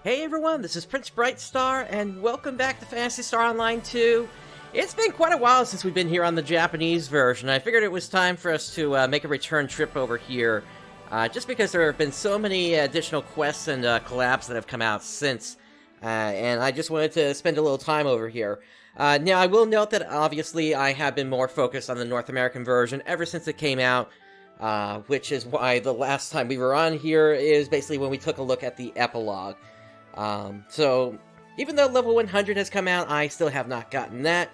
Hey everyone, this is PrinceBrightstar, and welcome back to Phantasy Star Online 2. It's been quite a while since we've been here on the Japanese version. I figured it was time for us to make a return trip over here, just because there have been so many additional quests and collabs that have come out since, and I just wanted to spend a little time over here. Now, I will note that obviously I have been more focused on the North American version ever since it came out, which is why the last time we were on here is basically when we took a look at the epilogue. So, even though level 100 has come out, I still have not gotten that.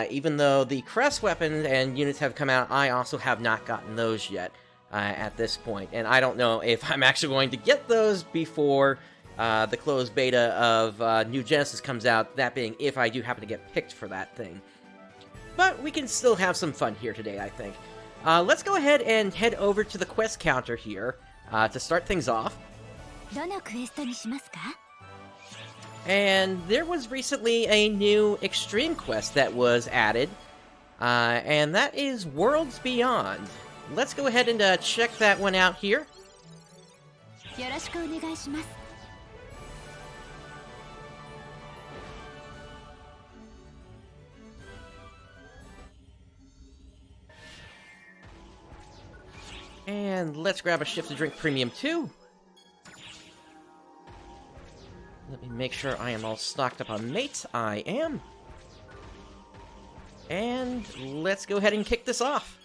Even though the crest weapons and units have come out, I also have not gotten those yet at this point. And I don't know if I'm actually going to get those before the closed beta of New Genesis comes out, that being if I do happen to get picked for that thing. But we can still have some fun here today, I think. Let's go ahead and head over to the quest counter here to start things off. And there was recently a new extreme quest that was added, and that is Worlds Beyond. Let's go ahead and check that one out here. And let's grab a shift to drink premium too. Let me make sure I am all stocked up on mates. I am. And let's go ahead and kick this off.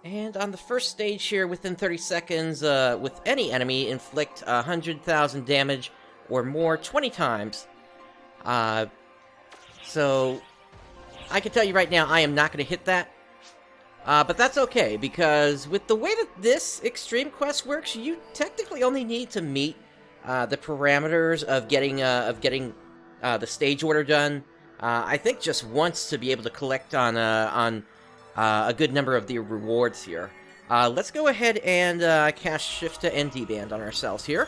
And on the first stage here, within 30 seconds, with any enemy, inflict 100,000 damage or more 20 times. So I can tell you right now, I am not going to hit that. But that's okay, because with the way that this extreme quest works, you technically only need to meet the parameters of getting the stage order done. I think just once to be able to collect on a good number of the rewards here. Let's go ahead and cast Shift to ND Band on ourselves here.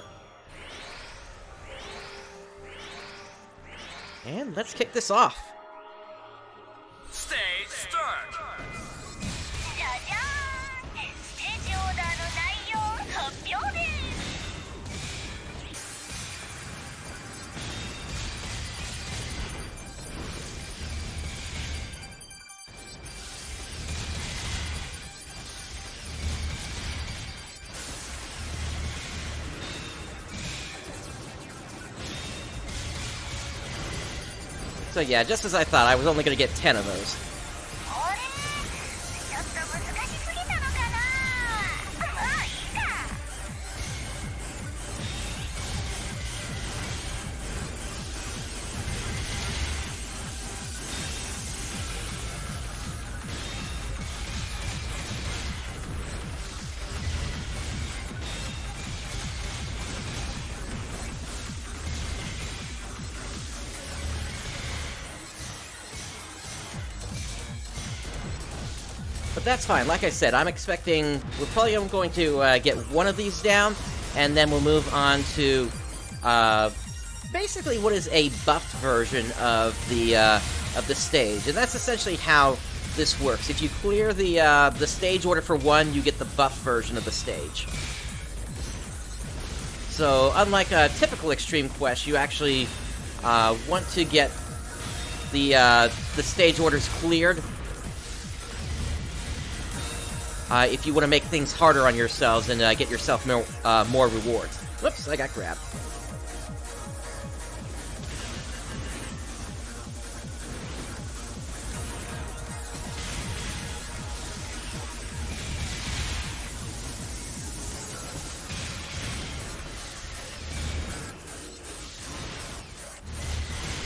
And let's kick this off. Stage start! So yeah, just as I thought, I was only going to get 10 of those. But that's fine. Like I said, I'm expecting we're probably going to get one of these down, and then we'll move on to basically what is a buffed version of the stage, and that's essentially how this works. If you clear the stage order for one, you get the buff version of the stage. So unlike a typical extreme quest, you actually want to get the stage orders cleared. If you want to make things harder on yourselves and get yourself more rewards. Whoops, I got grabbed.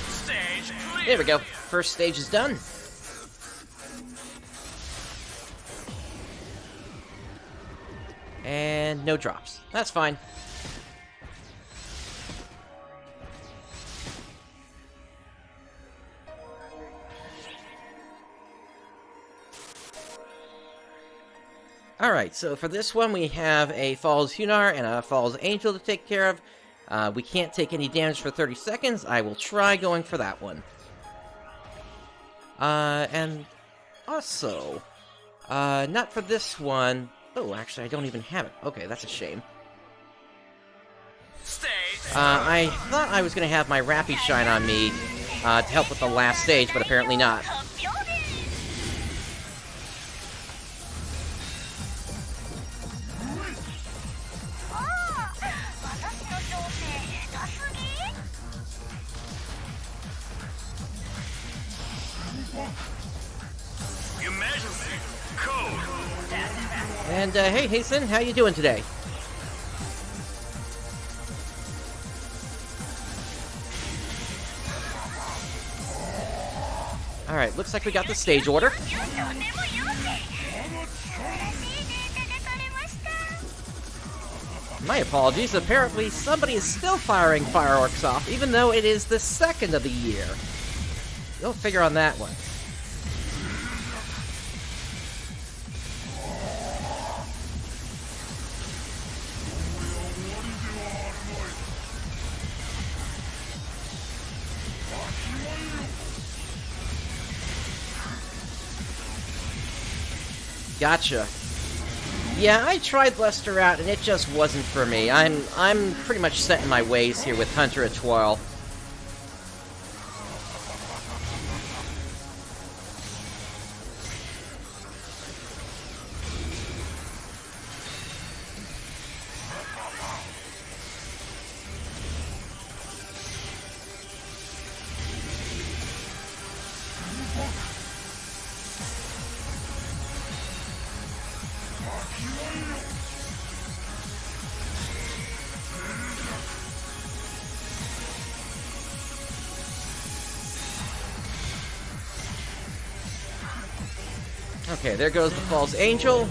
Stage clear! There we go. First stage is done. And no drops. That's fine. Alright, so for this one we have a Falls Hunar and a Falls Angel to take care of. We can't take any damage for 30 seconds. I will try going for that one. And also, not for this one. Oh, actually, I don't even have it. Okay, that's a shame. I thought I was going to have my Rappy Shine on me to help with the last stage, but apparently not. And, hey, Hasten, how you doing today? Alright, looks like we got the stage order. My apologies, apparently somebody is still firing fireworks off, even though it is the 2nd of the year. Go figure on that one. Gotcha. Yeah, I tried Lester out, and it just wasn't for me. I'm pretty much set in my ways here with Hunter at Toil. Okay, there goes the False Angel.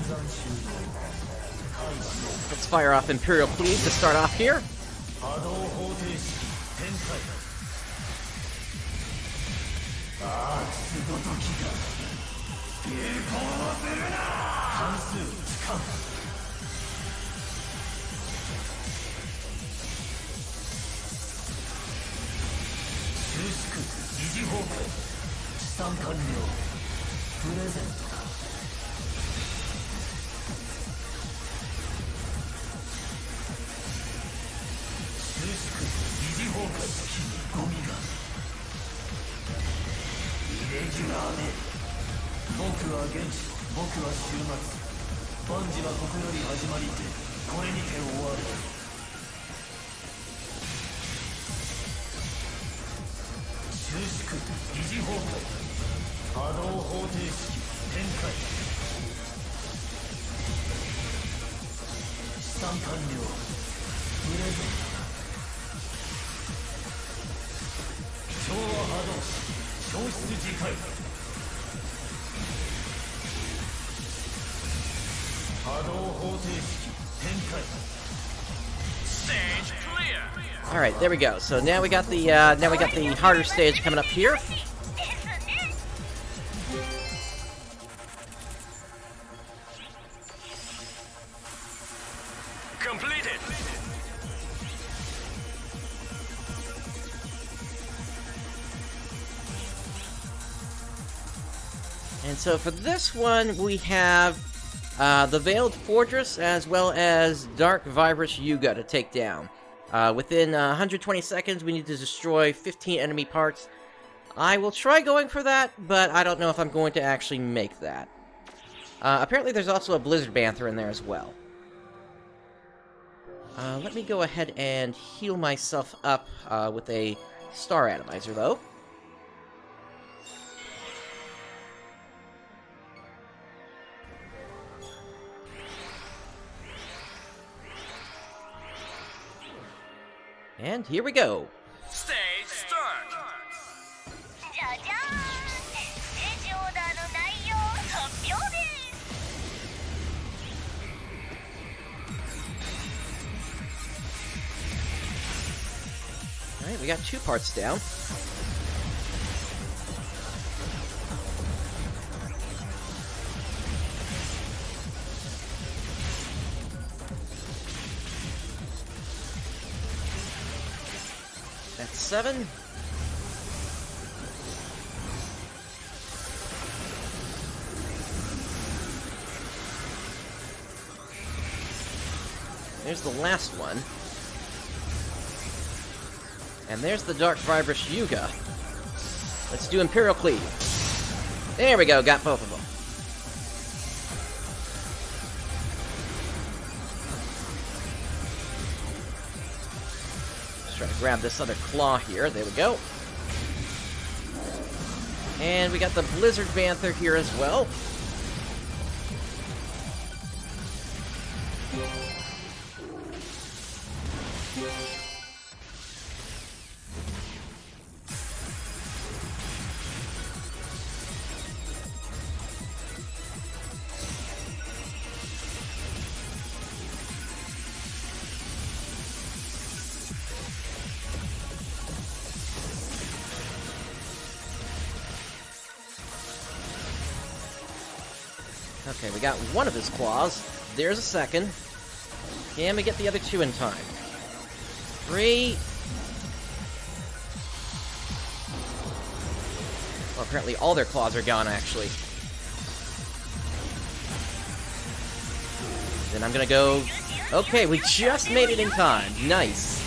Let's fire off Imperial Cleave to start off here. All right, there we go. So now we got the harder stage coming up here. Completed. And so for this one, we have the Veiled Fortress as well as Dark Vibrous Yuga to take down. Within 120 seconds, we need to destroy 15 enemy parts. I will try going for that, but I don't know if I'm going to actually make that. Apparently there's also a Blizzard Banther in there as well. Let me go ahead and heal myself up with a Star Atomizer, though. And here we go. Stage start. Alright, we got 2 parts down. That's 7. There's the last one. And there's the Dark Vibrous Yuga. Let's do Imperial Cleave. There we go, got both of them. Let's try to grab this other claw here. There we go. And we got the Blizzard Panther here as well. Okay, we got one of his claws. There's a second. Can we get the other two in time? 3. Well, apparently all their claws are gone, actually. Then I'm gonna go... Okay, we just made it in time. Nice.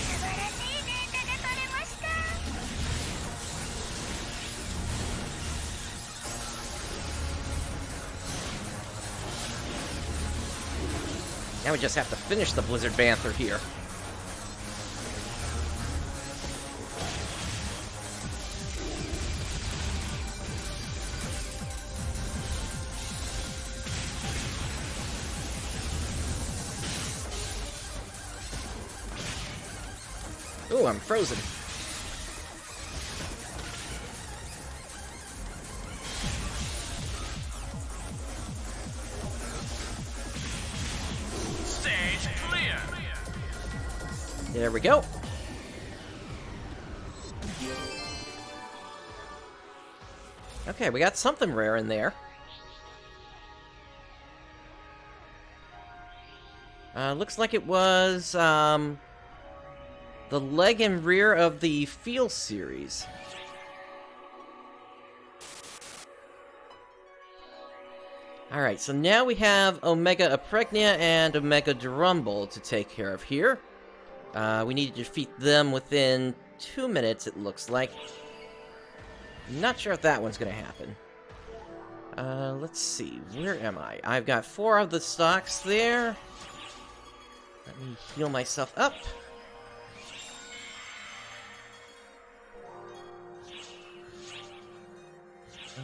Now we just have to finish the Blizzard Panther here. Ooh, I'm frozen. There we go. Okay, we got something rare in there. Looks like it was, the leg and rear of the Feel series. Alright, so now we have Omega Apregnia and Omega Durumble to take care of here. We need to defeat them within 2 minutes, it looks like. Not sure if that one's gonna happen. Let's see, where am I? I've got 4 of the stocks there. Let me heal myself up.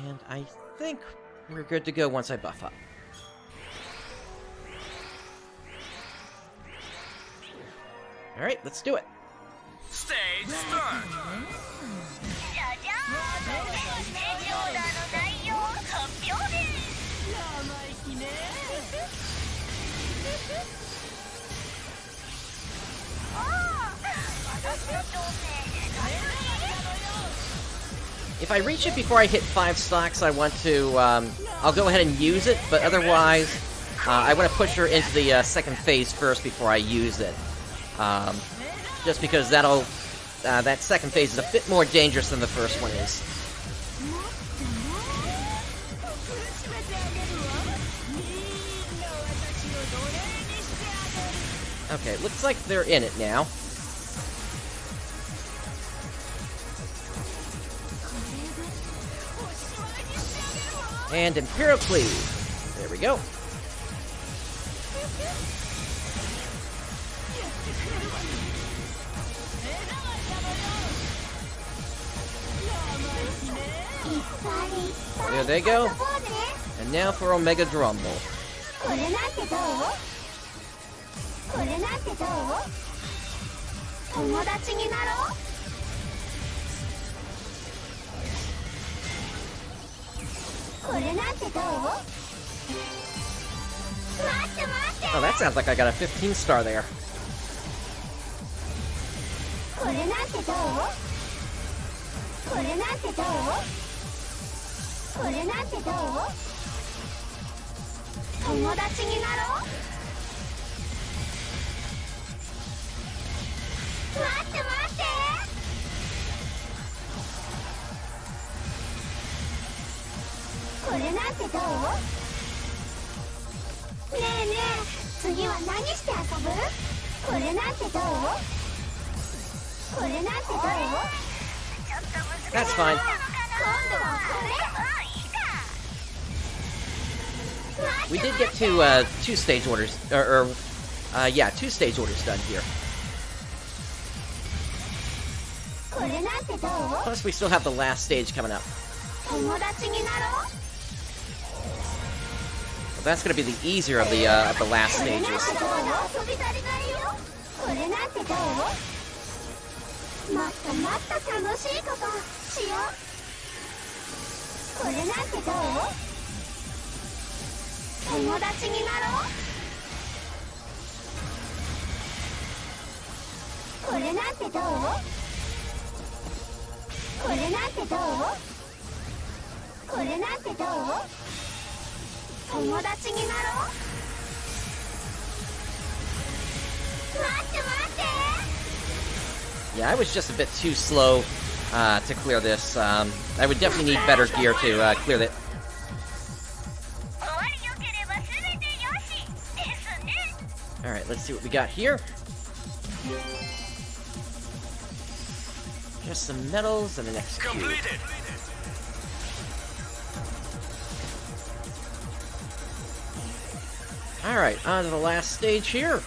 And I think we're good to go once I buff up. Alright, let's do it. Stage start. If I reach it before I hit 5 stocks, I want to, I'll go ahead and use it, but otherwise, I want to push her into the second phase first before I use it. Just because that'll, that second phase is a bit more dangerous than the first one is. Okay, looks like they're in it now. And Imperial Cleave. There we go. There they go. And now for Omega Durumble. Oh, that sounds like I got a 15 star there. That's fine. We did get to two stage orders, yeah, 2 stage orders done here. Plus, we still have the last stage coming up. Well, that's going to be the easier of the last stages. Yeah, I was just a bit too slow to clear this. I would definitely need better gear to clear that. Alright, let's see what we got here. Just some medals and an execute. Completed. Alright, on to the last stage here.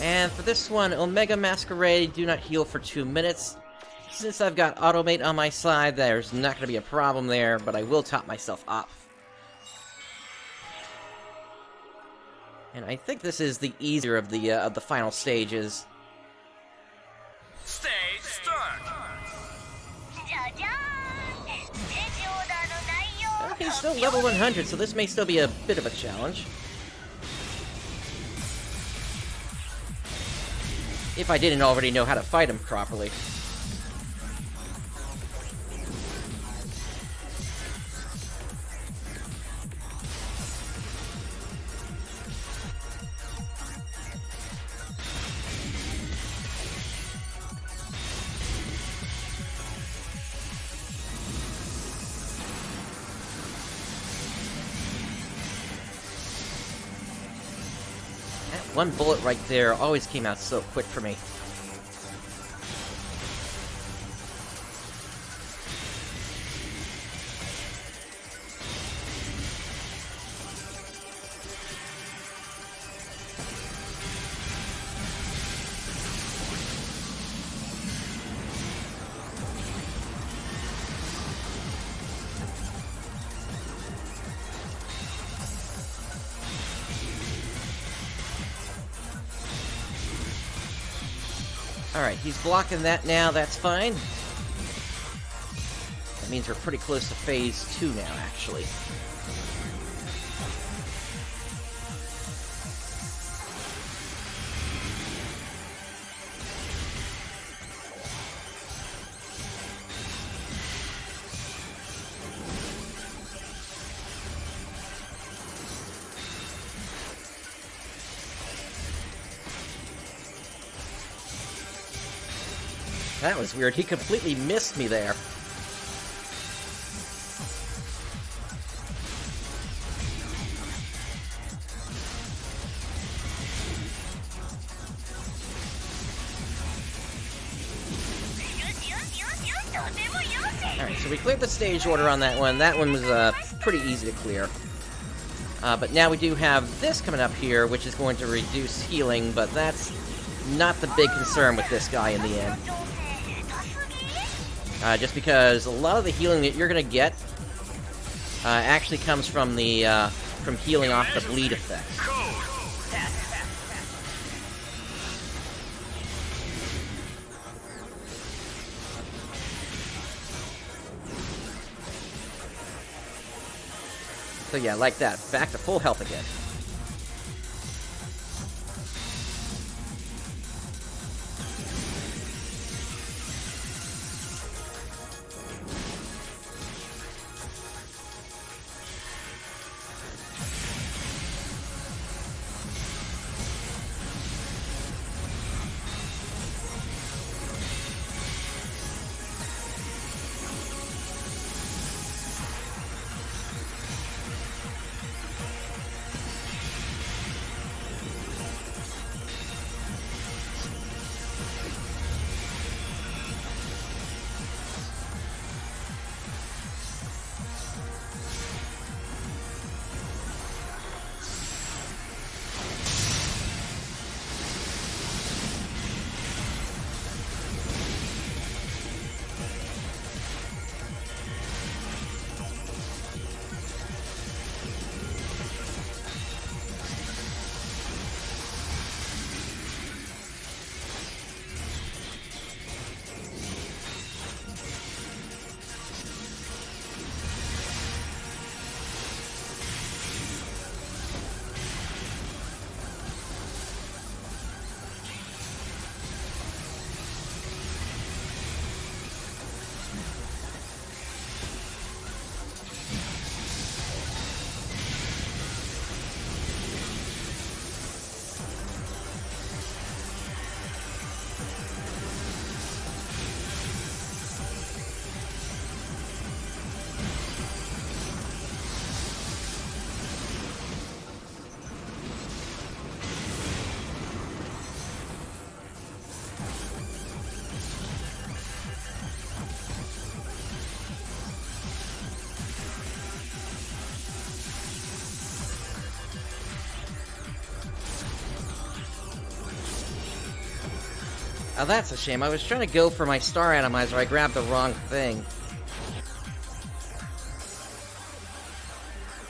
And for this one, Omega Masquerade, do not heal for 2 minutes. Since I've got Automate on my side, there's not going to be a problem there, but I will top myself up. And I think this is the easier of the final stages. Stage start. He's still level 100, so this may still be a bit of a challenge. If I didn't already know how to fight him properly. One bullet right there always came out so quick for me. Alright, he's blocking that now, that's fine. That means we're pretty close to phase 2 now, actually. That was weird. He completely missed me there. Alright, so we cleared the stage order on that one. That one was pretty easy to clear. But now we do have this coming up here, which is going to reduce healing, but that's not the big concern with this guy in the end. Just because a lot of the healing that you're gonna get actually comes from the from healing off the bleed effect. So yeah, like that, back to full health again. Oh, that's a shame. I was trying to go for my Star Atomizer. I grabbed the wrong thing.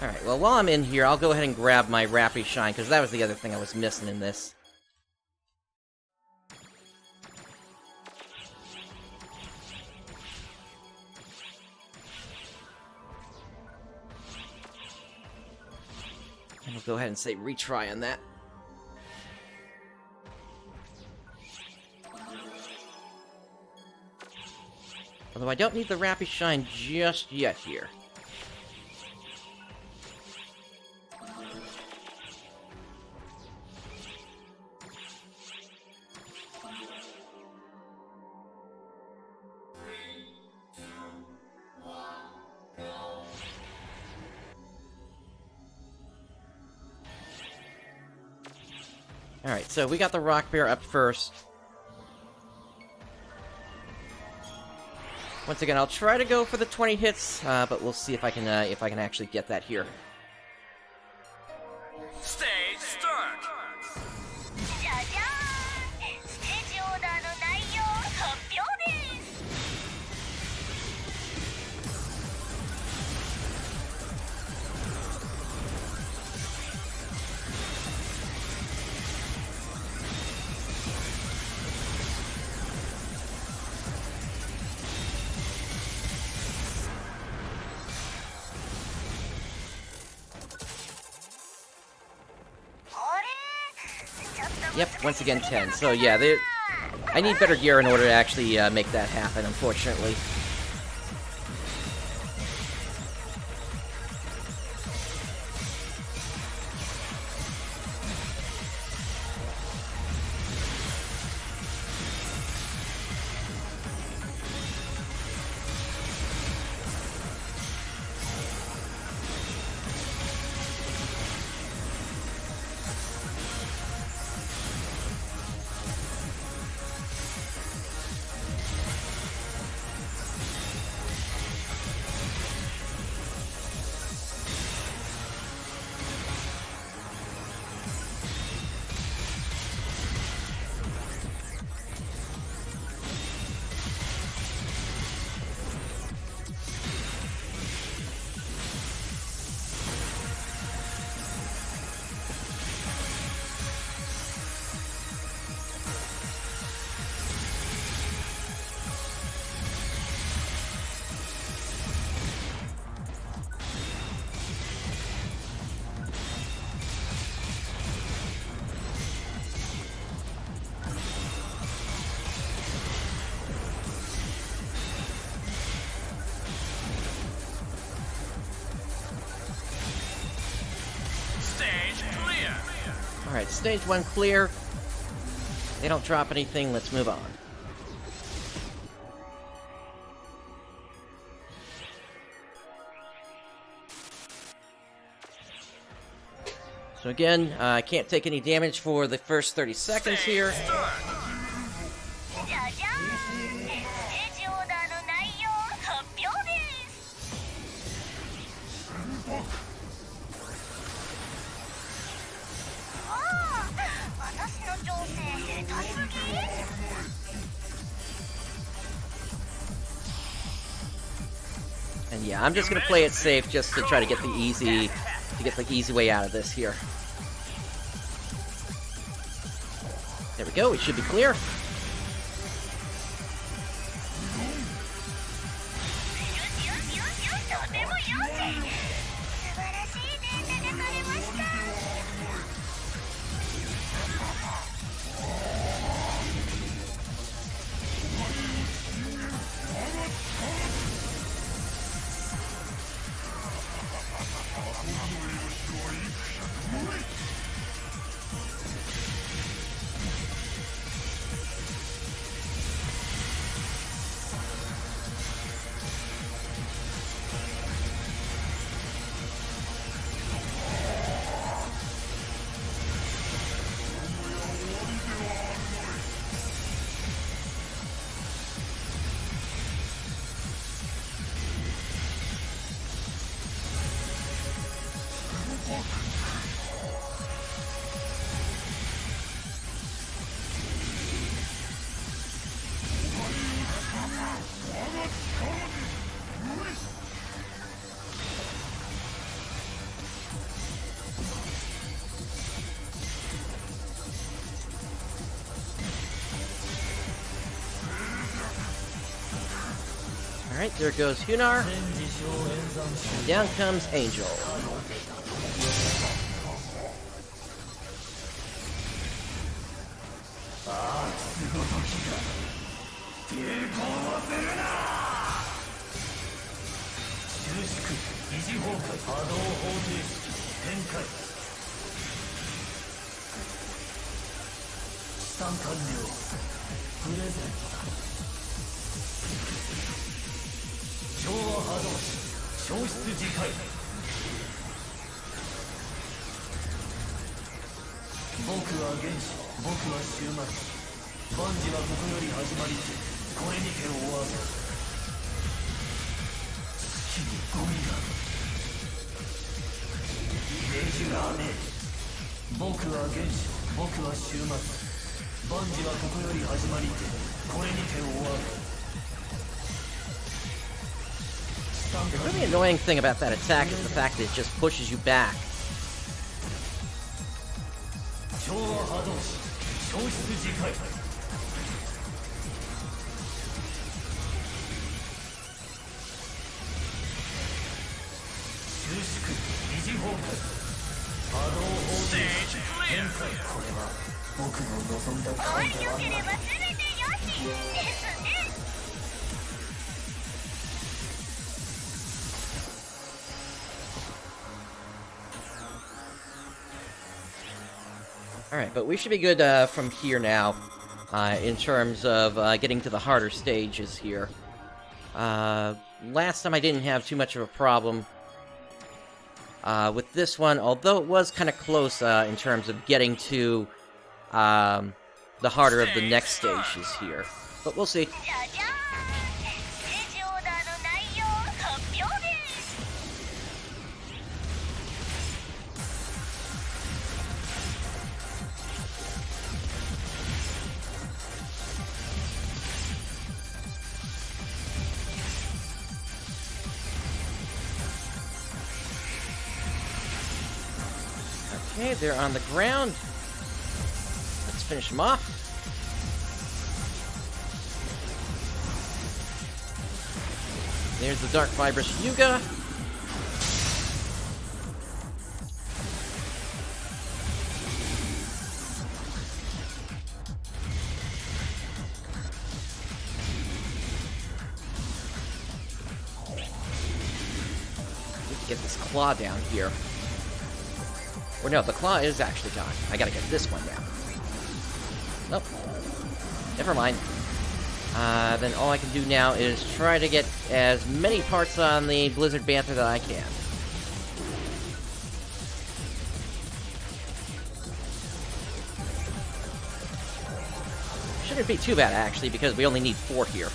Alright, well, while I'm in here, I'll go ahead and grab my Rappy Shine, because that was the other thing I was missing in this. And we'll go ahead and say retry on that. Although I don't need the Rappy Shine just yet here. Alright, so we got the Rock Bear up first. Once again, I'll try to go for the 20 hits, but we'll see if I can actually get that here. Stage start. Yep, once again 10. So yeah, I need better gear in order to actually make that happen, unfortunately. Alright, stage 1 clear. They don't drop anything, let's move on. So again, I can't take any damage for the first 30 seconds here. And yeah, I'm just gonna play it safe just to try to get the easy way out of this here. There we go, we should be clear. Alright, there goes Hunar. And down comes Angel. The really annoying thing about that attack is the fact that it just pushes you back. Stage clear. Alright, but we should be good from here now, in terms of getting to the harder stages here. Last time I didn't have too much of a problem with this one, although it was kind of close in terms of getting to the harder of the next stages here. But we'll see. Okay, they're on the ground. Let's finish them off. There's the Dark Fibrous Yuga. Need to get this claw down here. Or no, the claw is actually gone. I gotta get this one down. Nope. Never mind. Then all I can do now is try to get as many parts on the Blizzard Banther that I can. Shouldn't be too bad, actually, because we only need 4 here.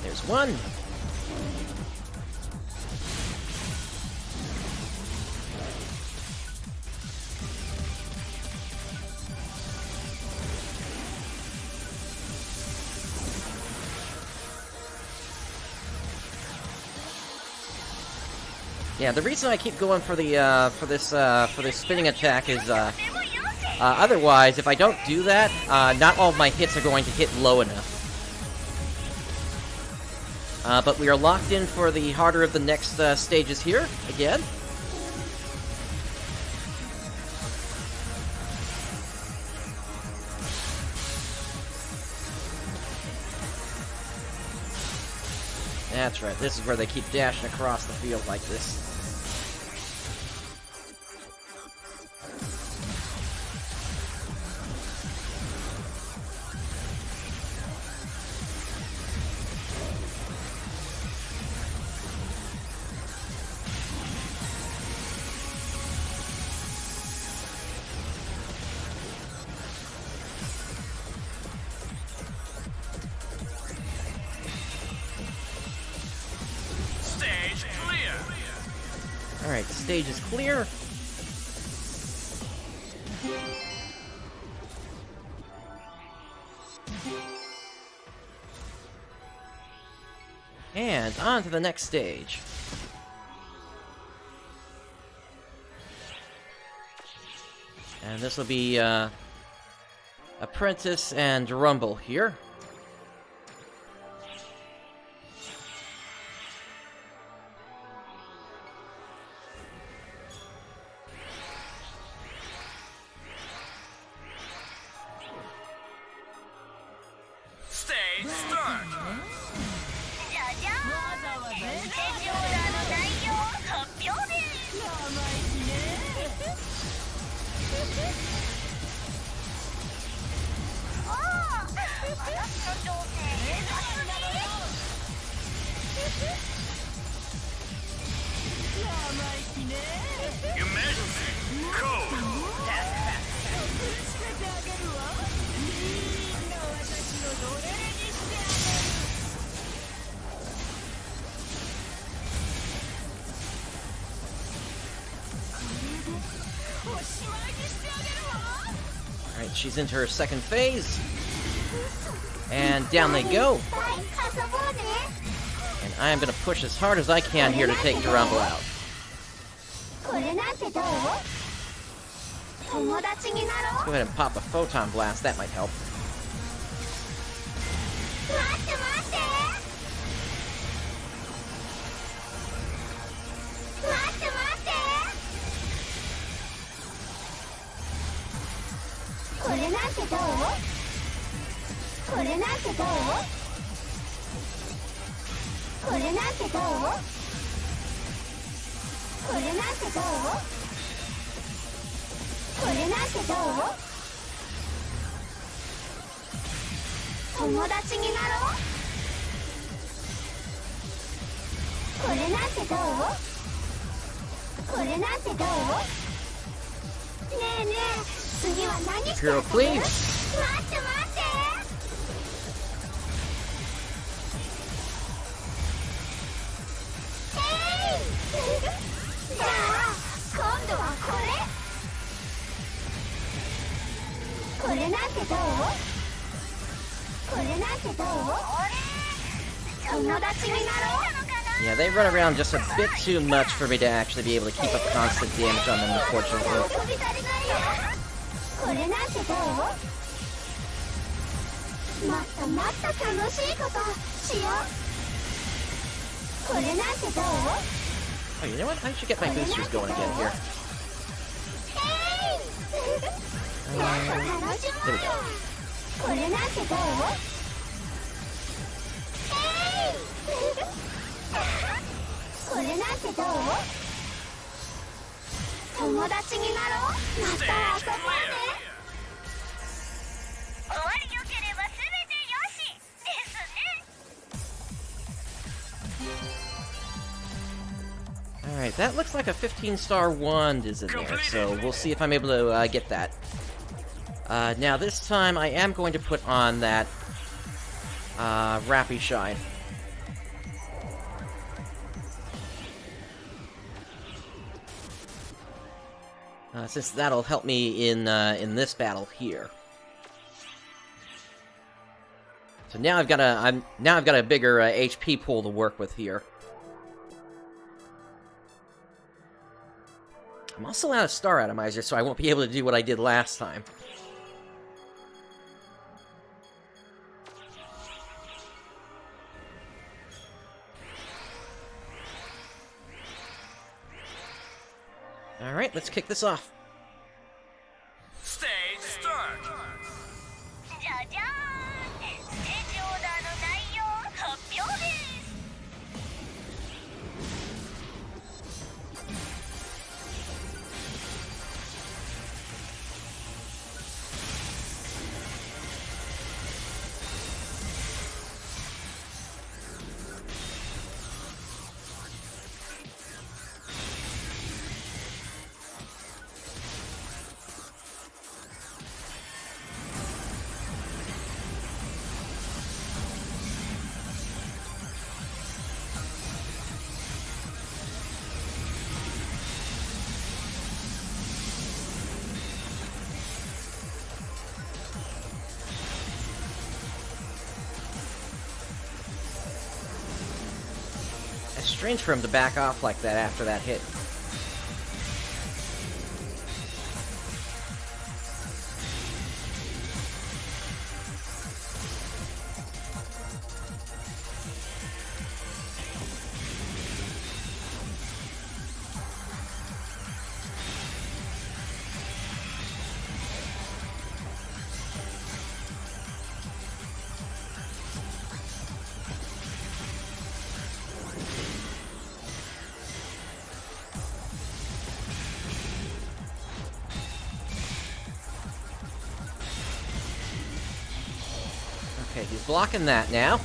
There's one. Yeah, the reason I keep going for the for this spinning attack is otherwise, if I don't do that, not all of my hits are going to hit low enough. But we are locked in for the harder of the next stages here, again. That's right, this is where they keep dashing across the field like this. Alright, the stage is clear. And on to the next stage. And this will be Apprentice and Rumble here. Stage start. You measure me. Code. Alright, she's into her second phase. And down they go. And I'm gonna push as hard as I can here to take Rumble out. Let's go ahead and pop a Photon Blast, that might help. Kirito, please. Yeah, they run around just a bit too much for me to actually be able to keep up constant damage on them, unfortunately. Oh, you know what? I should get my boosters going again here. There we go. Alright, that looks like a 15-star wand is in there, so we'll see if I'm able to get that. Now this time I am going to put on that Rappy Shine. Since that'll help me in this battle here. So now I've got a bigger HP pool to work with here. I'm also out of Star Atomizer, so I won't be able to do what I did last time. Alright, let's kick this off. Stage start. Strange for him to back off like that after that hit. Alright, he's blocking that now.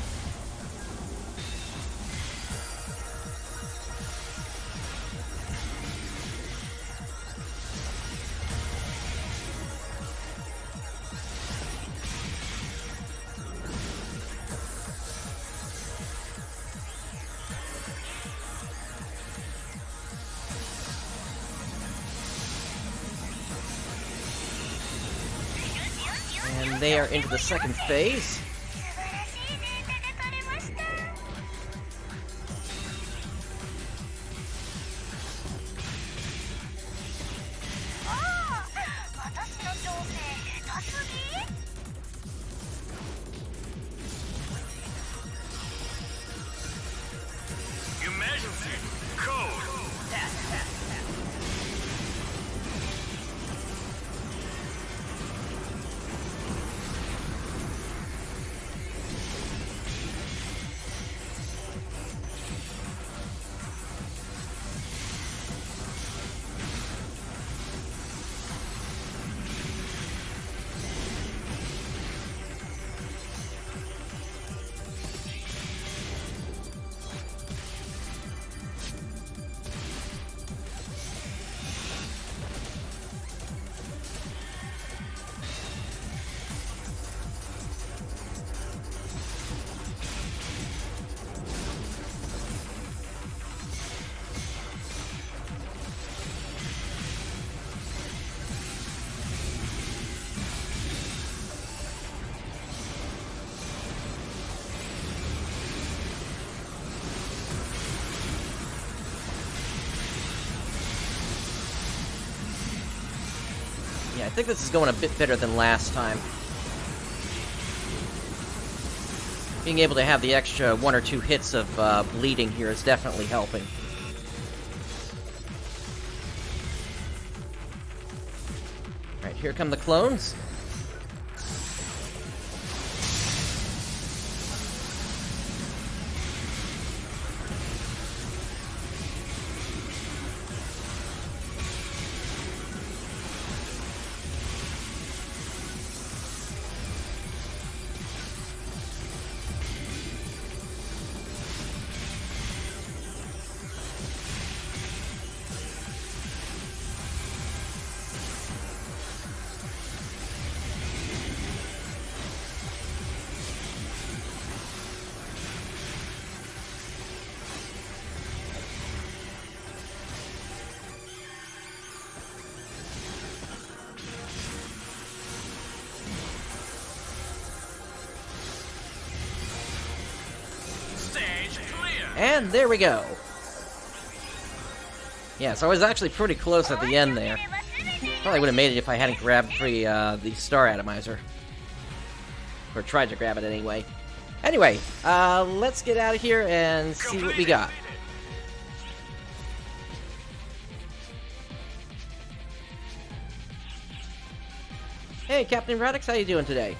And they are into the second phase. Emergency code. Yeah, I think this is going a bit better than last time. Being able to have the extra 1 or 2 hits of bleeding here is definitely helping. Alright, here come the clones. And there we go. Yeah, so I was actually pretty close at the end there. Probably would have made it if I hadn't grabbed the Star Atomizer. Or tried to grab it anyway. Anyway, let's get out of here and see what we got. Hey, Captain Radix, how you doing today?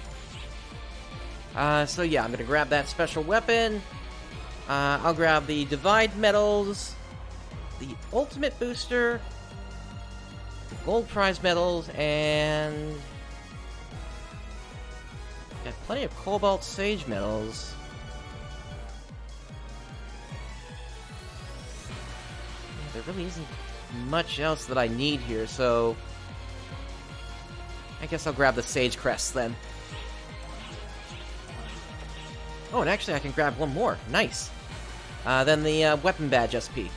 So yeah, I'm gonna grab that special weapon. I'll grab the Divide Medals, the Ultimate Booster, the Gold Prize Medals, and got plenty of Cobalt Sage Medals. Yeah, there really isn't much else that I need here, so I guess I'll grab the Sage Crest then. Oh, and actually I can grab one more. Nice. Then the Weapon Badge SP.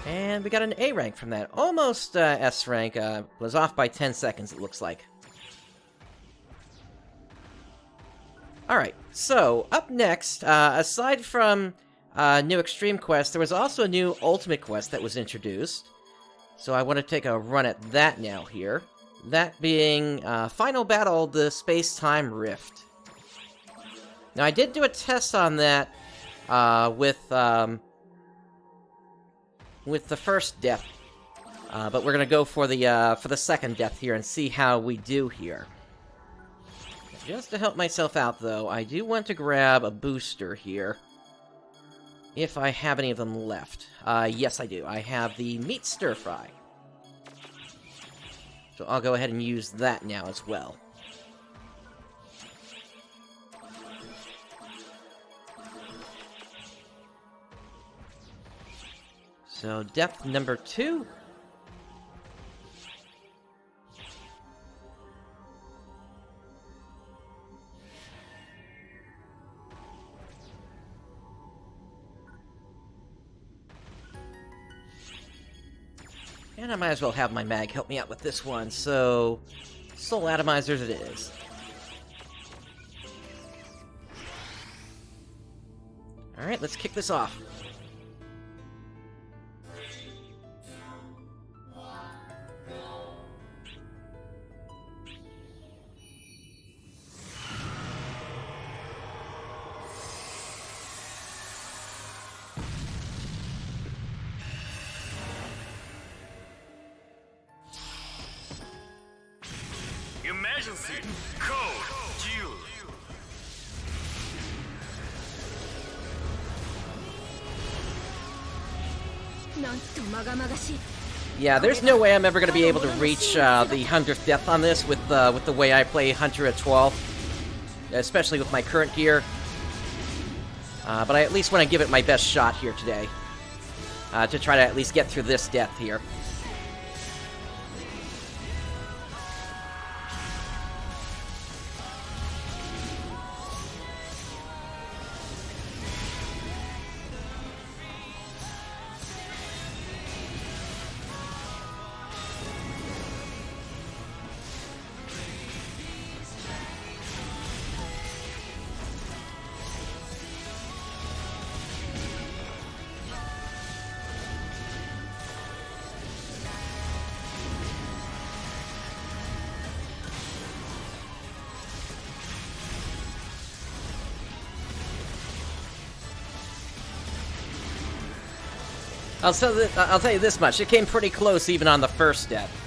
And we got an A rank from that. Almost S rank. Was off by 10 seconds, it looks like. Alright, so up next, aside from new Extreme Quest, there was also a new Ultimate Quest that was introduced. So I want to take a run at that now here. That being Final Battle, the Space-Time Rift. Now I did do a test on that with the first death, but we're gonna go for the second death here and see how we do here. Just to help myself out, though, I do want to grab a booster here. If I have any of them left. Yes, I do. I have the meat stir-fry. So I'll go ahead and use that now as well. So, death number 2. And I might as well have my mag help me out with this one, so Soul Atomizers it is. Alright, let's kick this off. Emergency code due. Yeah, there's no way I'm ever going to be able to reach the 100th death on this with the way I play Hunter at 12, especially with my current gear. But I at least want to give it my best shot here today, to try to at least get through this death here. I'll tell you this much, it came pretty close even on the first death.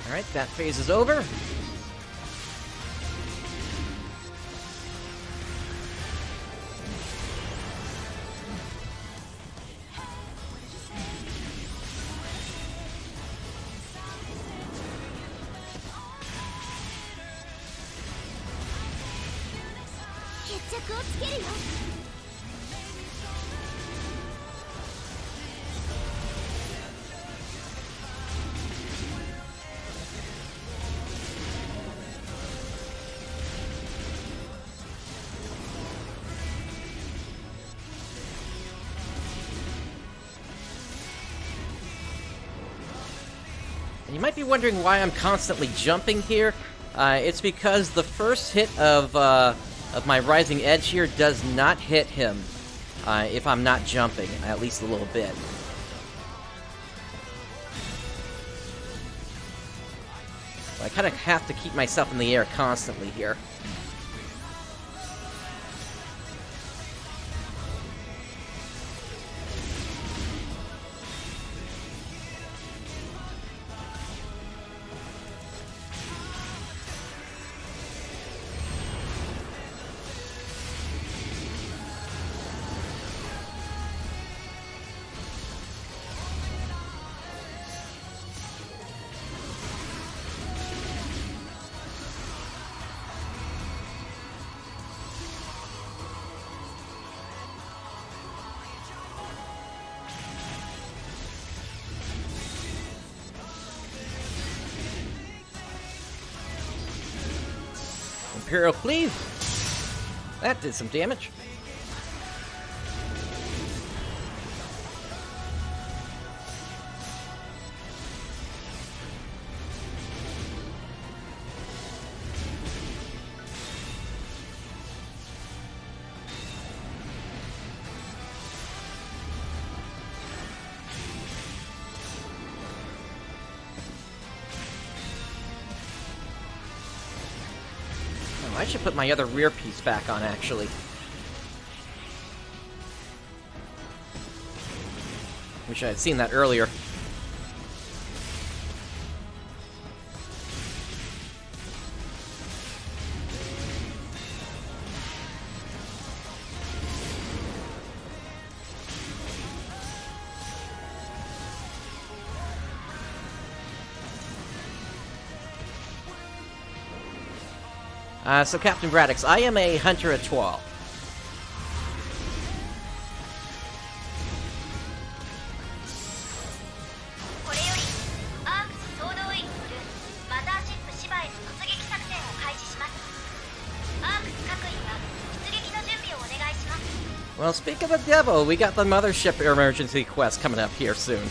Alright, that phase is over. You might be wondering why I'm constantly jumping here. It's because the first hit of my Rising Edge here does not hit him if I'm not jumping, at least a little bit. I kind of have to keep myself in the air constantly here. Imperial Cleave. That did some damage. I should put my other rear piece back on, actually. Wish I had seen that earlier. So Captain Braddox, I am a Hunter Etoile. Well, speak of the devil, we got the Mothership emergency quest coming up here soon.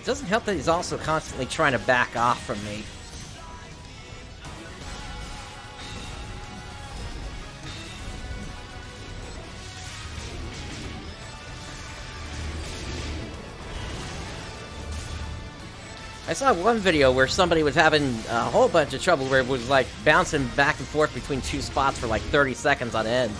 It doesn't help that he's also constantly trying to back off from me. I saw one video where somebody was having a whole bunch of trouble where it was like bouncing back and forth between two spots for like 30 seconds on end.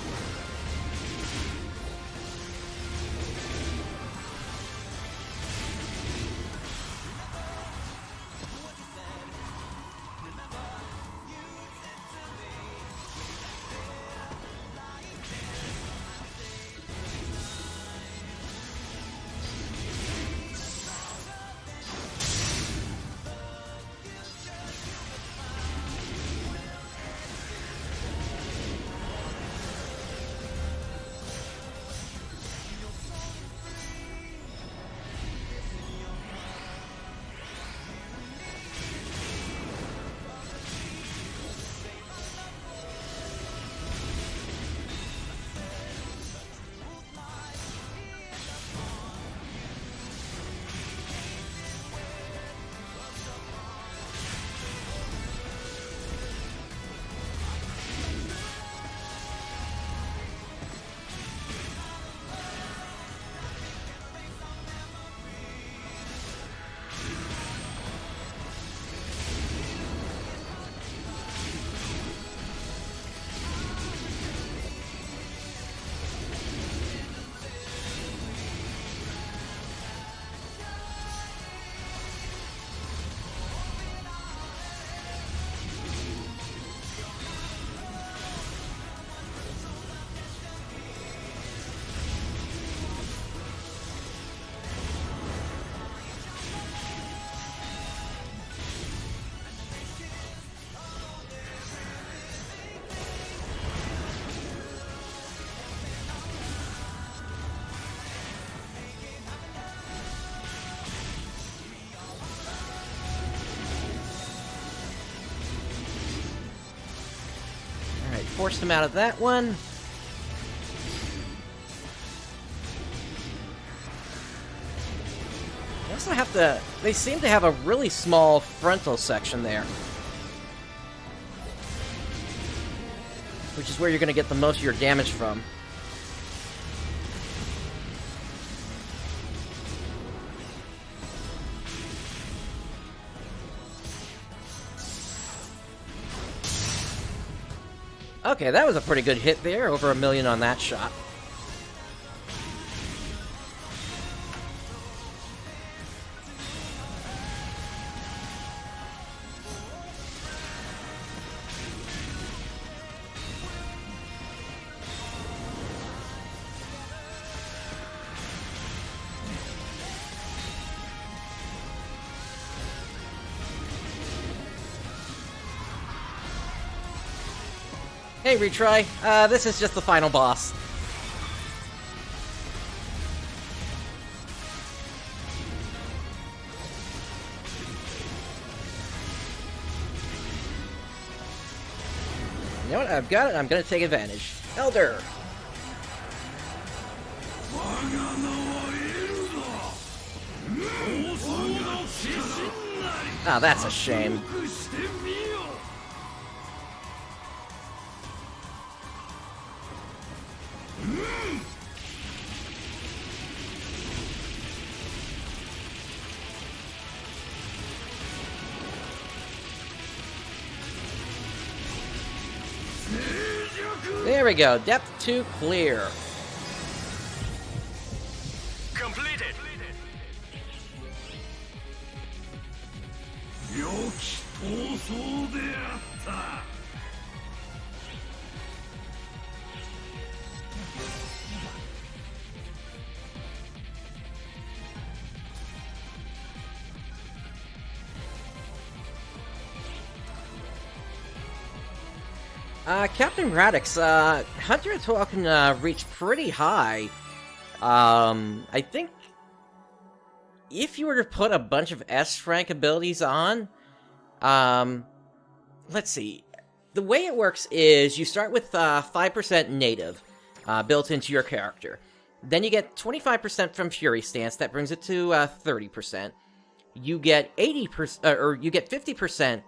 forced him out of that one. They also have to... They seem to have a really small frontal section there. Which is where you're going to get the most of your damage from. Okay, that was a pretty good hit there. Over 1 million on that shot. Hey, retry. This is just the final boss. You know what? I've got it. I'm gonna take advantage. Elder! Ah, that's a shame. There we go. Depth 2 clear. Completed. Captain Radix, Hunter as well can reach pretty high. I think if you were to put a bunch of S-rank abilities on, let's see. The way it works is you start with 5% native built into your character. Then you get 25% from Fury Stance, that brings it to 30%. You get 80%, or you get 50%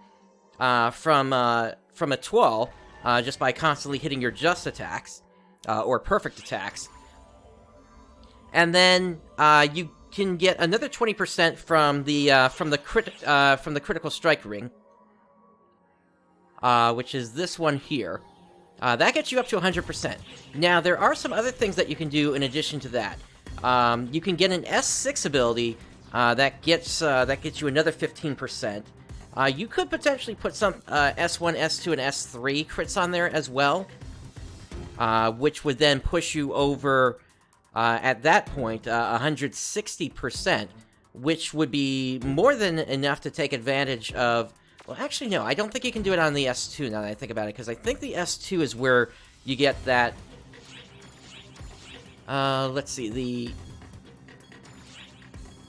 from a Twirl. Just by constantly hitting your just attacks, or perfect attacks. And then, you can get another 20% from the critical strike ring. Which is this one here. That gets you up to 100%. Now, there are some other things that you can do in addition to that. You can get an S6 ability, that gets you another 15%. You could potentially put some S1, S2, and S3 crits on there as well, which would then push you over, at that point, 160%, which would be more than enough to take advantage of... Well, actually, no, I don't think you can do it on the S2 now that I think about it, because I think the S2 is where you get that... let's see,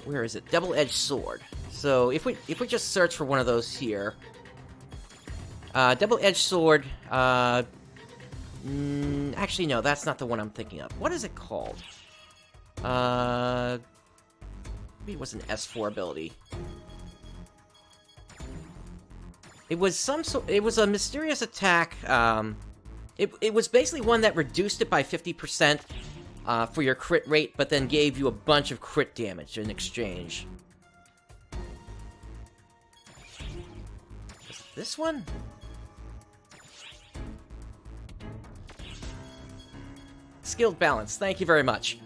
where is it? Double-edged sword. So, if we just search for one of those here... Double-edged sword, actually, no, that's not the one I'm thinking of. What is it called? Maybe it was an S4 ability. It was it was a mysterious attack, it was basically one that reduced it by 50%, for your crit rate, but then gave you a bunch of crit damage in exchange. Is it this one? Skilled balance, thank you very much.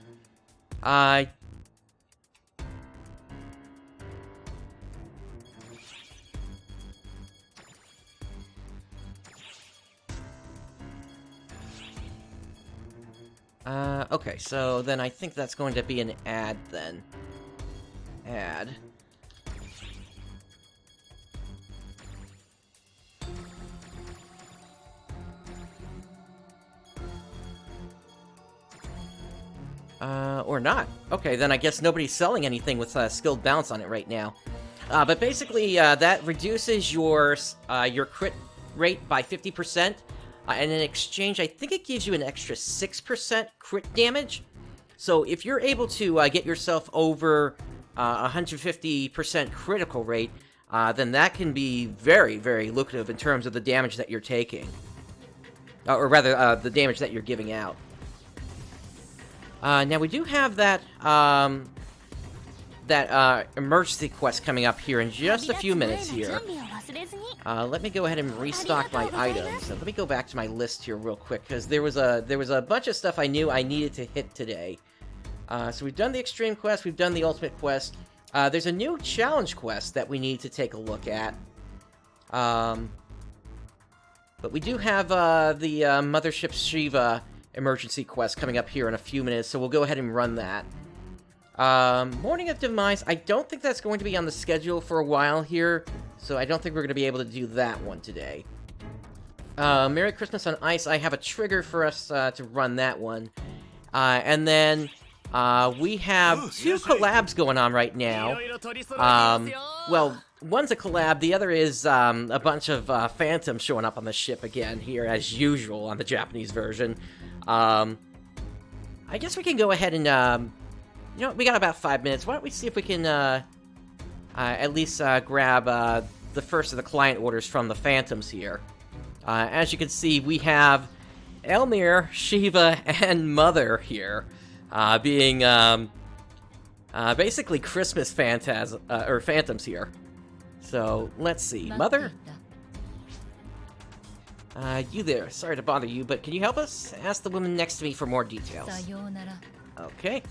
Okay, so then I think that's going to be an add, then. Add. Or not. Okay, then I guess nobody's selling anything with skilled balance on it right now. But basically, that reduces your crit rate by 50%, and in exchange, I think it gives you an extra 6% crit damage. So if you're able to get yourself over 150% critical rate, then that can be very, very lucrative in terms of the damage that you're taking. Or rather, the damage that you're giving out. Now, we do have that emergency quest coming up here in just a few minutes here. Let me go ahead and restock my items. Let me go back to my list here real quick, because there was a bunch of stuff I knew I needed to hit today. So we've done the extreme quest, we've done the ultimate quest. There's a new challenge quest that we need to take a look at. But we do have the Mothership Shiva emergency quest coming up here in a few minutes, so we'll go ahead and run that. Morning of Demise, I don't think that's going to be on the schedule for a while here, so I don't think we're going to be able to do that one today. Merry Christmas on Ice, I have a trigger for us to run that one. And then we have two collabs going on right now. Well, one's a collab, the other is a bunch of phantoms showing up on the ship again here, as usual, on the Japanese version. I guess we can go ahead and, you know, we got about 5 minutes. Why don't we see if we can at least grab the first of the client orders from the phantoms here. As you can see, we have Elmir, Shiva, and Mother here. Being basically Christmas phantoms here. So let's see, Mother. You there? Sorry to bother you, but can you help us? Ask the woman next to me for more details. Okay.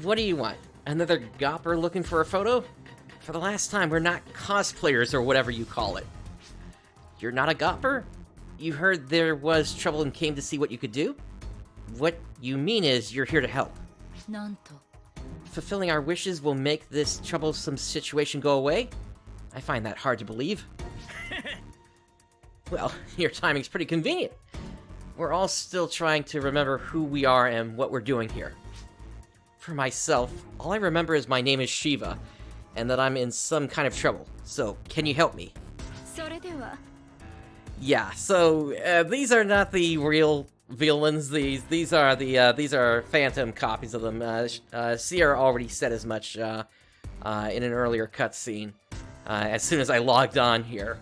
What do you want? Another gopper looking for a photo? For the last time, we're not cosplayers or whatever you call it. You're not a gopper? You heard there was trouble and came to see what you could do? What you mean is you're here to help. Fulfilling our wishes will make this troublesome situation go away? I find that hard to believe. Well, your timing's pretty convenient. We're all still trying to remember who we are and what we're doing here. For myself, all I remember is my name is Shiva, and that I'm in some kind of trouble. So, can you help me? Yeah, so these are not the real villains. These are phantom copies of them. Sierra already said as much in an earlier cutscene. As soon as I logged on here.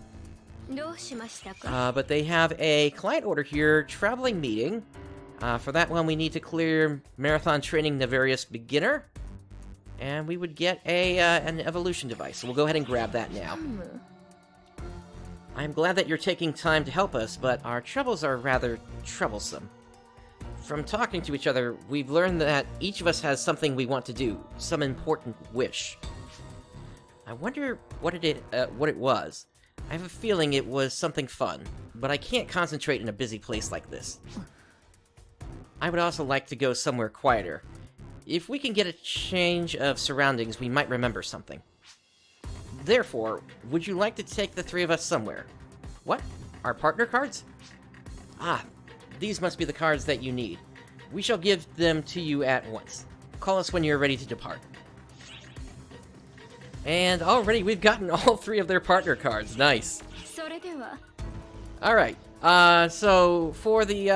But they have a client order here, traveling meeting. For that one, we need to clear Marathon Training Nevarious Beginner. And we would get an evolution device. So we'll go ahead and grab that now. I'm glad that you're taking time to help us, but our troubles are rather troublesome. From talking to each other, we've learned that each of us has something we want to do, some important wish. I wonder what it was. I have a feeling it was something fun, but I can't concentrate in a busy place like this. I would also like to go somewhere quieter. If we can get a change of surroundings, we might remember something. Therefore, would you like to take the three of us somewhere? What? Our partner cards? Ah, these must be the cards that you need. We shall give them to you at once. Call us when you're ready to depart. And already we've gotten all three of their partner cards. Nice. All right. So for the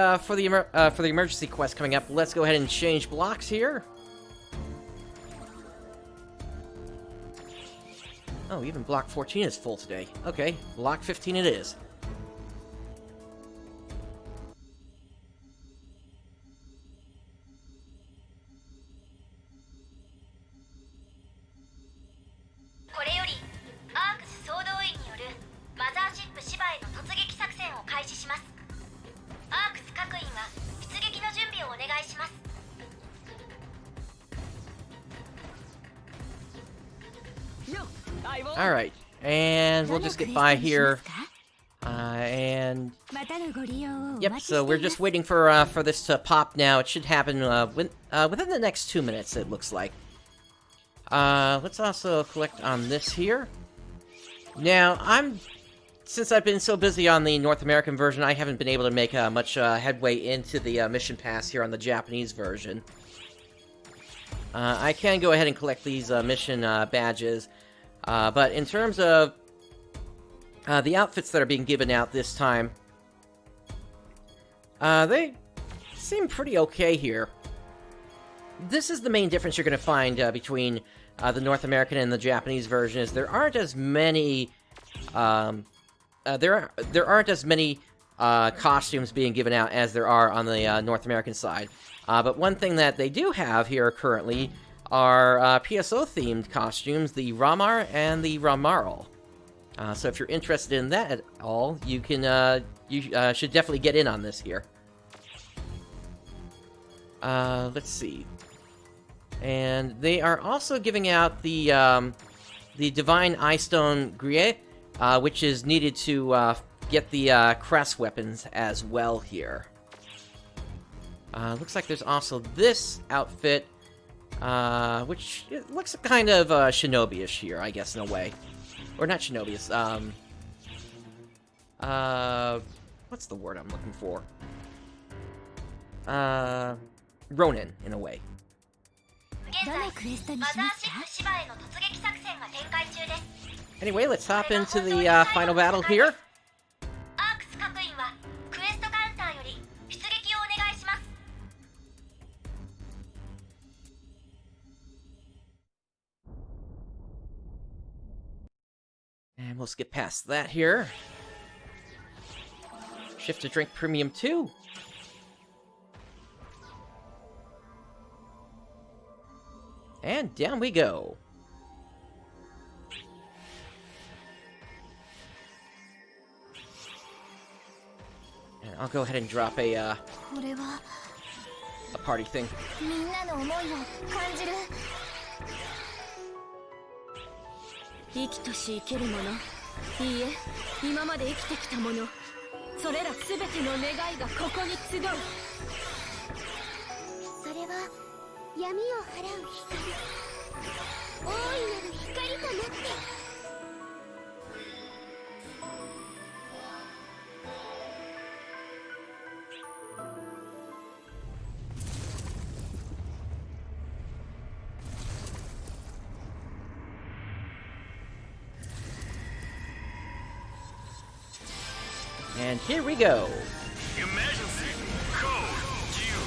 emergency quest coming up, let's go ahead and change blocks here. Oh, even block 14 is full today. Okay, block 15 it is. Alright, and we'll just get by here. Yep, so we're just waiting for this to pop now. It should happen within the next 2 minutes, it looks like. Let's also collect on this here. Now, since I've been so busy on the North American version, I haven't been able to make much headway into the mission pass here on the Japanese version. I can go ahead and collect these mission badges. But in terms of The outfits that are being given out this time, they seem pretty okay here. This is the main difference you're going to find between the North American and the Japanese version, is there aren't as many there aren't as many costumes being given out as there are on the North American side. But one thing that they do have here currently are PSO-themed costumes, the Ramar and the Ramarl. So if you're interested in that at all, you can you should definitely get in on this here. Let's see. And they are also giving out the Divine Eyestone Grille, which is needed to get the crest weapons as well here. Looks like there's also this outfit, which it looks kind of shinobi-ish here, I guess, in a way. Or not shinobi-ish, what's the word I'm looking for? Ronin, in a way. Anyway, let's hop into the final battle here. And we'll skip past that here. Shift to drink Premium 2. And down we go. And I'll go ahead and drop a party thing. 生きとし生けるもの、いいえ、今まで生きてきたもの、それらすべての願いがここに集う。それは闇を払う光、大いなる光となって。 And here we go. Emergency code due.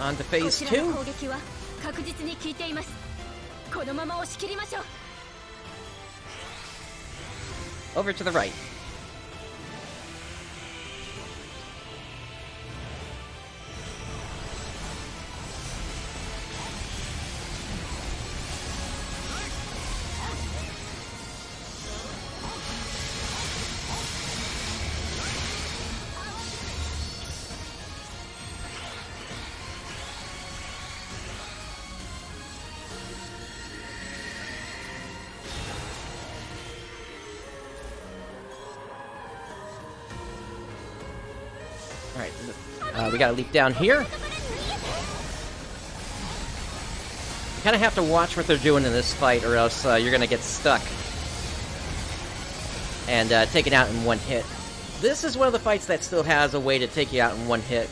On to phase 2. Over to the right. Alright, we gotta leap down here. You kinda have to watch what they're doing in this fight, or else you're gonna get stuck and taken out in one hit. This is one of the fights that still has a way to take you out in one hit.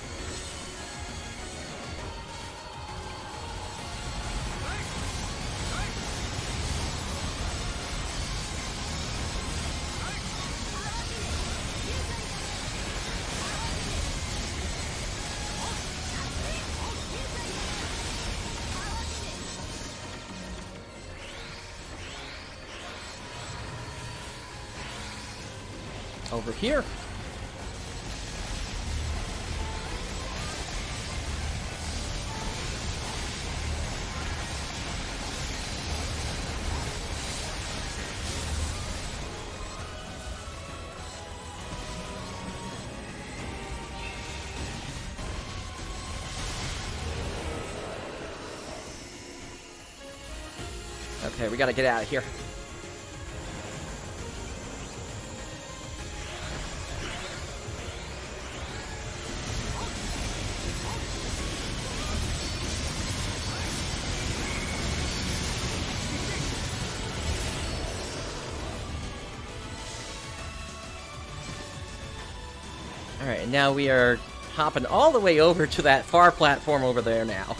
Over here. Okay, we gotta get out of here. Alright, and now we are hopping all the way over to that far platform over there now.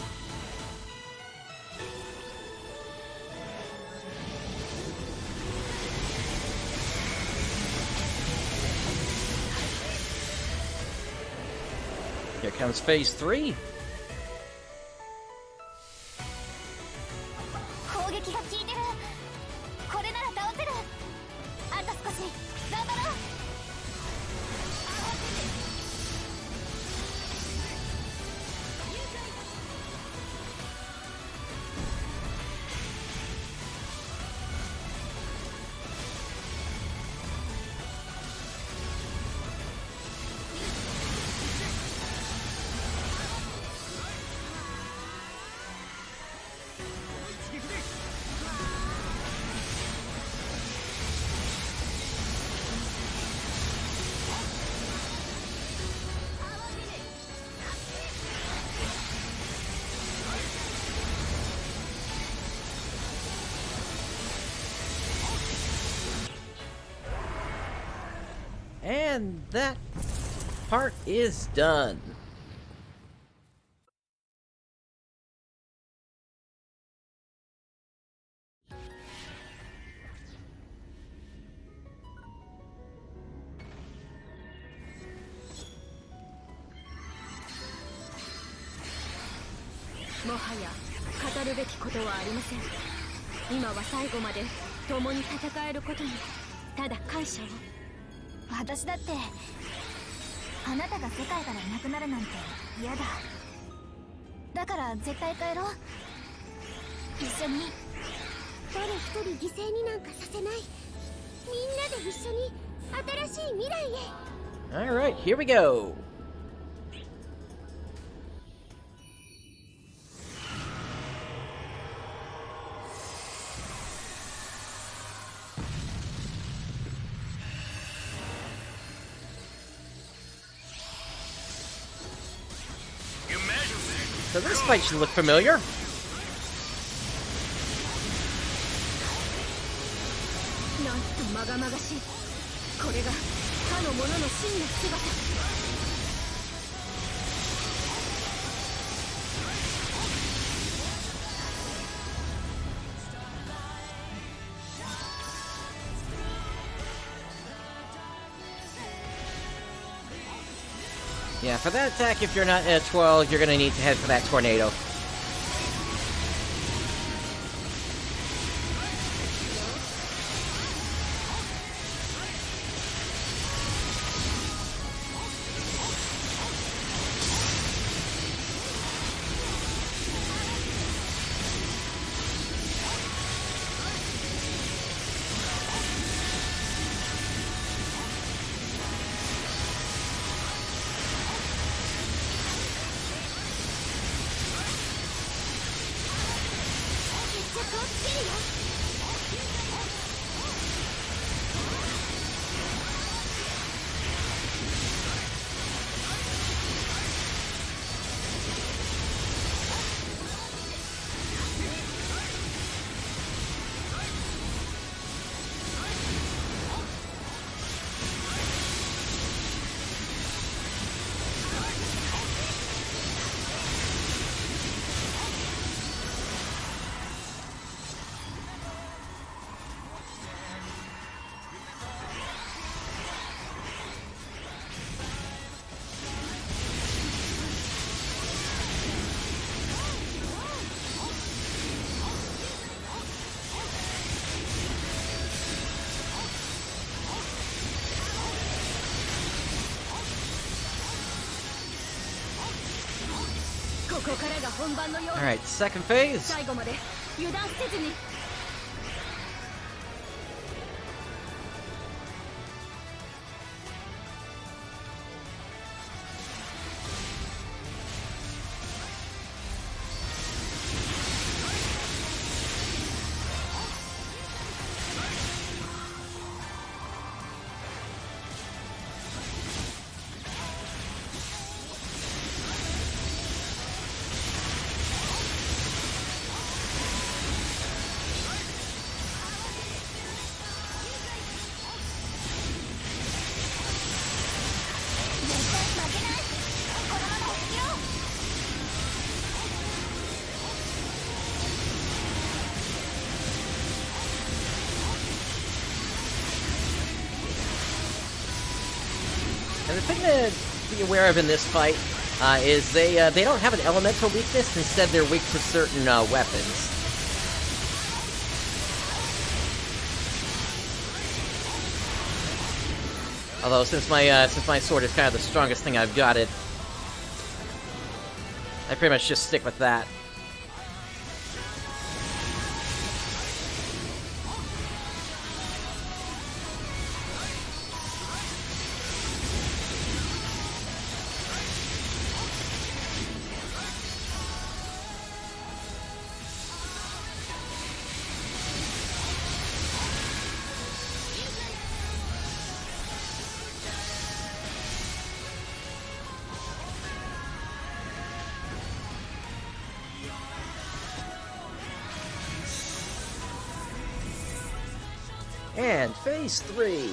Here comes phase 3. 攻撃が効いてる。これなら倒せる。あと少し頑張ろう。And that part is done.もはや語るべきことはありません。今は最後まで共に戦えることにただ感謝を。私だってあなたが世界からいなくなるなんて嫌だ。だから絶対帰ろう。一緒に。誰一人犠牲になんかさせない。みんなで一緒に新しい未来へ。Alright, here we go. So this fight should look familiar. なんとまがまがしい。これが他の者の真の姿。Yeah, for that attack, if you're not at 12, you're gonna need to head for that tornado. Alright, second phase. 最後まで油断せずに。thing to be aware of in this fight is they don't have an elemental weakness. Instead, they're weak to certain weapons. Although since my sword is kind of the strongest thing I've got, I pretty much just stick with that. And phase 3.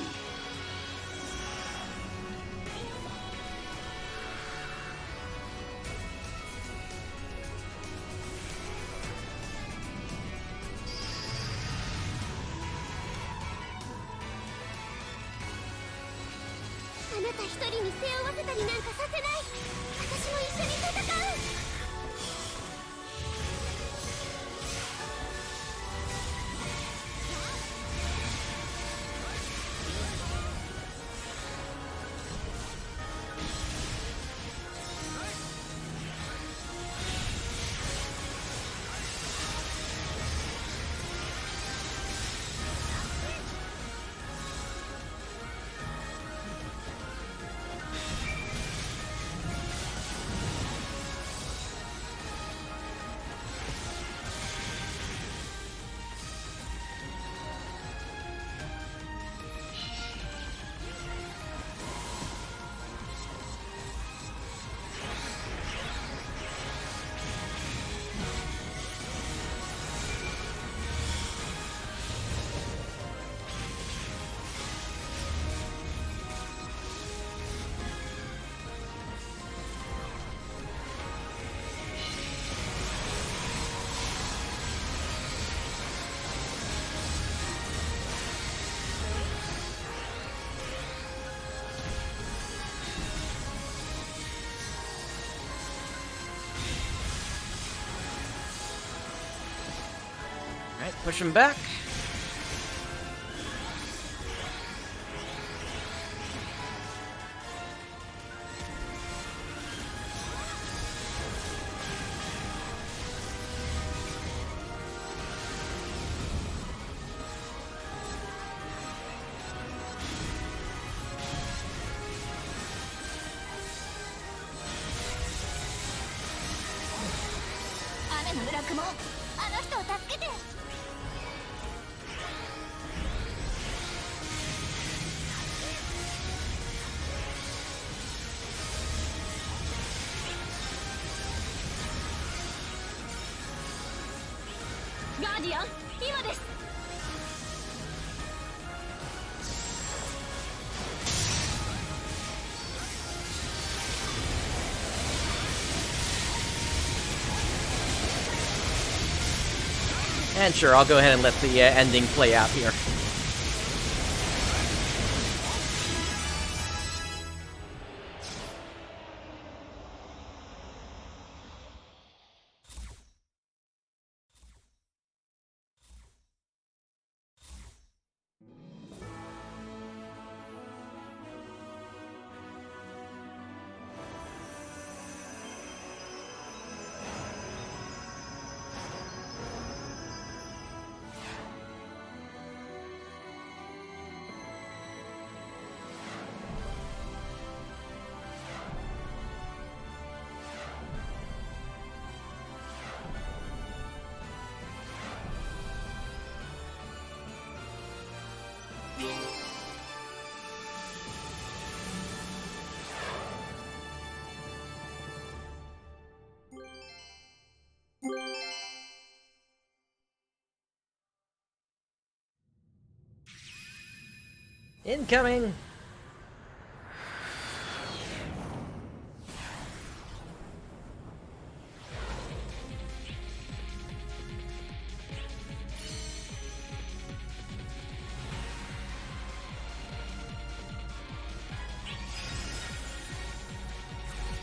Alright, push him back. And sure, I'll go ahead and let the ending play out here. Incoming!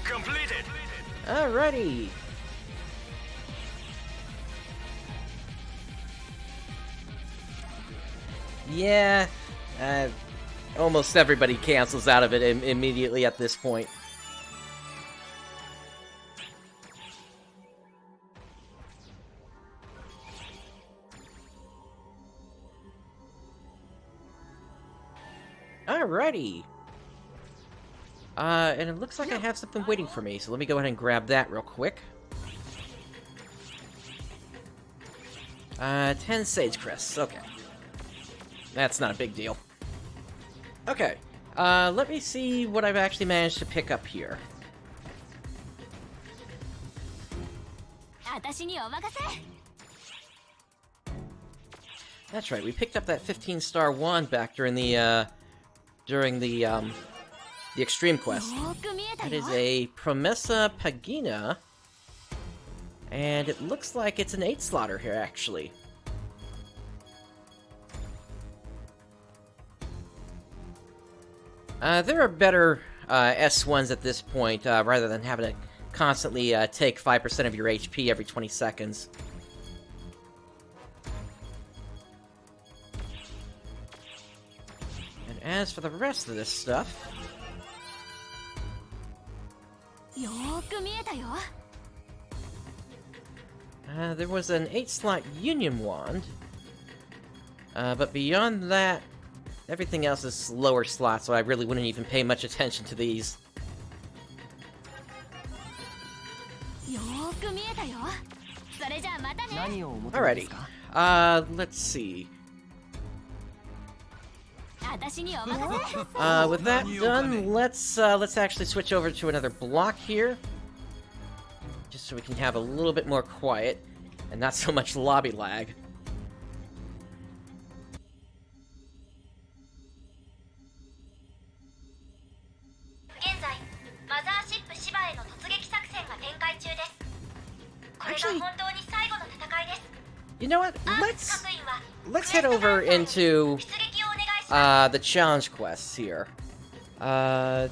completed. Alrighty. Yeah, almost everybody cancels out of it immediately at this point. Alrighty. And it looks like I have something waiting for me, so let me go ahead and grab that real quick. 10 Sage Crests, okay. That's not a big deal. Okay, let me see what I've actually managed to pick up here. That's right, we picked up that 15-star wand back during the Extreme Quest. That is a Promessa Pagina, and it looks like it's an 8-slotter here, actually. There are better S1s at this point, rather than having to constantly take 5% of your HP every 20 seconds. And as for the rest of this stuff... there was an 8-slot Union Wand, but beyond that, everything else is lower slots, so I really wouldn't even pay much attention to these. Alrighty, let's see. With that done, let's actually switch over to another block here, just so we can have a little bit more quiet, and not so much lobby lag. Actually, you know what? Let's head over into the challenge quests here. Let's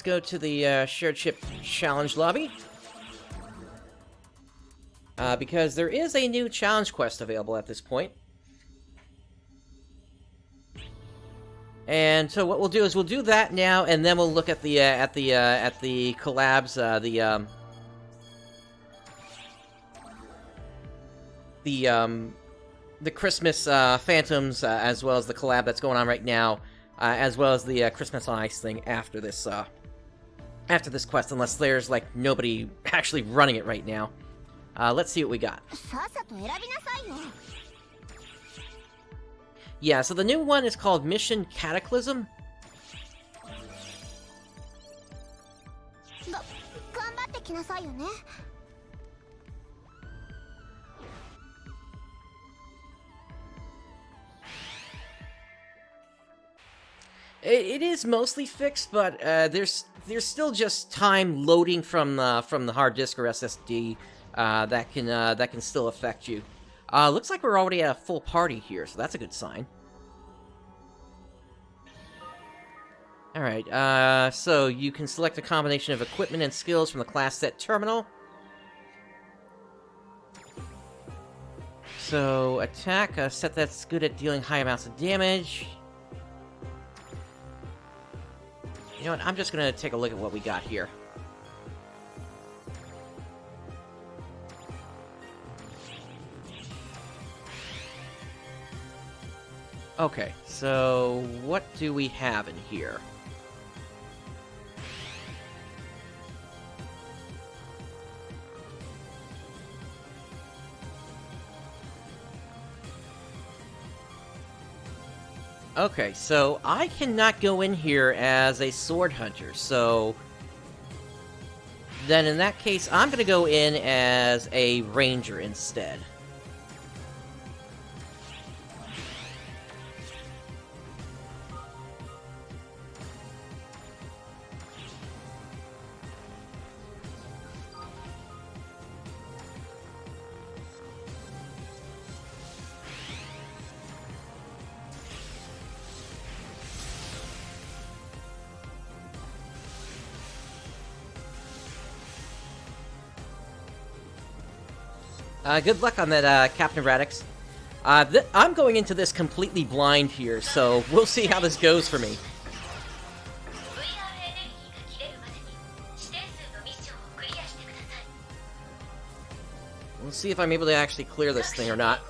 go to the shared ship challenge lobby. Because there is a new challenge quest available at this point. And so what we'll do is we'll do that now, and then we'll look at the collabs, the Christmas Phantoms, as well as the collab that's going on right now, as well as the Christmas on Ice thing after this quest, unless there's like nobody actually running it right now. Let's see what we got. Yeah, so the new one is called Mission Cataclysm. It is mostly fixed, but there's still just time loading from the hard disk or SSD that can still affect you. Looks like we're already at a full party here, so that's a good sign. Alright, so you can select a combination of equipment and skills from the class set terminal. So, attack, a set that's good at dealing high amounts of damage. You know what, I'm just gonna take a look at what we got here. Okay, so what do we have in here? Okay, so I cannot go in here as a sword hunter, so then in that case, I'm gonna go in as a ranger instead. Good luck on that, Captain Radix. I'm going into this completely blind here, so we'll see how this goes for me. We'll see if I'm able to actually clear this thing or not.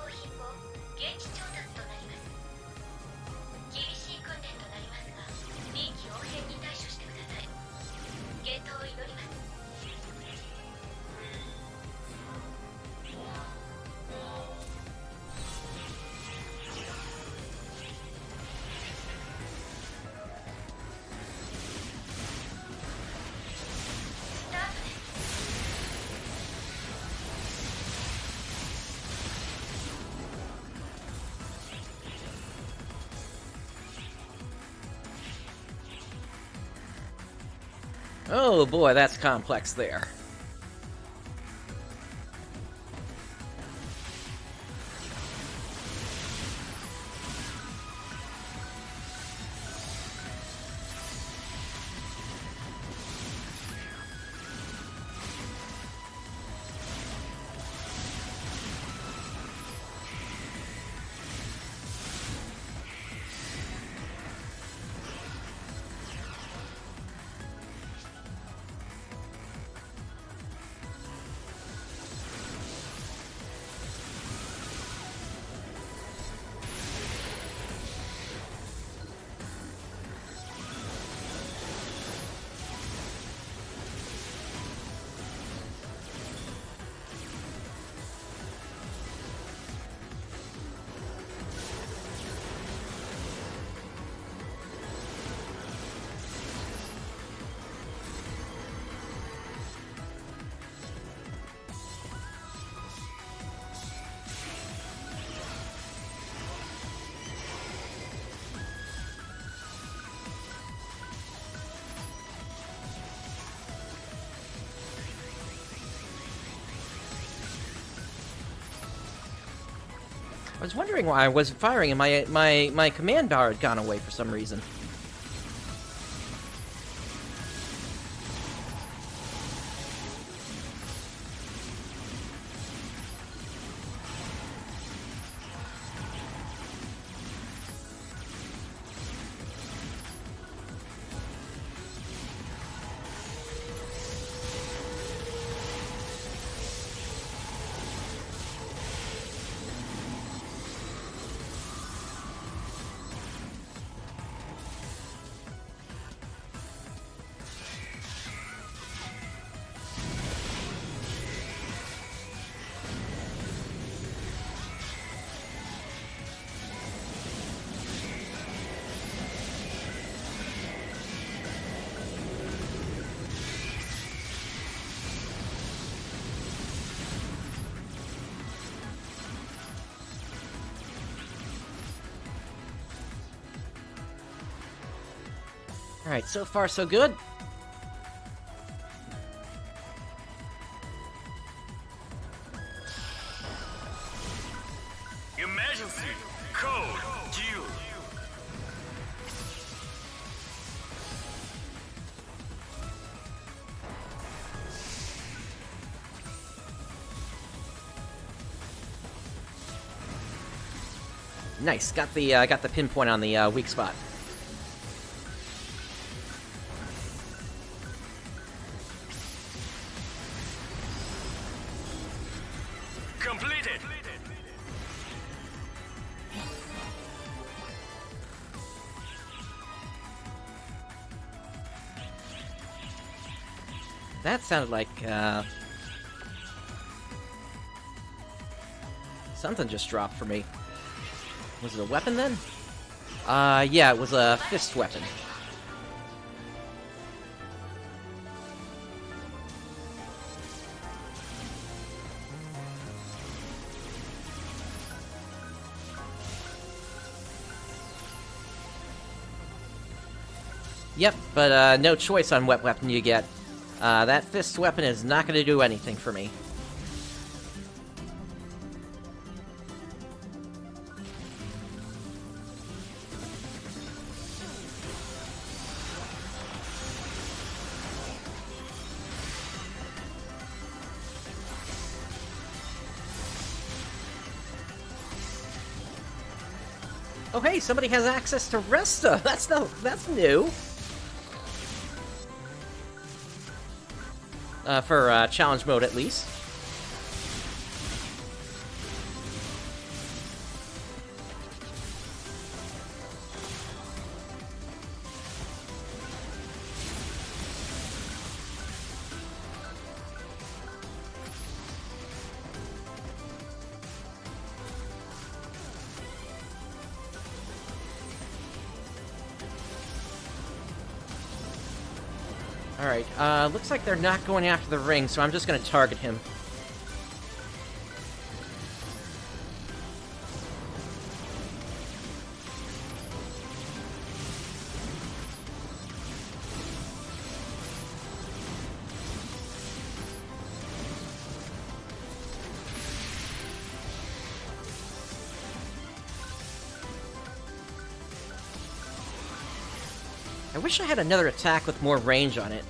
Oh boy, that's complex there. I was wondering why I wasn't firing and my command bar had gone away for some reason. Alright, so far so good. Emergency code due. Nice, got the pinpoint on the weak spot. Completed. That sounded like, something just dropped for me. Was it a weapon then? Yeah, it was a fist weapon. Yep, but no choice on what weapon you get. That fist weapon is not going to do anything for me. Oh hey, somebody has access to Resta! That's new! For challenge mode at least. Alright, looks like they're not going after the ring, so I'm just gonna target him. I wish I had another attack with more range on it.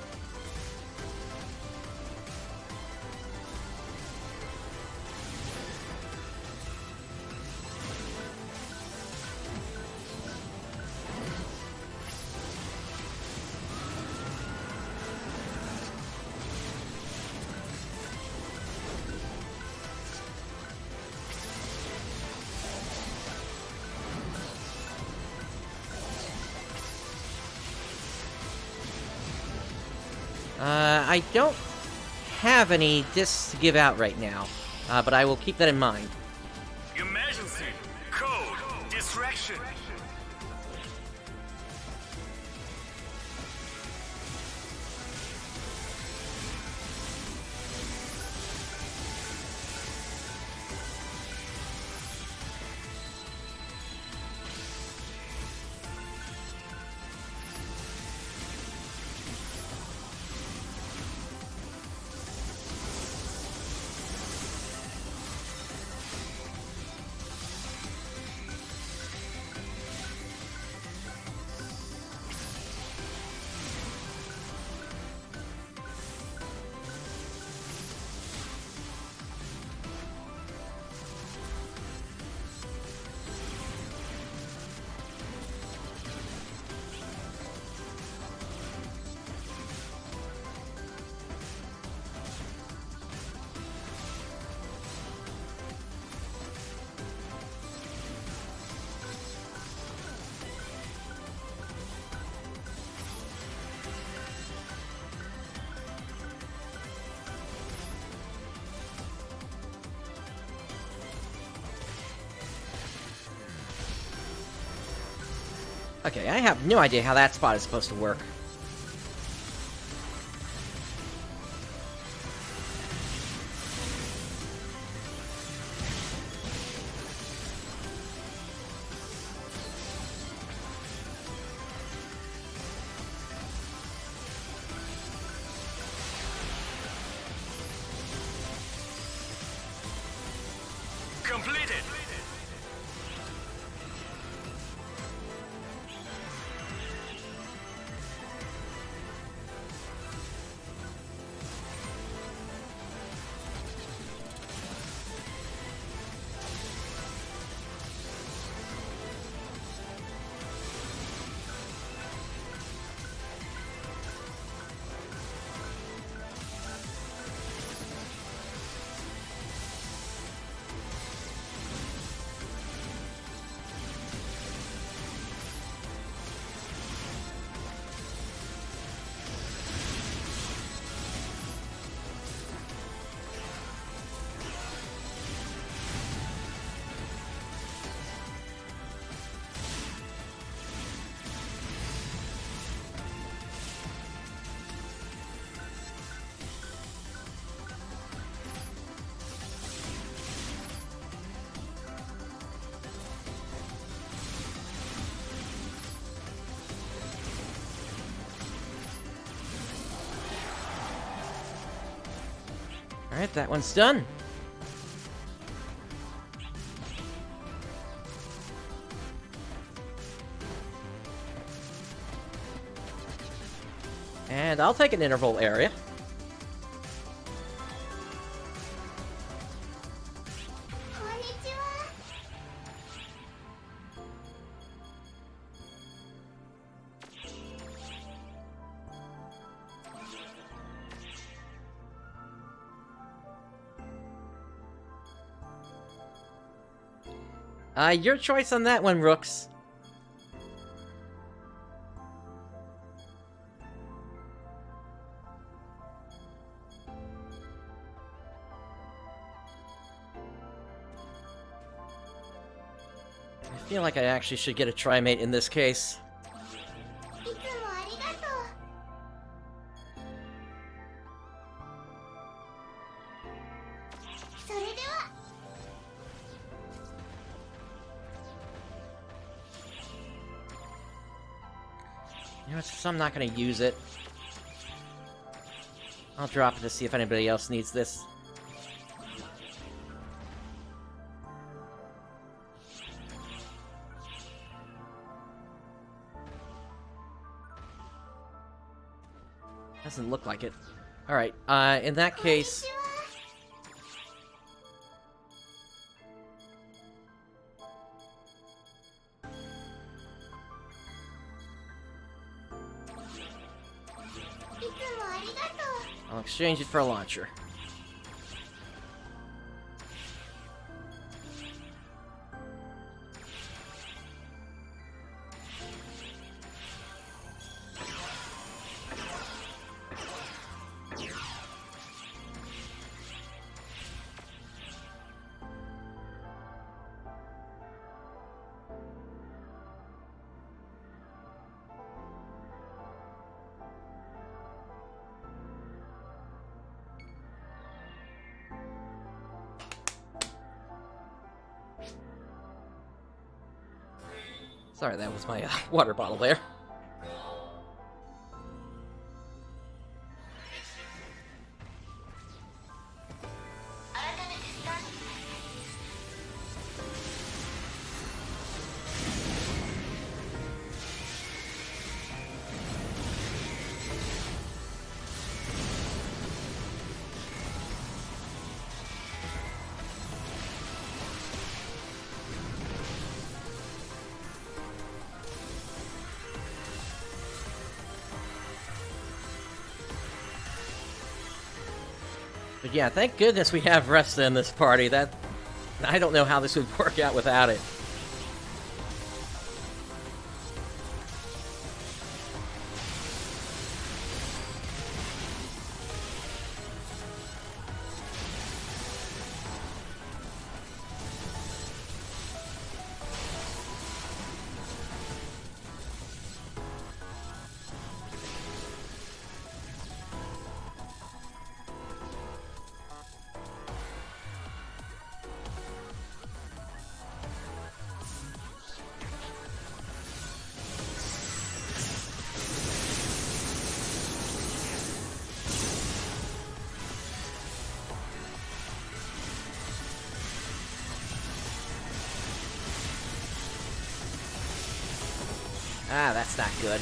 I don't have any discs to give out right now, but I will keep that in mind. Emergency. Code. Distraction. Okay, I have no idea how that spot is supposed to work. Completed. Alright, that one's done. And I'll take an interval area. Your choice on that one, Rooks. I feel like I actually should get a Trimate in this case. いつもありがとう。それでは。You know what, since I'm not gonna use it, I'll drop it to see if anybody else needs this. Doesn't look like it. Alright, in that case... I'll exchange it for a launcher. Sorry, that was my water bottle there. But yeah, thank goodness we have Resta in this party. That I don't know how this would work out without it. Ah, that's not good.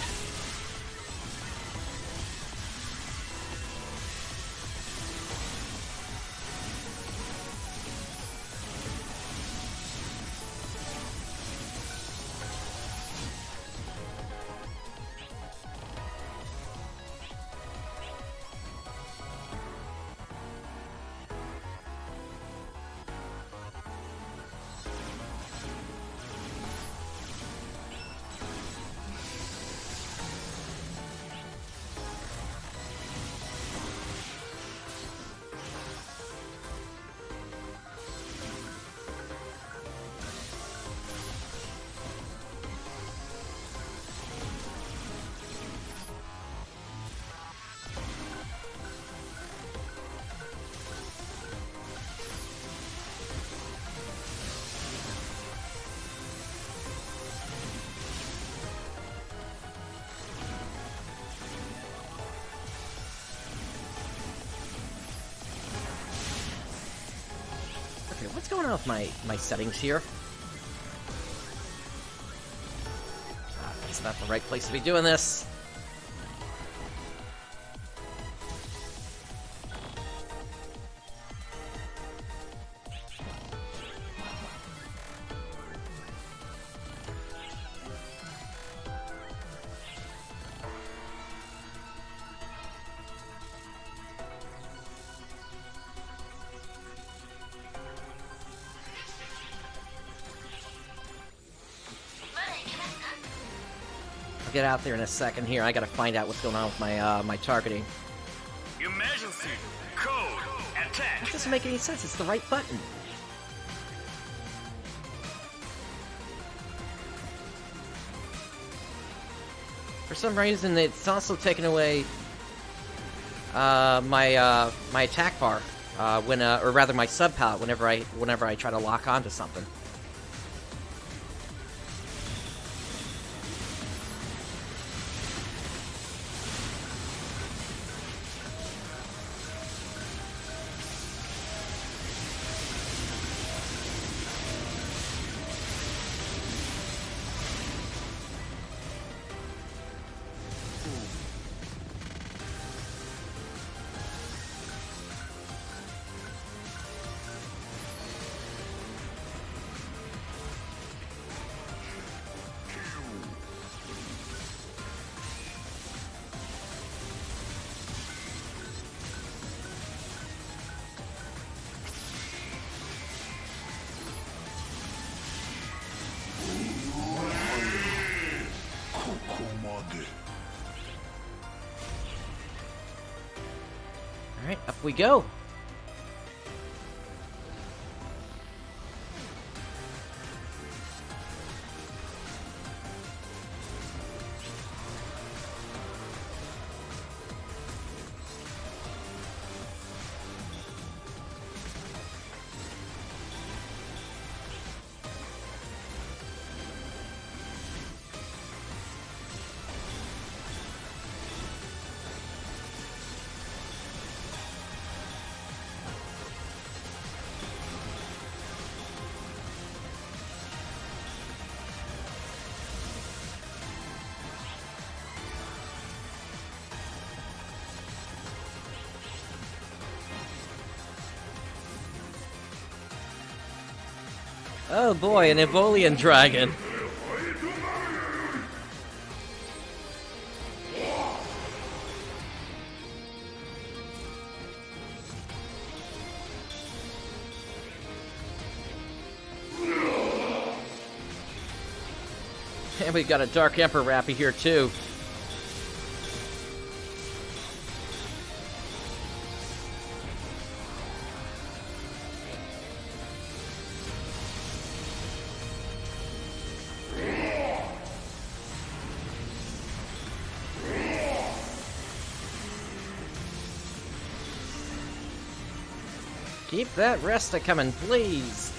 Okay, what's going on with my settings here? That's not the right place to be doing this. get out there in a second here. I gotta find out what's going on with my my targeting. Emergency. Code. Attack. That doesn't make any sense. It's the right button. For some reason, it's also taken away my my attack bar when, or rather, my sub palette whenever I try to lock onto something. Alright, up we go. Oh boy, an Ebolian dragon. And we've got a Dark Emperor Rappy here too. Keep that Resta coming, please.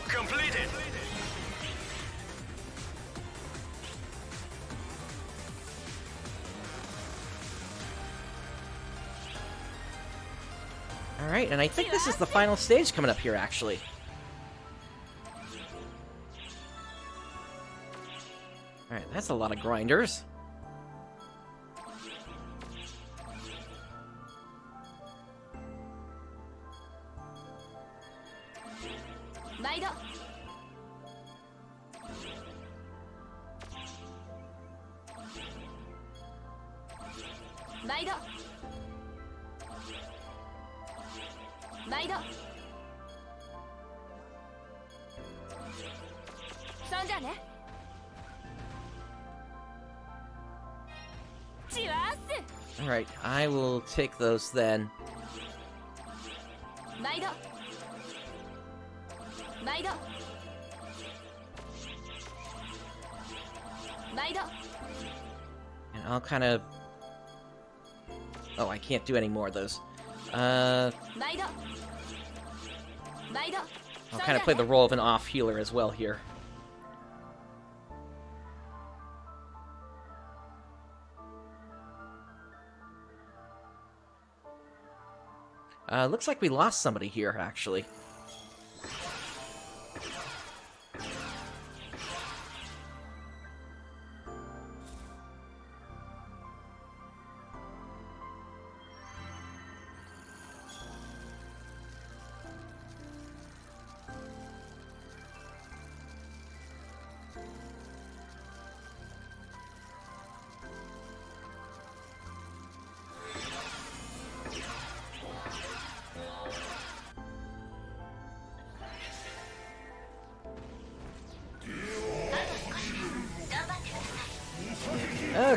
Completed. Alright, and I think this is the final stage coming up here, actually. Alright, that's a lot of grinders. Alright, I will take those then. And I'll kind of... Oh, I can't do any more of those. I'll kind of play the role of an off healer as well here. Looks like we lost somebody here, actually.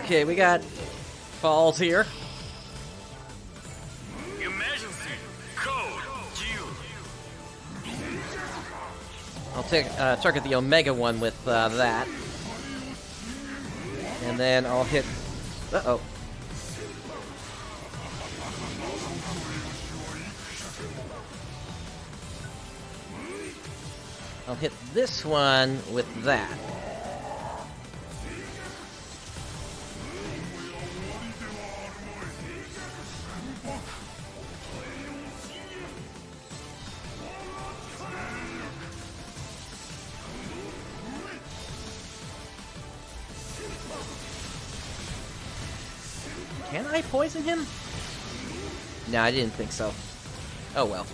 Okay, we got falls here. Emergency code due. I'll target the Omega one with that. And then I'll hit... Uh-oh. I'll hit this one with that. Can I poison him? No, I didn't think so. Oh well.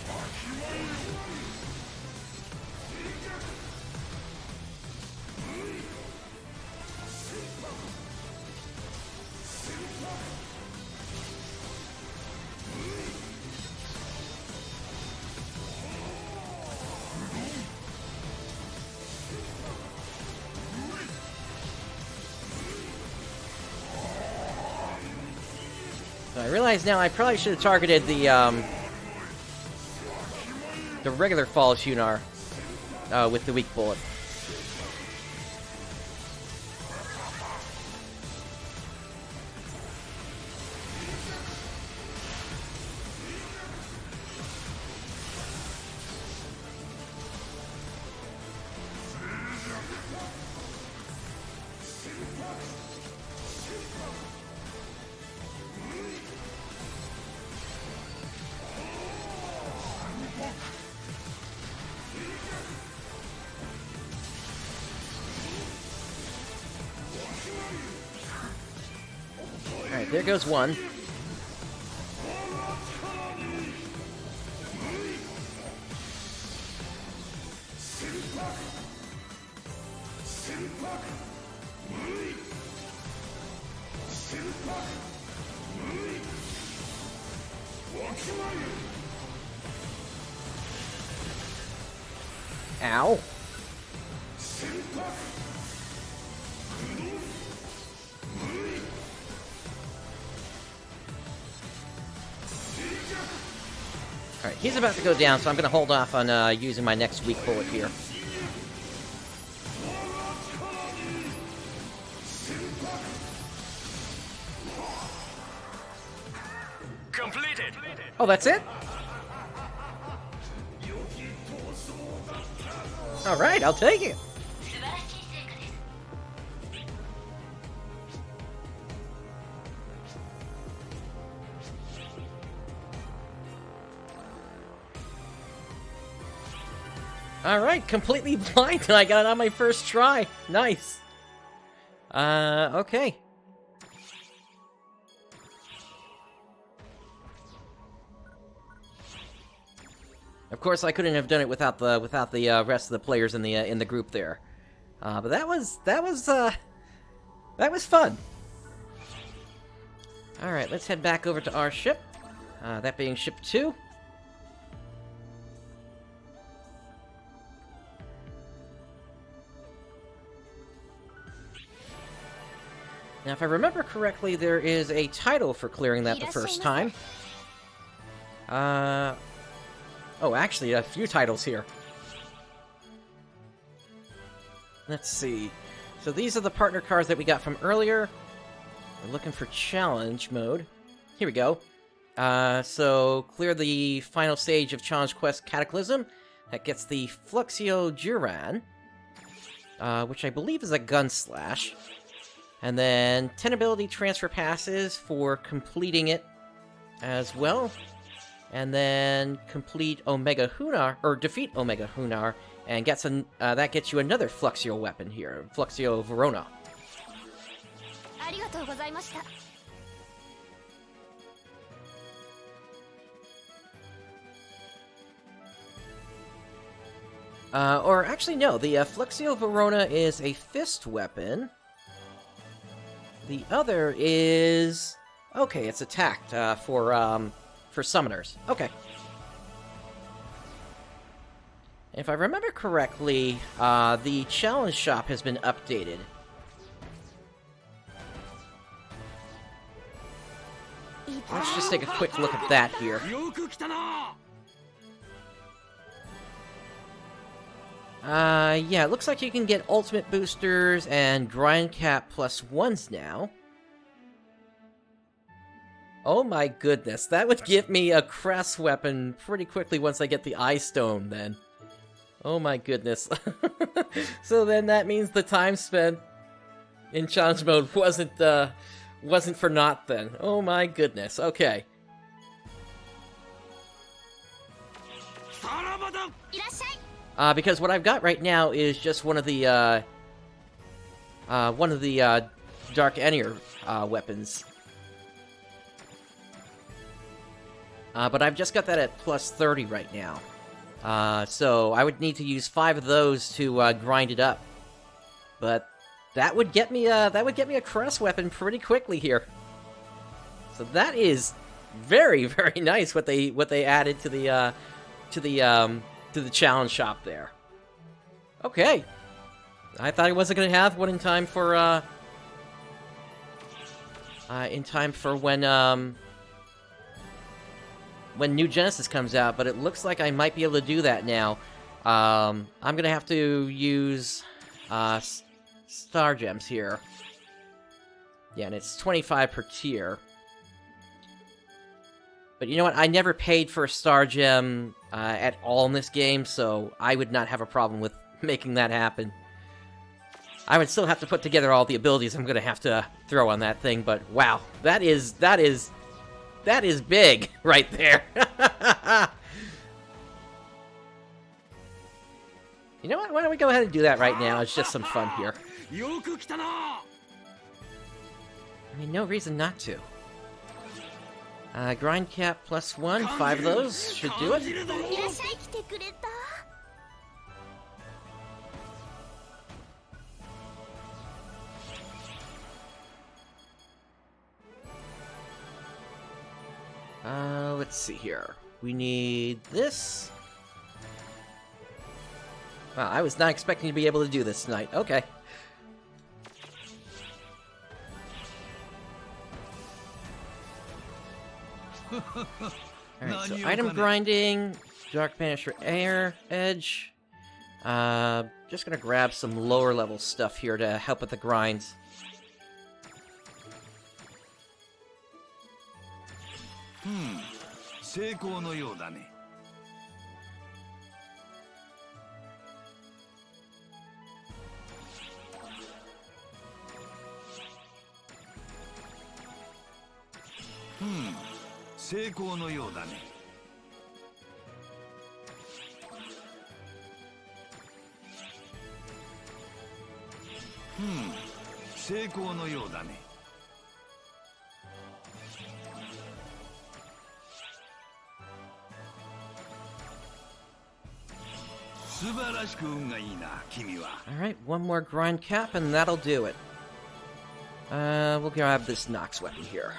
I realize now I probably should have targeted the regular Falls Hunar with the weak bullet. Alright, there goes one. Ow. Alright, he's about to go down, so I'm going to hold off on using my next weak bullet here. Completed. Oh, that's it? Alright, I'll take it. Alright, completely blind, and I got it on my first try. Nice. Okay. Of course, I couldn't have done it without the rest of the players in the group there. But that was fun. All right, let's head back over to our ship. That being ship 2. Now, if I remember correctly, there is a title for clearing that the first time. Oh, actually, a few titles here. Let's see. So these are the partner cards that we got from earlier. We're looking for challenge mode. Here we go. So clear the final stage of Challenge Quest Cataclysm. That gets the Fluxio Juran, which I believe is a gun slash. And then 10 ability transfer passes for completing it as well. And then complete Omega Hunar, or defeat Omega Hunar, and gets that gets you another Fluxio weapon here, Fluxio Verona. Or actually, no, the Fluxio Verona is a fist weapon. The other is... okay, it's attacked for summoners. Okay. If I remember correctly, the challenge shop has been updated. let's just take a quick look at that here. Yeah, it looks like you can get ultimate boosters and grind cap +1s now. Oh my goodness, that would give me a crest weapon pretty quickly once I get the Eye Stone, then. Oh my goodness. So then that means the time spent in challenge mode wasn't for naught then. Oh my goodness, okay. Because what I've got right now is just one of the Dark Enier weapons. But I've just got that at +30 right now. So I would need to use 5 of those to grind it up. But that would get me a crest weapon pretty quickly here. So that is very, very nice what they added to the challenge shop there. Okay. I thought I wasn't gonna have one in time for when New Genesis comes out, but it looks like I might be able to do that now. I'm gonna have to use Star Gems here. Yeah, and it's 25 per tier. But you know what? I never paid for a Star Gem at all in this game, so I would not have a problem with making that happen. I would still have to put together all the abilities I'm gonna have to throw on that thing, but wow, that is big right there. You know what? Why don't we go ahead and do that right now? It's just some fun here. I mean, no reason not to. Grind cap +1, 5 of those should do it. Let's see here. We need this. Wow, I was not expecting to be able to do this tonight. Okay. Alright, so item grinding, Dark Banisher Air Edge. Just gonna grab some lower level stuff here to help with the grinds. Alright, one more grind cap and that'll do it. We'll grab this Nox weapon here.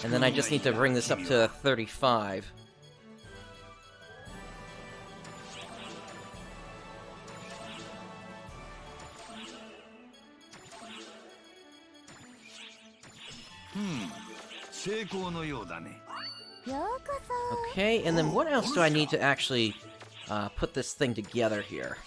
And then I just need to bring this up to 35. Okay, and then what else do I need to actually put this thing together here?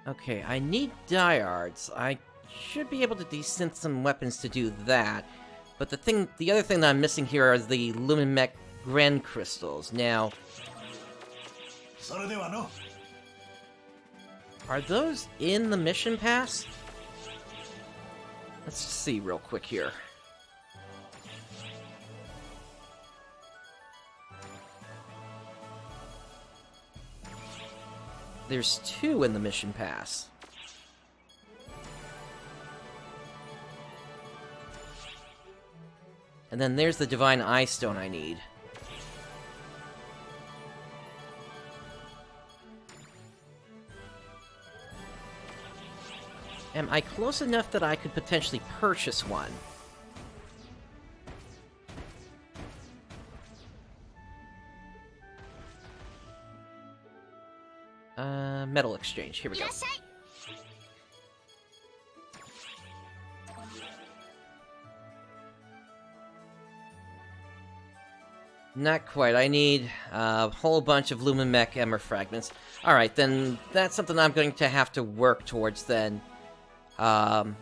Okay, I need diehards. I should be able to desynth some weapons to do that. But the other thing that I'm missing here are the Luminmech Grand Crystals. Now, are those in the mission pass? Let's just see real quick here. There's 2 in the mission pass. And then there's the Divine Eye Stone I need. Am I close enough that I could potentially purchase one? metal exchange. Here we go. Not quite. I need a whole bunch of Lumen-Mech Emmer fragments. Alright, then that's something I'm going to have to work towards then. To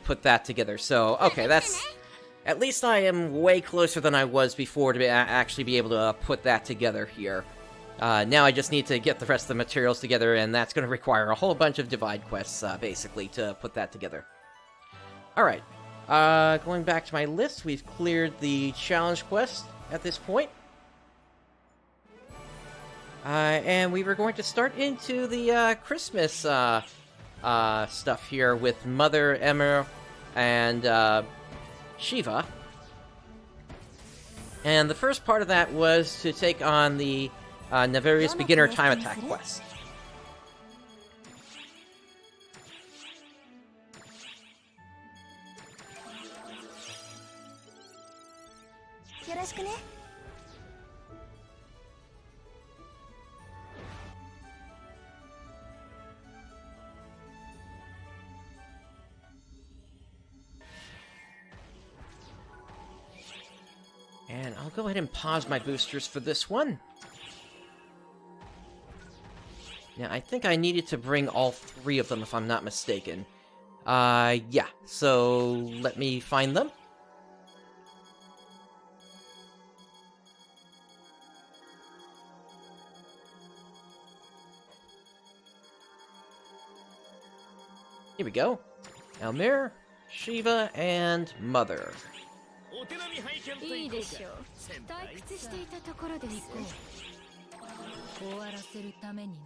put that together. So, okay, that's... At least I am way closer than I was before to actually be able to put that together here. Now I just need to get the rest of the materials together, and that's going to require a whole bunch of divide quests, basically, to put that together. Alright. Going back to my list, we've cleared the challenge quest at this point. And we were going to start into the Christmas stuff here with Mother, Emmer, and Shiva. And the first part of that was to take on the Nevarious Beginner Time Attack quest. And I'll go ahead and pause my boosters for this one. Now, I think I needed to bring all 3 of them, if I'm not mistaken. Yeah, so let me find them. Here we go. Elmir, Shiva, and Mother. いいでしょう。退屈していたところです。終わらせるためにな。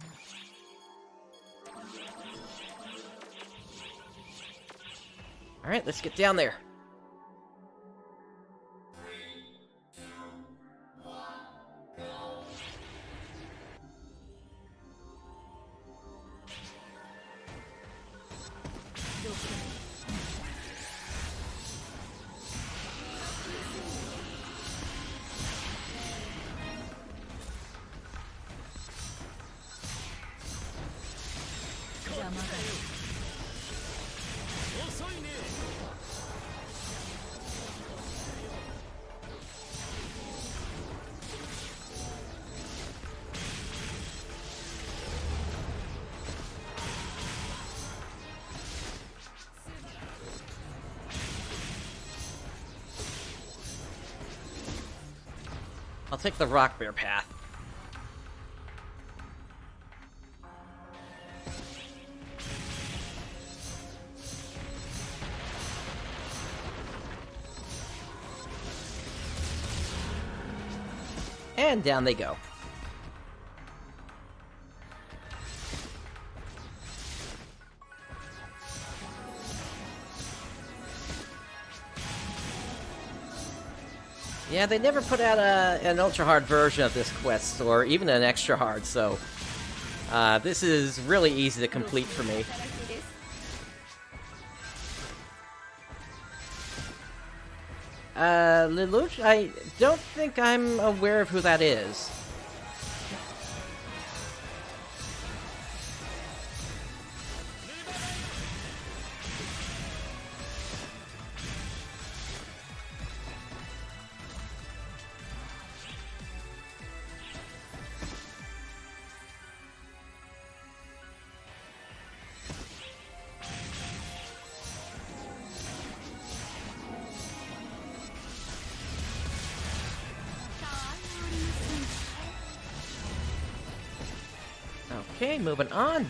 Alright, let's get down there. I'll take the Rock Bear path. And down they go. Yeah, they never put out an ultra-hard version of this quest, or even an extra-hard, so... this is really easy to complete for me. Lelouch? I don't think I'm aware of who that is. Okay, moving on.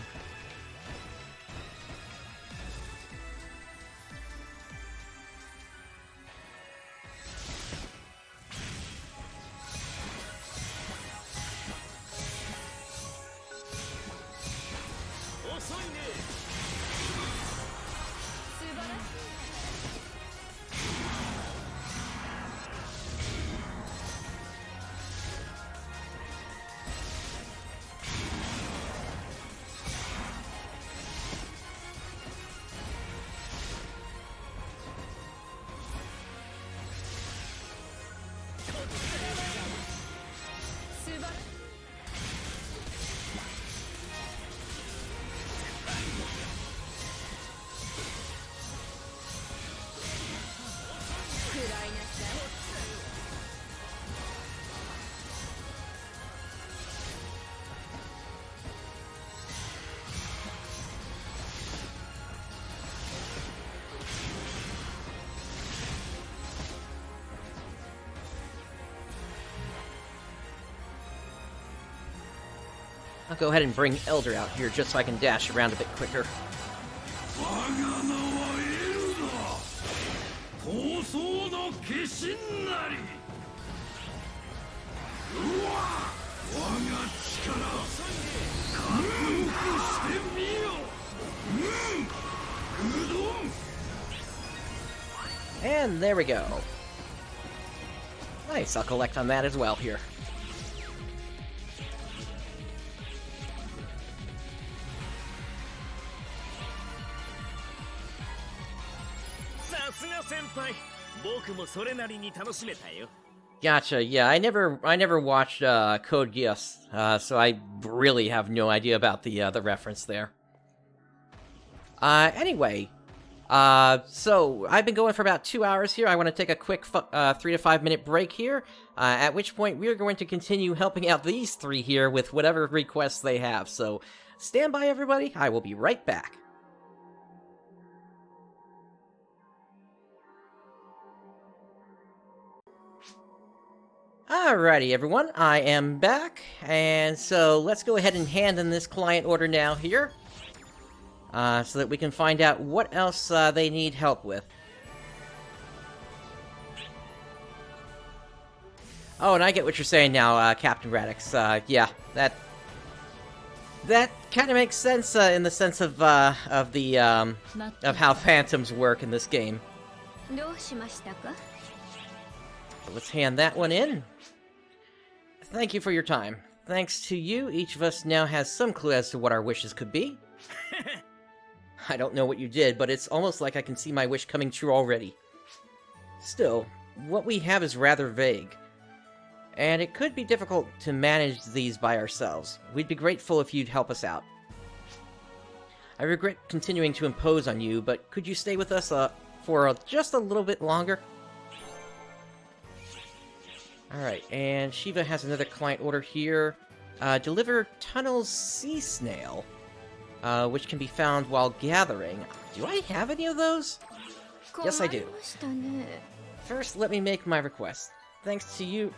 I'll go ahead and bring Elder out here just so I can dash around a bit quicker. And there we go. Nice, I'll collect on that as well here. Gotcha. Yeah, I never watched Code Geass, so I really have no idea about the reference there. Anyway, so I've been going for about 2 hours here. I want to take a quick 3 to 5 minute break here. At which point we are going to continue helping out these three here with whatever requests they have. So stand by, everybody. I will be right back. Alrighty, everyone, I am back, and so let's go ahead and hand in this client order now here, so that we can find out what else they need help with. Oh, and I get what you're saying now, Captain Radix. Yeah, that kind of makes sense in the sense of how phantoms work in this game. So let's hand that one in. Thank you for your time. Thanks to you, each of us now has some clue as to what our wishes could be. I don't know what you did, but it's almost like I can see my wish coming true already. Still, what we have is rather vague, and it could be difficult to manage these by ourselves. We'd be grateful if you'd help us out. I regret continuing to impose on you, but could you stay with us for just a little bit longer? Alright, and Shiva has another client order here. Deliver Tunnel's Sea Snail, which can be found while gathering. Do I have any of those? Yes, I do. First, let me make my request. Thanks to your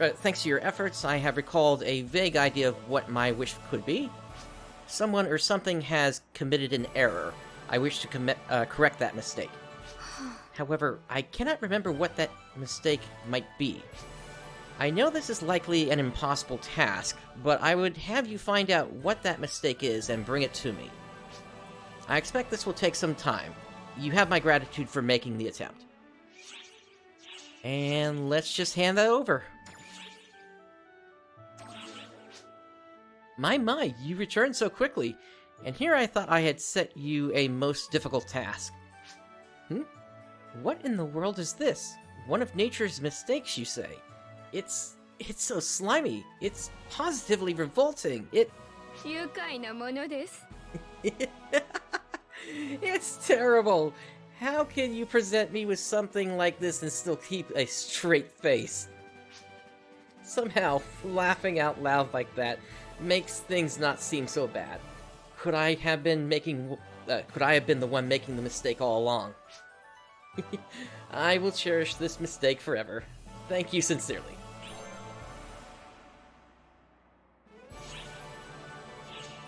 efforts, I have recalled a vague idea of what my wish could be. Someone or something has committed an error. I wish to correct that mistake. However, I cannot remember what that mistake might be. I know this is likely an impossible task, but I would have you find out what that mistake is and bring it to me. I expect this will take some time. You have my gratitude for making the attempt. And let's just hand that over. My, you returned so quickly, and here I thought I had set you a most difficult task. What in the world is this? One of nature's mistakes, you say? It's so slimy. It's positively revolting. It's terrible. How can you present me with something like this and still keep a straight face? Somehow, laughing out loud like that makes things not seem so bad. Could I have been the one making the mistake all along? I will cherish this mistake forever. Thank you sincerely.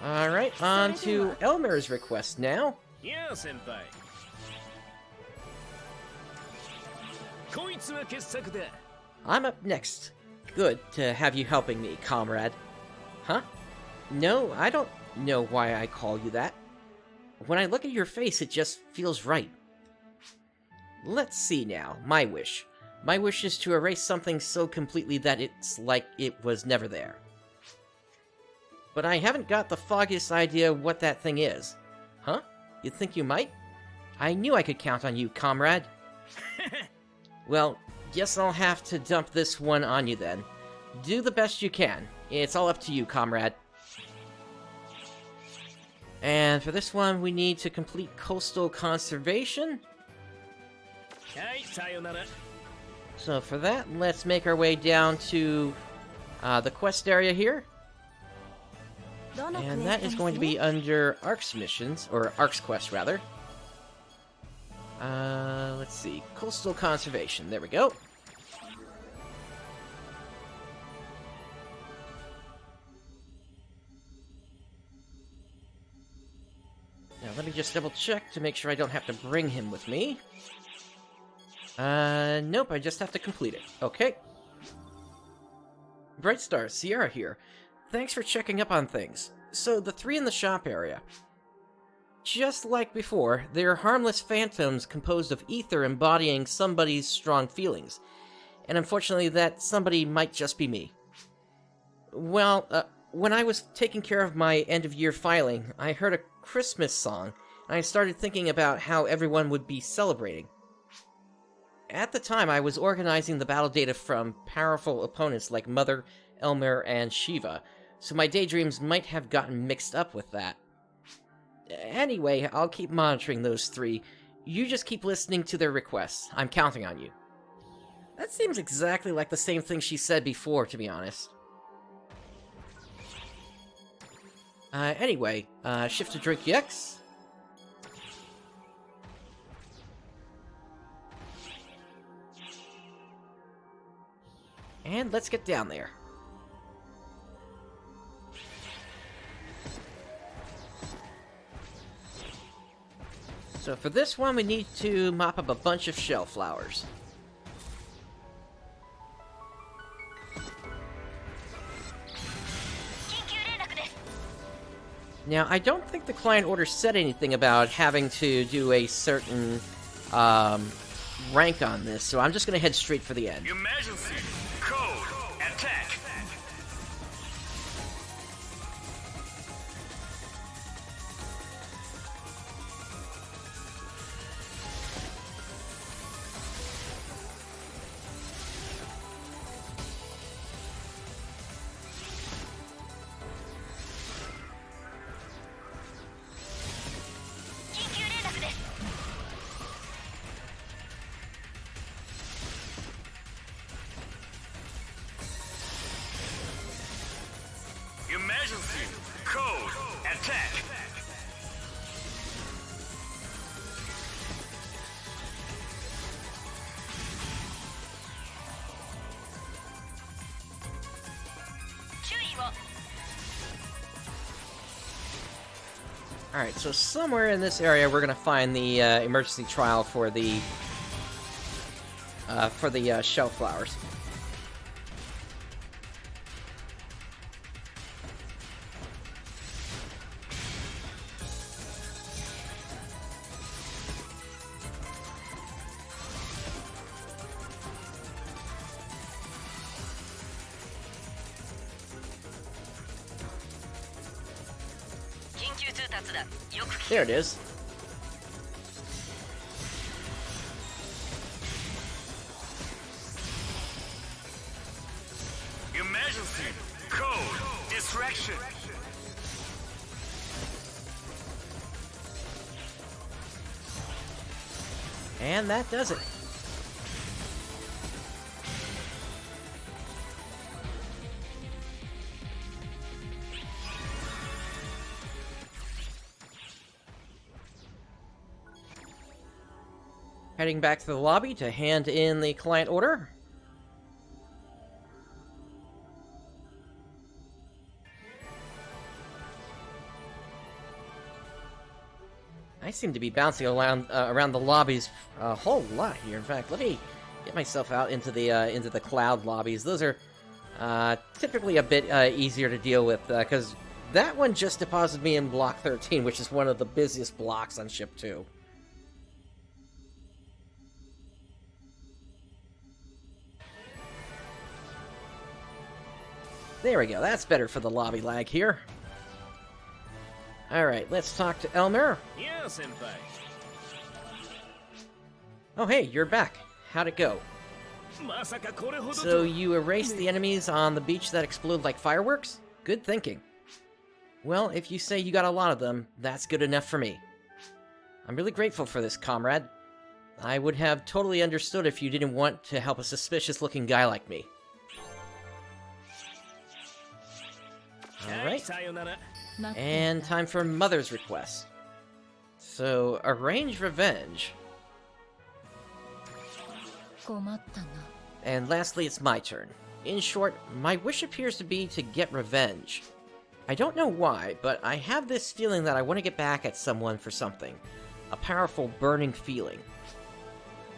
Alright, on to Elmer's request now. Yeah, senpai. I'm up next. Good to have you helping me, comrade. Huh? No, I don't know why I call you that. When I look at your face, it just feels right. Let's see now, my wish. My wish is to erase something so completely that it's like it was never there. But I haven't got the foggiest idea what that thing is. Huh? You think you might? I knew I could count on you, comrade. Well, guess I'll have to dump this one on you then. Do the best you can. It's all up to you, comrade. And for this one, we need to complete coastal conservation. So for that, let's make our way down to the quest area here. And that is going to be under Ark's missions, or Ark's quest, rather. Let's see. Coastal Conservation. There we go. Now, let me just double check to make sure I don't have to bring him with me. Nope, I just have to complete it. Okay. Brightstar, Sierra here. Thanks for checking up on things. So, the three in the shop area. Just like before, they're harmless phantoms composed of ether embodying somebody's strong feelings. And unfortunately, that somebody might just be me. Well, when I was taking care of my end-of-year filing, I heard a Christmas song, and I started thinking about how everyone would be celebrating. At the time, I was organizing the battle data from powerful opponents like Mother, Elmer, and Shiva, so my daydreams might have gotten mixed up with that. Anyway, I'll keep monitoring those three. You just keep listening to their requests. I'm counting on you. That seems exactly like the same thing she said before, to be honest. Anyway, shift to drink X. And let's get down there. So for this one, we need to mop up a bunch of shell flowers. Now, I don't think the client order said anything about having to do a certain rank on this, so I'm just going to head straight for the end. Emergency. Code. Attack. Emergency. Code. Attack. Alright, so somewhere in this area we're gonna find the emergency trial for the shell flowers. There it is. Emergency. Code. Distraction. And that does it. Heading back to the lobby to hand in the client order. I seem to be bouncing around the lobbies a whole lot here. In fact, let me get myself out into the cloud lobbies. Those are typically a bit easier to deal with because that one just deposited me in block 13, which is one of the busiest blocks on ship 2. There we go, that's better for the lobby lag here. Alright, let's talk to Elmer. Yeah, senpai. I don't know why, but I have this feeling that I want to get back at someone for something. A powerful, burning feeling.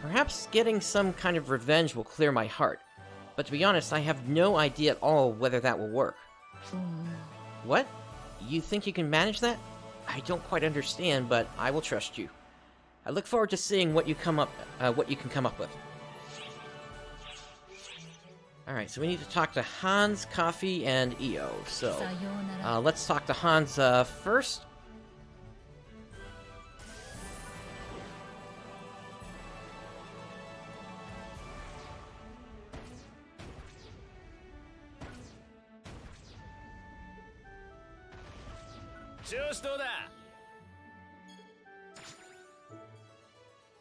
Perhaps getting some kind of revenge will clear my heart, but to be honest, I have no idea at all whether that will work. What? You think you can manage that? I don't quite understand, but I will trust you. I look forward to seeing what you can come up with. Alright, so we need to talk to Hans, Coffee, and Io. So, let's talk to Hans first.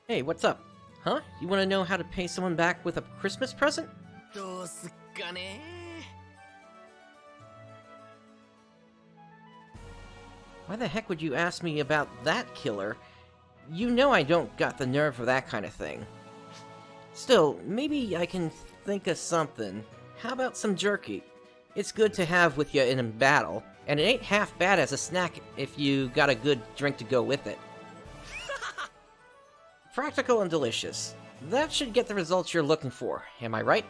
Hey, what's up? Huh? You want to know how to pay someone back with a Christmas present? Why the heck would you ask me about that, killer? You know I don't got the nerve for that kind of thing. Still, maybe I can think of something. How about some jerky? It's good to have with you in a battle, and it ain't half bad as a snack if you got a good drink to go with it. Practical and delicious. That should get the results you're looking for, am I right?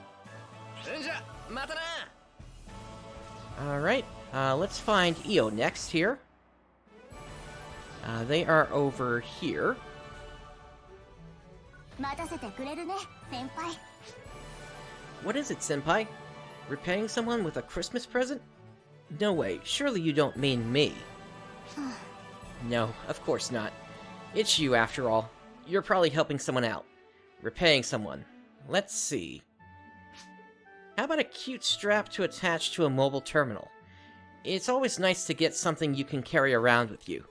Alright, let's find Io next here. They are over here. What is it, Senpai? Repaying someone with a Christmas present? No way, surely you don't mean me. No, of course not. It's you after all. You're probably helping someone out. Repaying someone. Let's see. How about a cute strap to attach to a mobile terminal? It's always nice to get something you can carry around with you.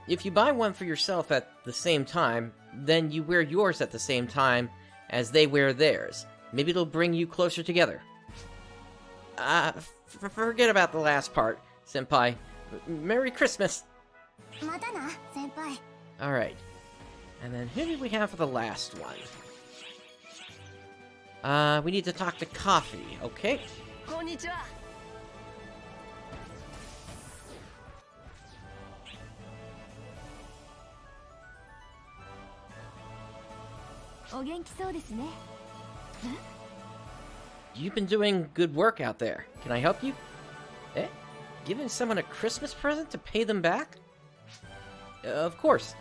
If you buy one for yourself at the same time, then you wear yours at the same time as they wear theirs. Maybe it'll bring you closer together. Forget about the last part, Senpai. Merry Christmas! Alright. And then who did we have for the last one? We need to talk to Coffee, okay? You've been doing good work out there. Can I help you? Eh? Giving someone a Christmas present to pay them back? Of course.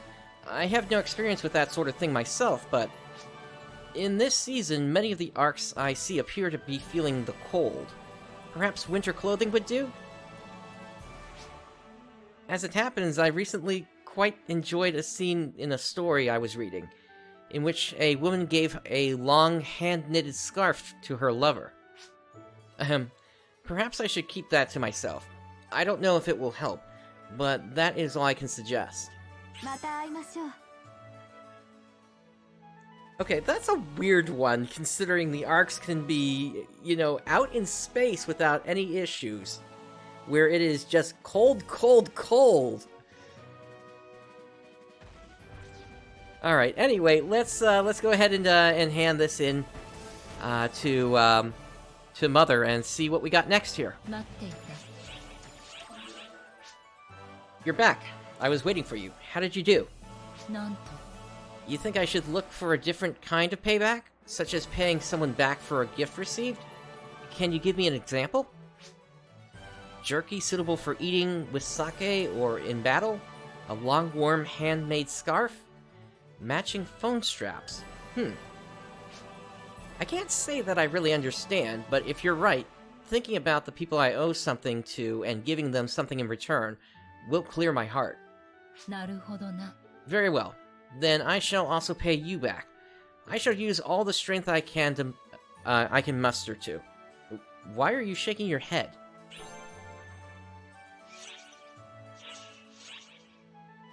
I have no experience with that sort of thing myself, but in this season, many of the arcs I see appear to be feeling the cold. Perhaps winter clothing would do? As it happens, I recently quite enjoyed a scene in a story I was reading, in which a woman gave a long hand-knitted scarf to her lover. Perhaps I should keep that to myself. I don't know if it will help, but that is all I can suggest. Okay, that's a weird one, considering the arcs can be, out in space without any issues. Where it is just cold, cold, cold. Alright, anyway, let's go ahead and hand this in to Mother and see what we got next here. You're back. I was waiting for you. How did you do? You think I should look for a different kind of payback? Such as paying someone back for a gift received? Can you give me an example? Jerky suitable for eating with sake or in battle? A long, warm, handmade scarf? Matching phone straps? I can't say that I really understand, but if you're right, thinking about the people I owe something to and giving them something in return will clear my heart. Very well. Then I shall also pay you back. I shall use all the strength I can muster to. Why are you shaking your head?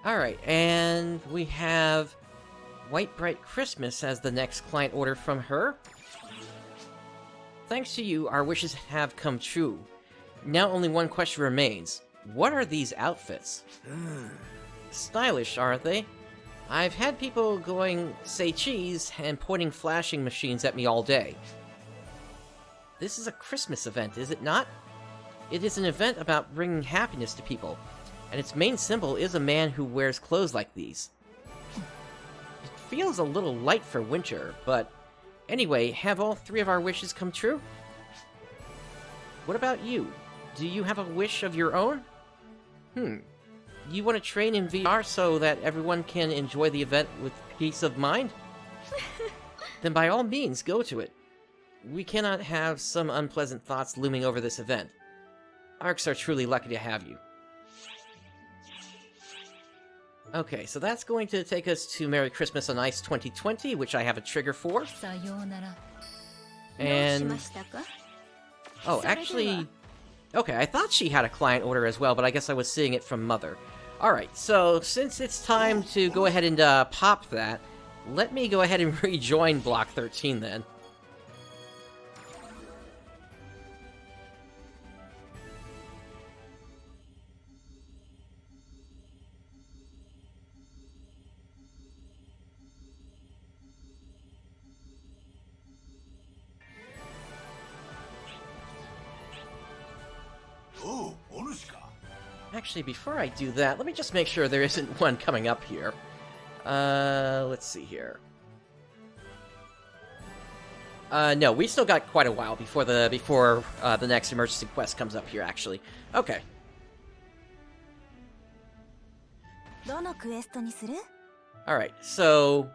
Alright, and we have White Bright Christmas as the next client order from her. Thanks to you, our wishes have come true. Now only one question remains. What are these outfits? Stylish, aren't they? I've had people going, say cheese, and pointing flashing machines at me all day. This is a Christmas event, is it not? It is an event about bringing happiness to people, and its main symbol is a man who wears clothes like these. It feels a little light for winter, but anyway, have all 3 of our wishes come true? What about you? Do you have a wish of your own? You want to train in VR so that everyone can enjoy the event with peace of mind? Then by all means, go to it. We cannot have some unpleasant thoughts looming over this event. ARCs are truly lucky to have you. Okay, so that's going to take us to Merry Christmas on Ice 2020, which I have a trigger for. And... oh, actually... okay, I thought she had a client order as well, but I guess I was seeing it from Mother. Alright, so since it's time to go ahead and pop that, let me go ahead and rejoin Block 13 then. Actually, before I do that, let me just make sure there isn't one coming up here. Let's see here. No, we still got quite a while before the next emergency quest comes up here, actually. Okay. Alright, so...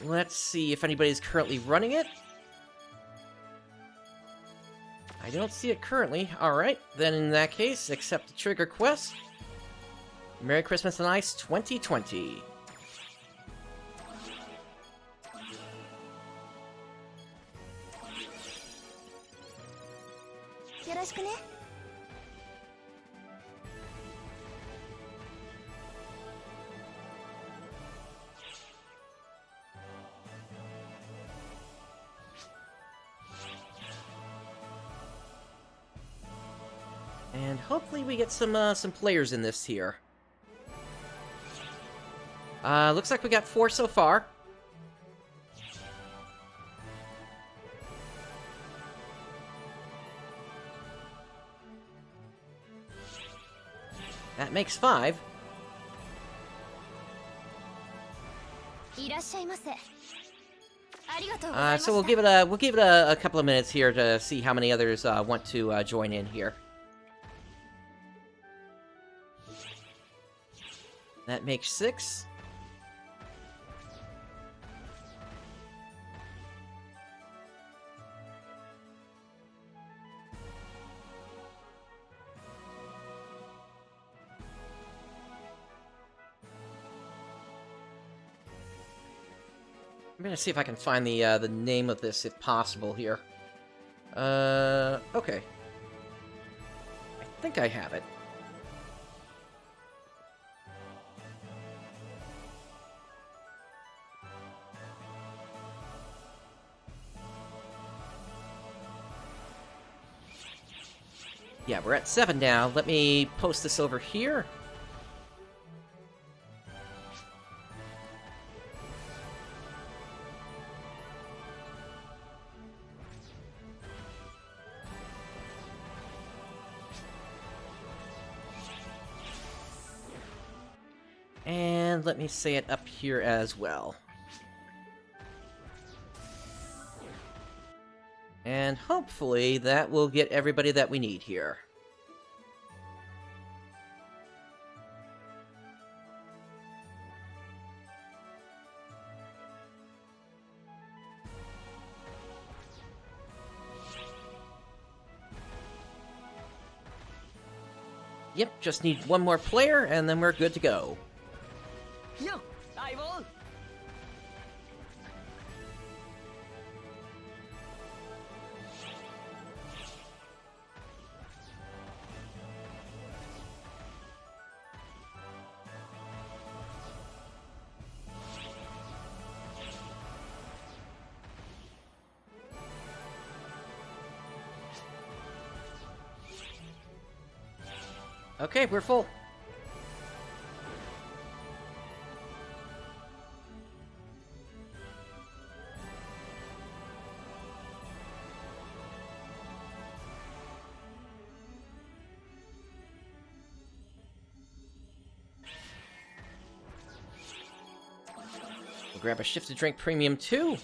let's see if anybody's currently running it. I don't see it currently. Alright, then in that case, accept the trigger quest. Merry Christmas on Ice 2020. And hopefully we get some players in this here. Looks like we got 4 so far. That makes 5. So we'll give it a couple of minutes here to see how many others want to join in here. That makes 6. I'm gonna see if I can find the name of this, if possible, here. Okay. I think I have it. Yeah, we're at 7 now. Let me post this over here. And let me say it up here as well. And hopefully that will get everybody that we need here. Yep, just need one more player and then we're good to go. Okay, we're full. grab a shifted drink premium too.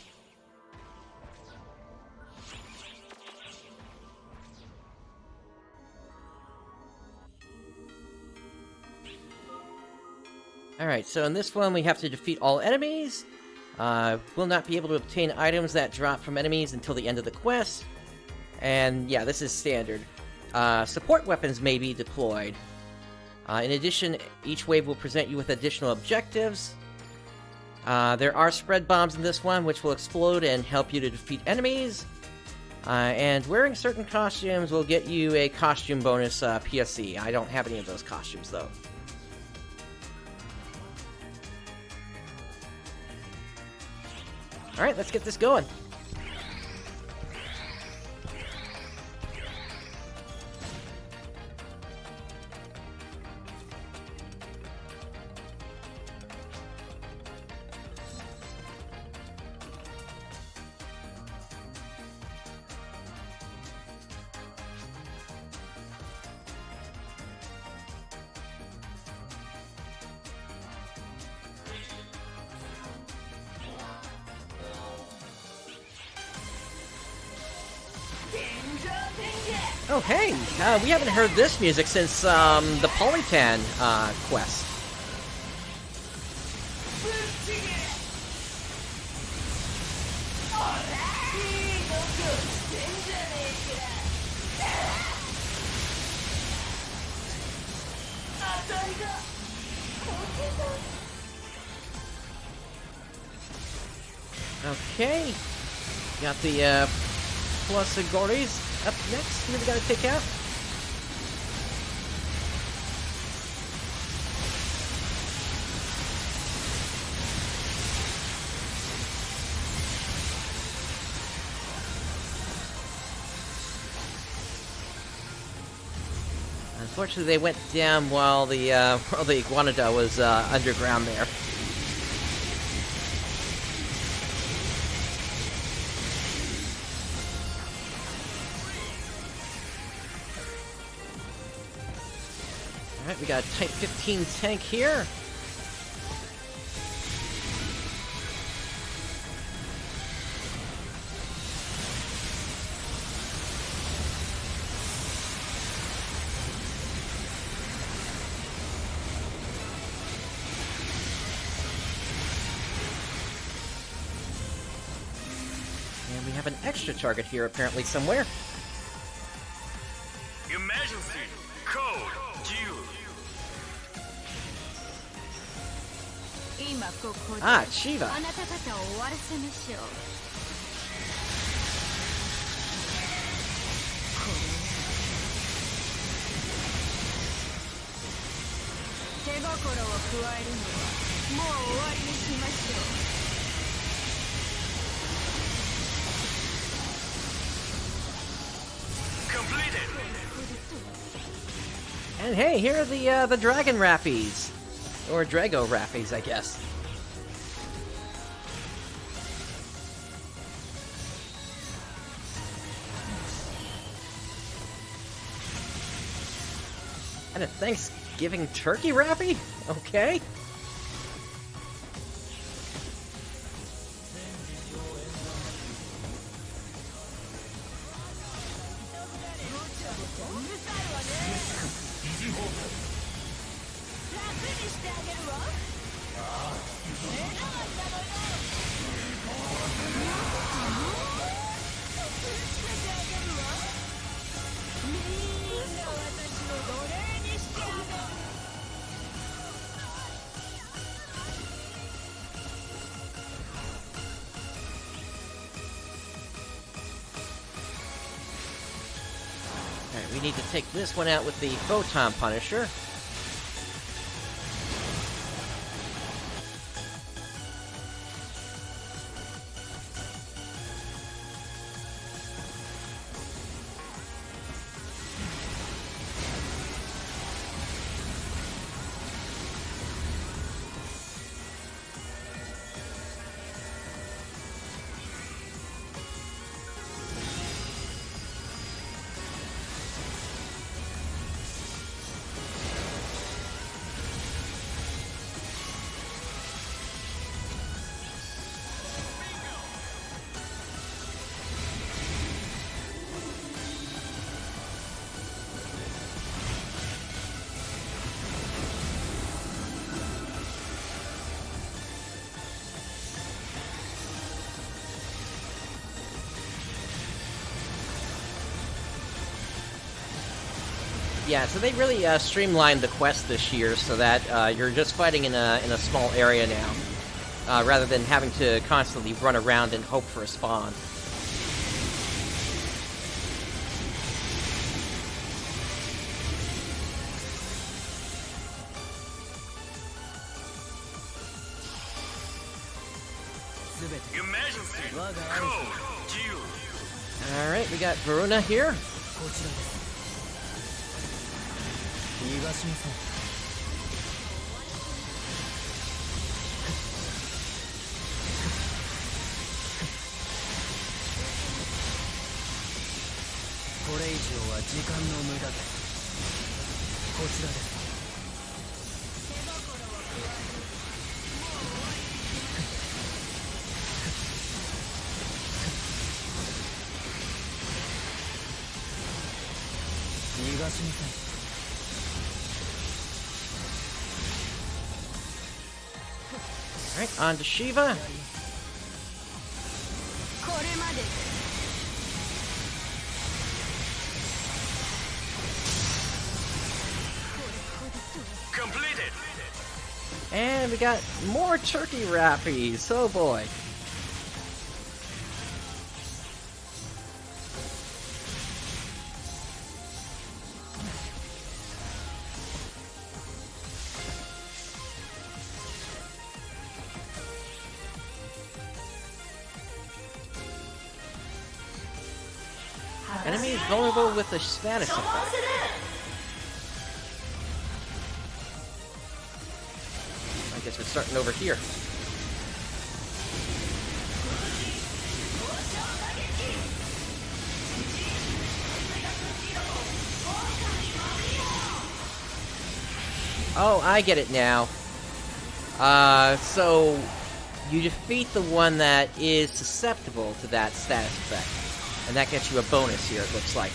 Alright, so in this one we have to defeat all enemies. Will not be able to obtain items that drop from enemies until the end of the quest. And yeah, this is standard. Support weapons may be deployed. In addition, each wave will present you with additional objectives. There are spread bombs in this one, which will explode and help you to defeat enemies. And wearing certain costumes will get you a costume bonus PSE. I don't have any of those costumes, though. Alright, let's get this going. Oh, hey! We haven't heard this music since, the Polytan, quest. Okay. Got the, plus Goris up next, who we gotta take out? Unfortunately, they went down while the Iguanada was underground there. Alright, we got a Type 15 tank here. And we have an extra target here apparently somewhere. Emergency code due. Ah, Shiva. Completed. And hey, here are the Dragon Rappies. Or Drago Rappies, I guess. And a Thanksgiving turkey rappy? Okay. Alright, we need to take this one out with the Photon Punisher. Yeah, so they really streamlined the quest this year so that you're just fighting in a small area now, rather than having to constantly run around and hope for a spawn. Your Majesty, code due. Alright, we got Varuna here. Alright, on to Shiva. Completed. And we got more turkey wrappies. Oh boy. Enemy is vulnerable with the status effect. I guess we're starting over here. Oh, I get it now. So you defeat the one that is susceptible to that status effect. And that gets you a bonus here, it looks like.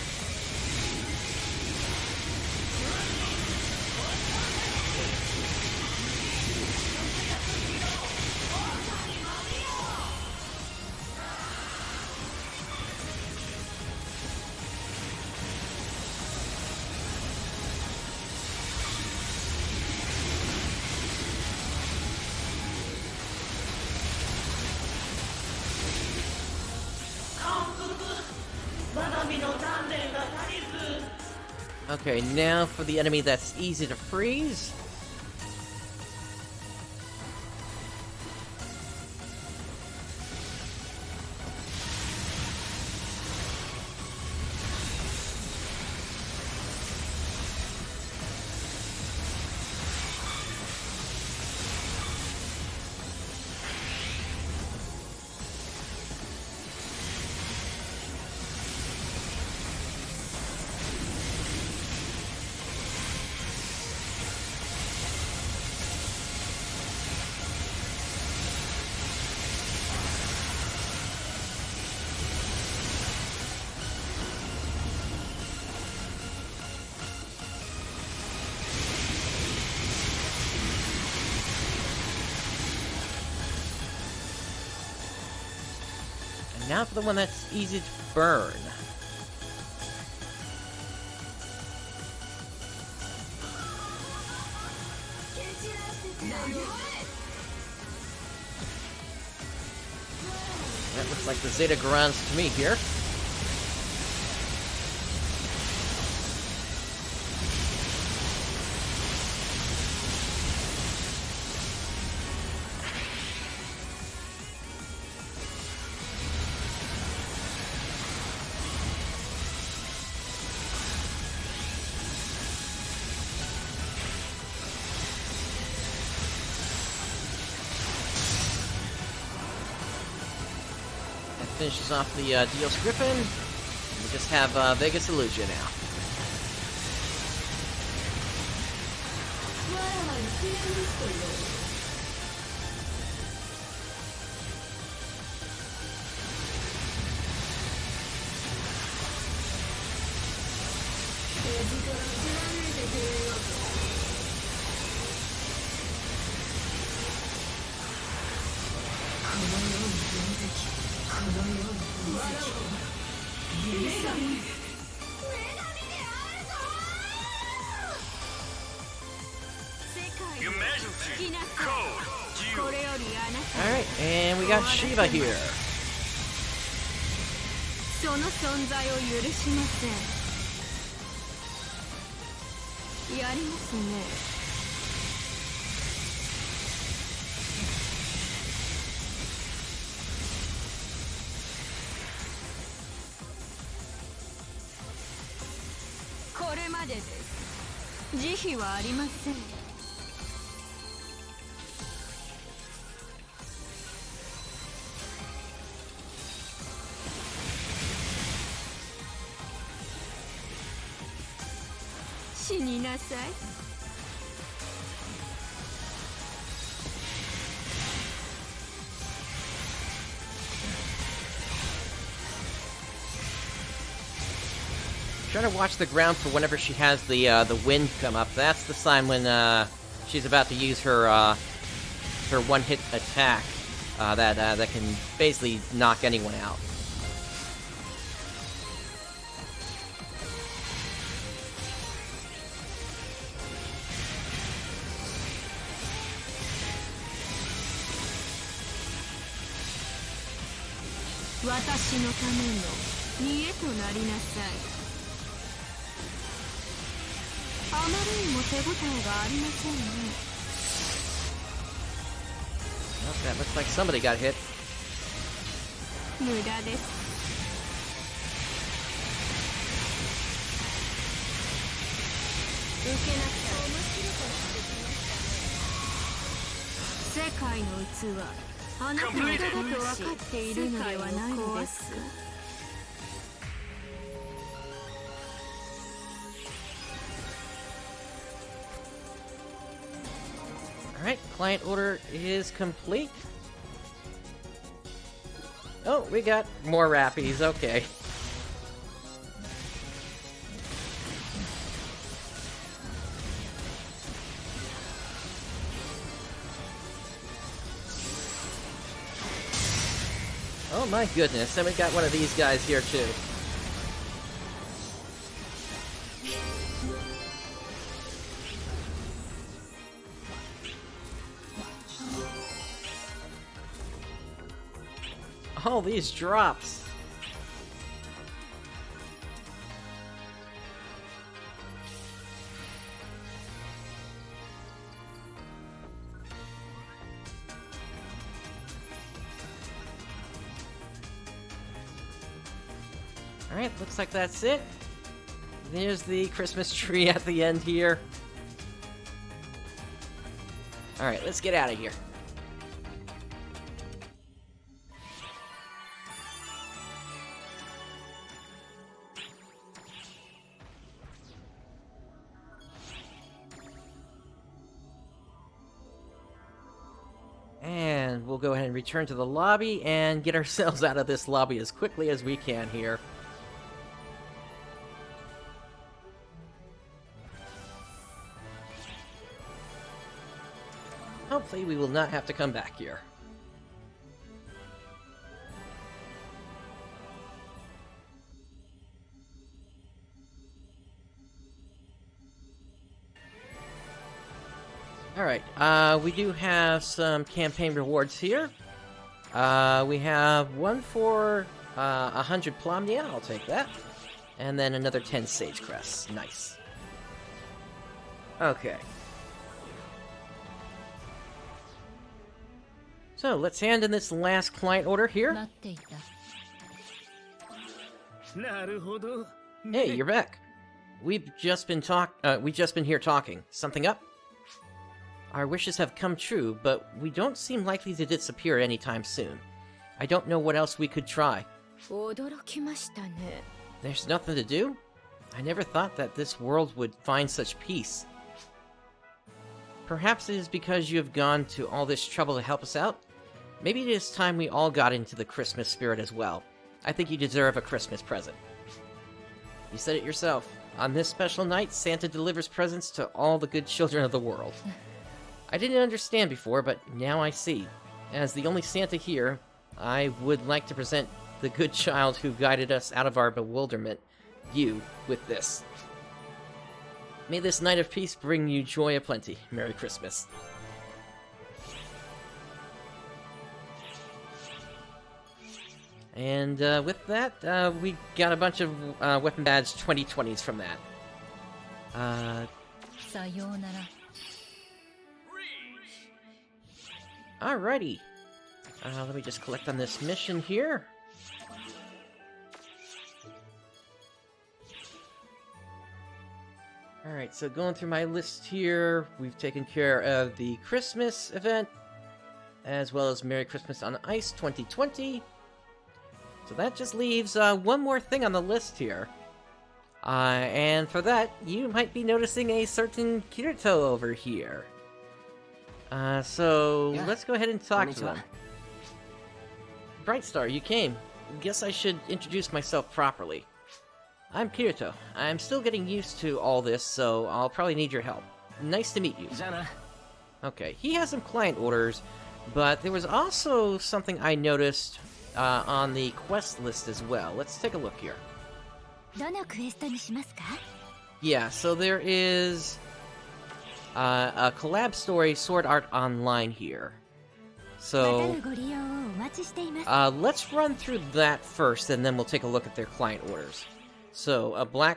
Okay, now for the enemy that's easy to freeze. Now for the one that's easy to burn. That looks like the Zeta Garans to me here. Finishes off the Dios Griffin. We just have Vegas Illusion now. Imagine. Code. You. これよりあなた Alright, and we got Shiva here. その存在を許しません。やりますね。これまでです。慈悲はありません。死になさい。Try to watch the ground for whenever she has the wind come up. That's the sign when she's about to use her her one-hit attack that can basically knock anyone out. "私のための見栄となりなさい。あまりにも手応えがありませんね。Well, that looks like somebody got hit. 無駄です。受けなさい。世界の器、あなたの無駄だと分かっているのではないのです。Alright, client order is complete. Oh, we got more rappies, okay. Oh my goodness, and we got one of these guys here too. All these drops. Alright, looks like that's it. There's the Christmas tree at the end here. Alright, let's get out of here. And we'll go ahead and return to the lobby and get ourselves out of this lobby as quickly as we can here. Hopefully we will not have to come back here. Alright, we do have some campaign rewards here. We have one for 100 Plomnia, I'll take that. And then another 10 Sage Crests, nice. Okay. So, let's hand in this last client order here. Hey, you're back. We've just been here talking. Something up? Our wishes have come true, but we don't seem likely to disappear anytime soon. I don't know what else we could try. There's nothing to do? I never thought that this world would find such peace. Perhaps it is because you have gone to all this trouble to help us out? Maybe it is time we all got into the Christmas spirit as well. I think you deserve a Christmas present. You said it yourself. On this special night, Santa delivers presents to all the good children of the world. I didn't understand before, but now I see. As the only Santa here, I would like to present the good child who guided us out of our bewilderment, you, with this. May this night of peace bring you joy aplenty. Merry Christmas. And with that, we got a bunch of Weapon Badge 2020s from that. Alrighty. Let me just collect on this mission here. Alright, so going through my list here, we've taken care of the Christmas event, as well as Merry Christmas on Ice 2020. So that just leaves one more thing on the list here. And for that, you might be noticing a certain Kirito over here. So let's go ahead and talk to him. Brightstar, you came. Guess I should introduce myself properly. I'm Kirito. I'm still getting used to all this, so I'll probably need your help. Nice to meet you. Okay, he has some client orders, but there was also something I noticed on the quest list as well. Let's take a look here. Yeah, so there is a collab story, Sword Art Online here. So let's run through that first, and then we'll take a look at their client orders. So a boy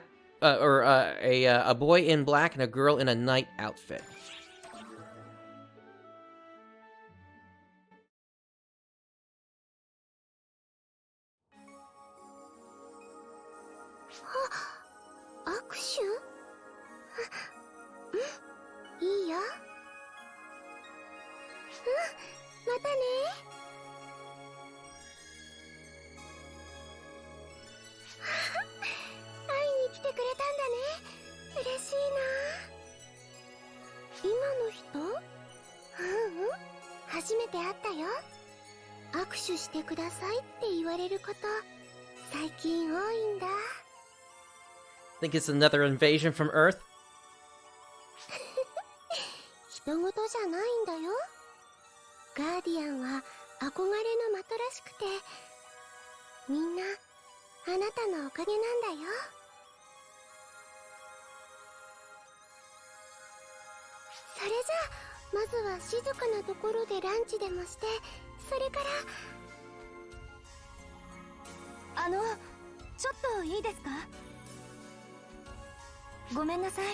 in black and a girl in a knight outfit. Think it's another invasion from Earth? 人事じゃないんだよ。ガーディアンは憧れの的らしくて、みんなあなたのおかげなんだよ。それじゃあまずは静かなところでランチでもして、それからちょっといいですか？ごめんなさい。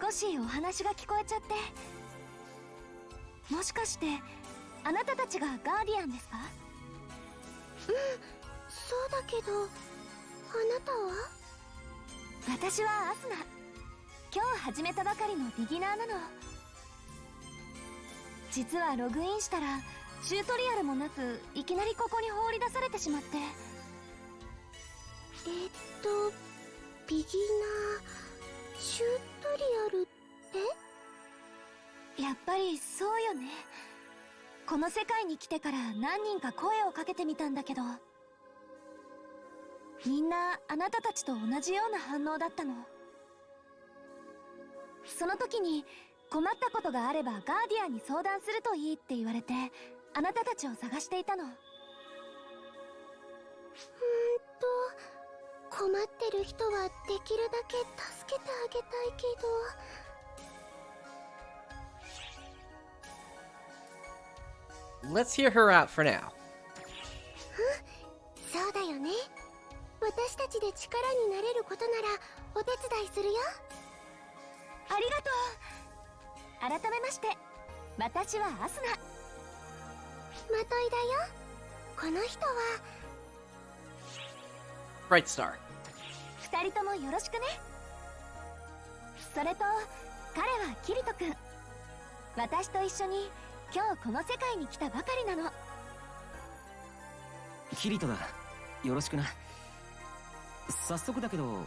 少しお話が聞こえちゃって。もしかしてあなたたちがガーディアンですか？うん、そうだけど、あなたは？私はアスナ。今日始めたばかりのビギナーなの。実はログインしたらチュートリアルもなく、いきなりここに放り出されてしまって。ビギナーチュートリアルって？やっぱりそうよね。この世界に来てから何人か声をかけてみたんだけど、みんなあなたたちと同じような反応だったの。その時に困ったことがあればガーディアンに相談するといいって言われて、あなたたちを探していたの。困ってる人はできるだけ助けてあげたいけど。Let's hear her out for now. そうだよね。私たちで力になれることならお手伝いするよ。ありがとう。改めまして、私はアスナ。まといだよ。この人はBrightstar。二人ともよろしくね。それと彼はキリト君。私と一緒に今日この世界に来たばかりなの。キリトだ。よろしくな。早速だけど、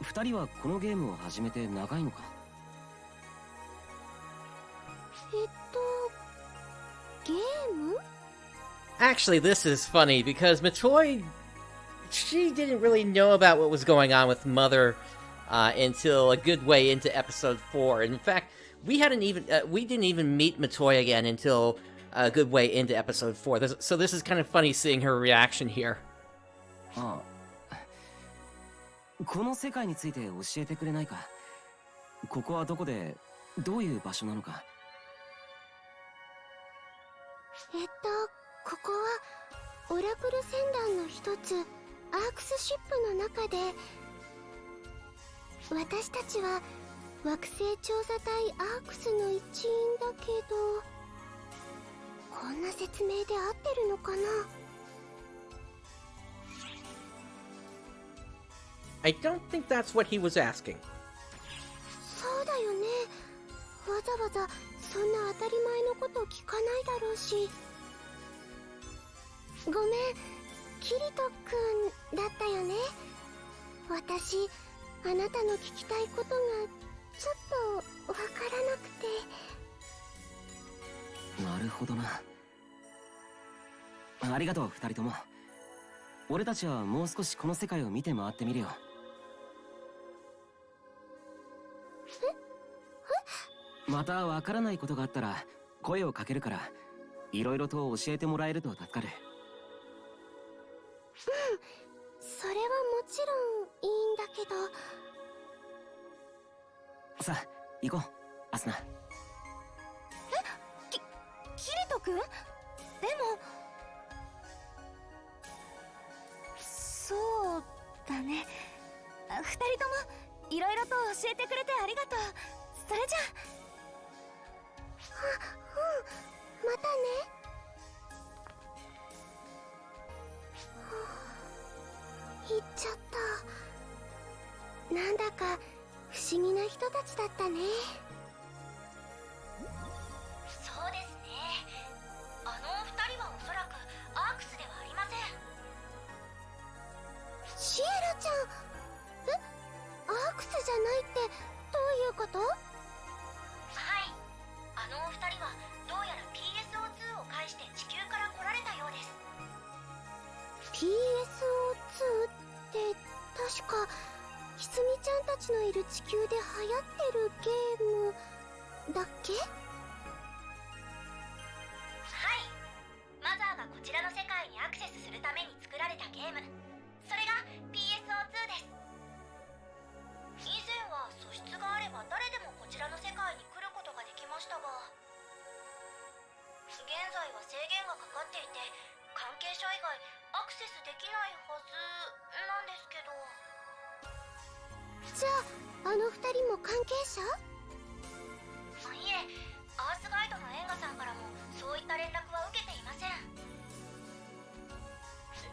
二人はこのゲームを始めて長いのか？ゲーム？ Actually, this is funny because Matoy, she didn't really know about what was going on with Mother until a good way into episode 4. In fact, we didn't even meet Matoy again until a good way into episode 4. So this is kind of funny seeing her reaction here. ああ、この世界について教えてくれないか？ここはどこで、どういう場所なのか？ここはオラクル船団の一つアークスシップの中で、私たちは惑星調査隊アークスの一員だけど、こんな説明で合ってるのかな。I don't think that's what he was asking. そうだよね。わざわざそんな当たり前のこと聞かないだろうし。ごめん、キリトくんだったよね。私、あなたの聞きたいことがちょっとわからなくて。なるほどな。ありがとう、二人とも。俺たちはもう少しこの世界を見て回ってみるよ。またわからないことがあったら声をかけるから、いろいろと教えてもらえると助かる。それはもちろんいいんだけど。さあ行こう、アスナ。キリトくん？でもそうだね。二人ともいろいろと教えてくれてありがとう。それじゃまたね。行っちゃった。なんだか不思議な人たちだったね。そうですね。あのお二人はおそらくアークスではありません。シエラちゃん、アークスじゃないってどういうこと？はい、あのお二人はどうやら PSO2 を介して地球から来られたようです。 PSO2 って確かひつみちゃんたちのいる地球で流行ってるゲームだっけ？はい、マザーがこちらの世界にアクセスするために作られたゲーム、それが PSO2 です。以前は素質があれば誰でもこちらの世界に来ることができましたが、現在は制限がかかっていて関係者以外アクセスできないはずなんですけど。じゃあ、あの二人も関係者？いえ、アースガイドのエンガさんからもそういった連絡は受けていません。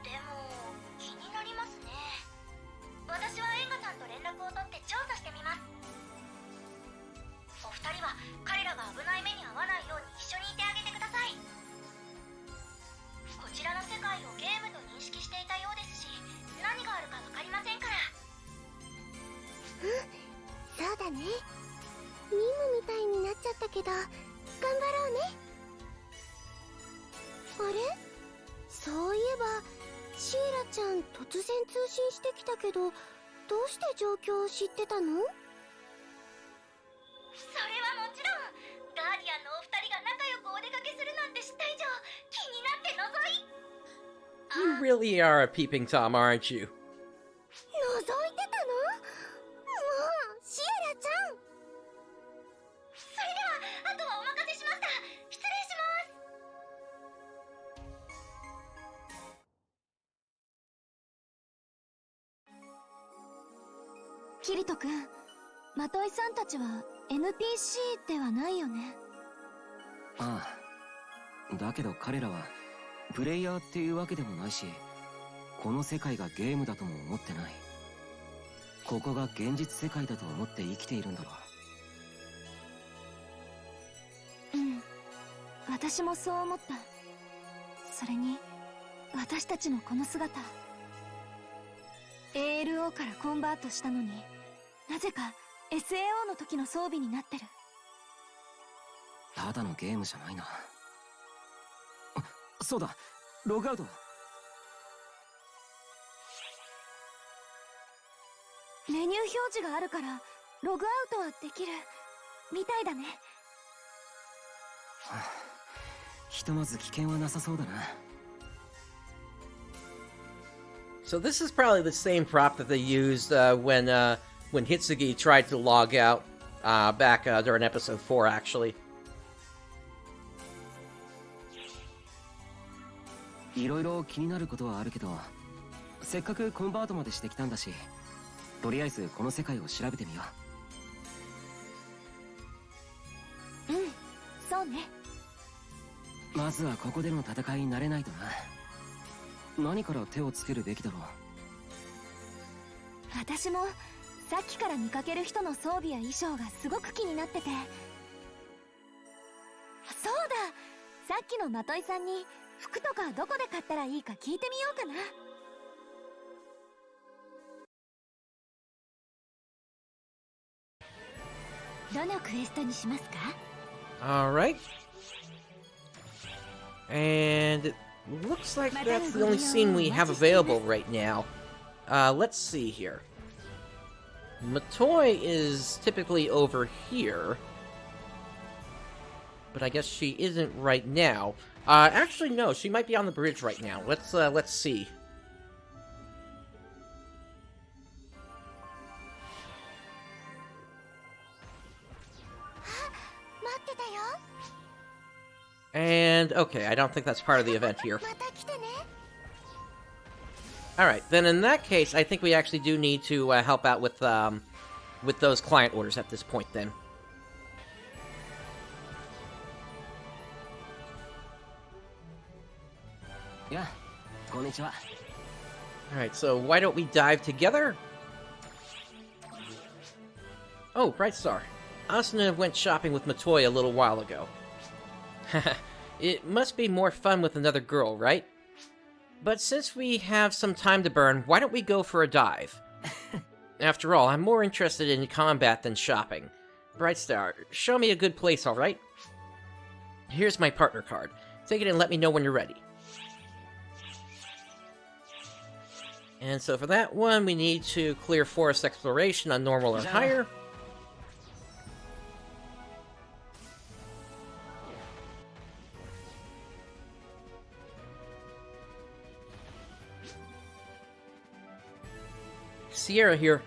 でも気になりますね。私はエンガさんと連絡を取って調査してみます。お二人は彼らが危ない目に遭わないように一緒にいてあげてください。こちらの世界をゲームと認識していたようですし、何があるか分かりませんから。そうだね。任務みたいになっちゃったけど頑張ろうね。あれ？そういえばシエラちゃん突然通信してきたけど、どうして状況を知ってたの？それはもちろんガーディアンのお二人が仲良くお出かけするなんて知った以上気になって覗い。 You really are a peeping Tom, aren't you? 覗いてたの？もうシエラちゃん。それではあとはお任せしました。失礼します。キリト君、マトイさんたちは NPC ではないよね。ああ、だけど彼らはプレイヤーっていうわけでもないし、この世界がゲームだとも思ってない。ここが現実世界だと思って生きているんだろう。私もそう思った。それに私たちのこの姿、 ALO からコンバートしたのになぜか SAO の時の装備になってる。ただのゲームじゃないな。そうだ、ログアウト。メニュー表示があるからログアウトはできるみたいだね。ひとまず危険はなさそうだな。So this is probably the same prop that they used when Hitsugi tried to log out back during episode 4, actually. いろいろ気になることはあるけど、せっかくコンバートまでしてきたんだし、とりあえずこの世界を調べてみようん、そうね。う。まずはここでの戦いになれないとな。何から手をつけるべきだろう。私もさっきから見かける人の装備や衣装がすごく気になってて。そうだ、さっきのまといさんに服とかどこで買ったらいいか聞いてみようかな。どのクエストにしますか？ Alright. And it looks like that's the only scene we have available right now. Let's see here. Matoy is typically over here. But I guess she isn't right now. Actually, no, she might be on the bridge right now. Let's see. And, okay, I don't think that's part of the event here. Alright, then in that case, I think we actually do need to help out with those client orders at this point, then. Yeah, konnichiwa. Alright, so why don't we dive together? Oh, Brightstar. Asana went shopping with Matoy a little while ago. It must be more fun with another girl, right? But since we have some time to burn, why don't we go for a dive? After all, I'm more interested in combat than shopping. Brightstar, show me a good place, alright? Here's my partner card. Take it and let me know when you're ready. And so for that one, we need to clear forest exploration on normal or higher. Sierra here.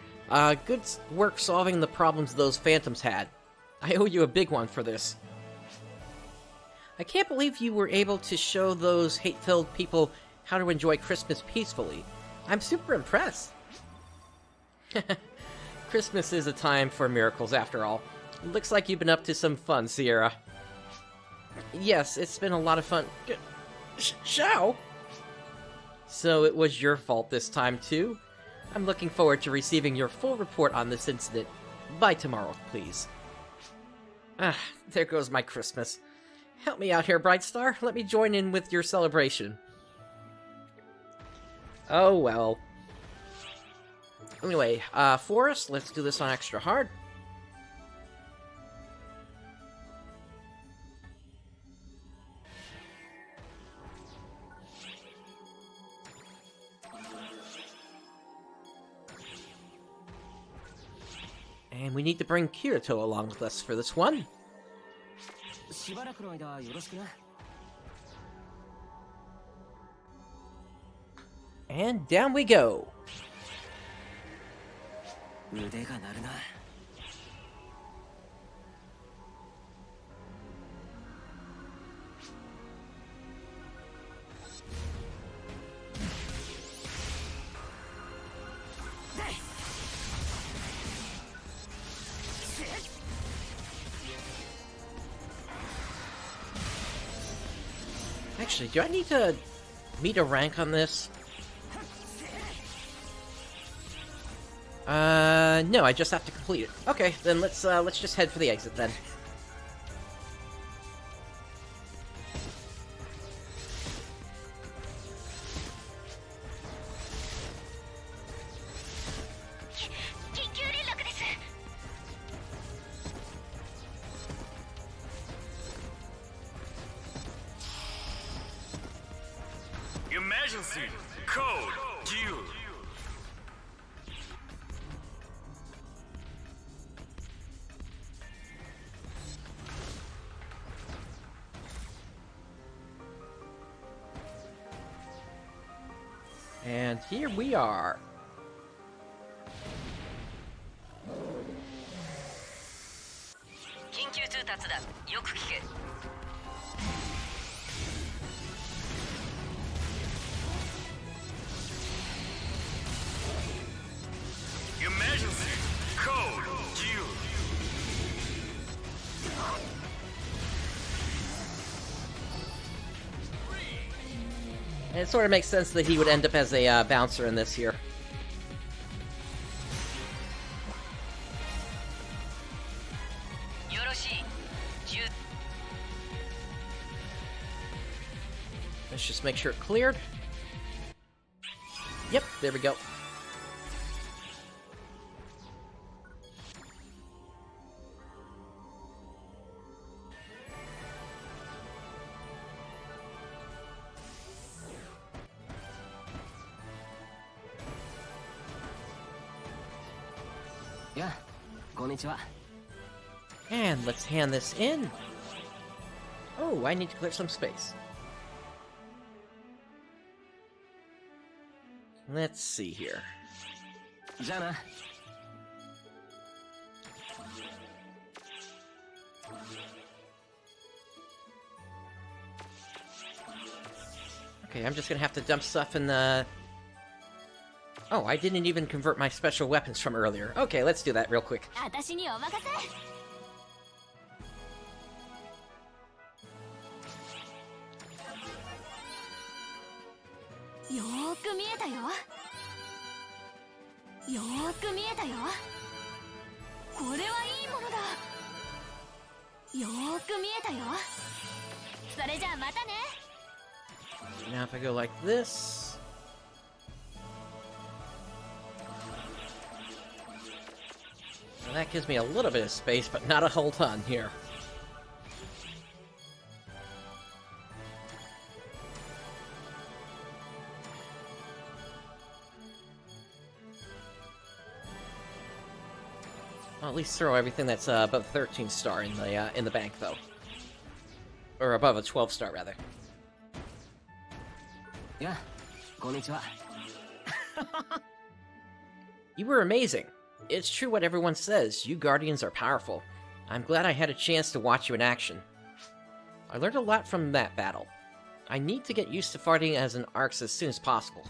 Good work solving the problems those phantoms had. I owe you a big one for this. I can't believe you were able to show those hate-filled people how to enjoy Christmas peacefully. I'm super impressed. Christmas is a time for miracles, after all. Looks like you've been up to some fun, Sierra. Yes, it's been a lot of fun. Xiao? So it was your fault this time, too? I'm looking forward to receiving your full report on this incident. By tomorrow, please. Ah, there goes my Christmas. Help me out here, Brightstar. Let me join in with your celebration. Oh, well. Anyway, Forest, let's do this on extra hard. And we need to bring Kirito along with us for this one. And down we go. Actually, do I need to meet a rank on this? No, I just have to complete it. Okay, then let's just head for the exit then. Emergency code due. And here we are. And it sort of makes sense that he would end up as a bouncer in this here. Let's just make sure it cleared. Yep, there we go. Yeah, konnichiwa. And let's hand this in. Oh, I need to clear some space. Let's see here. じゃあな。Okay, I'm just gonna have to dump stuff in the... Oh, I didn't even convert my special weapons from earlier. Okay, let's do that real quick. 私にお任せ。よーく見えたよ。よーく見えたよ。これはいいものだ。よーく見えたよ。それじゃあまたね。 Now if I go like this... Well, that gives me a little bit of space, but not a whole ton here. I'll at least throw everything that's above 13 star in the bank, though. Or above a 12 star, rather. Yeah, konnichiwa. You were amazing. It's true what everyone says. You Guardians are powerful. I'm glad I had a chance to watch you in action. I learned a lot from that battle. I need to get used to fighting as an Arx as soon as possible.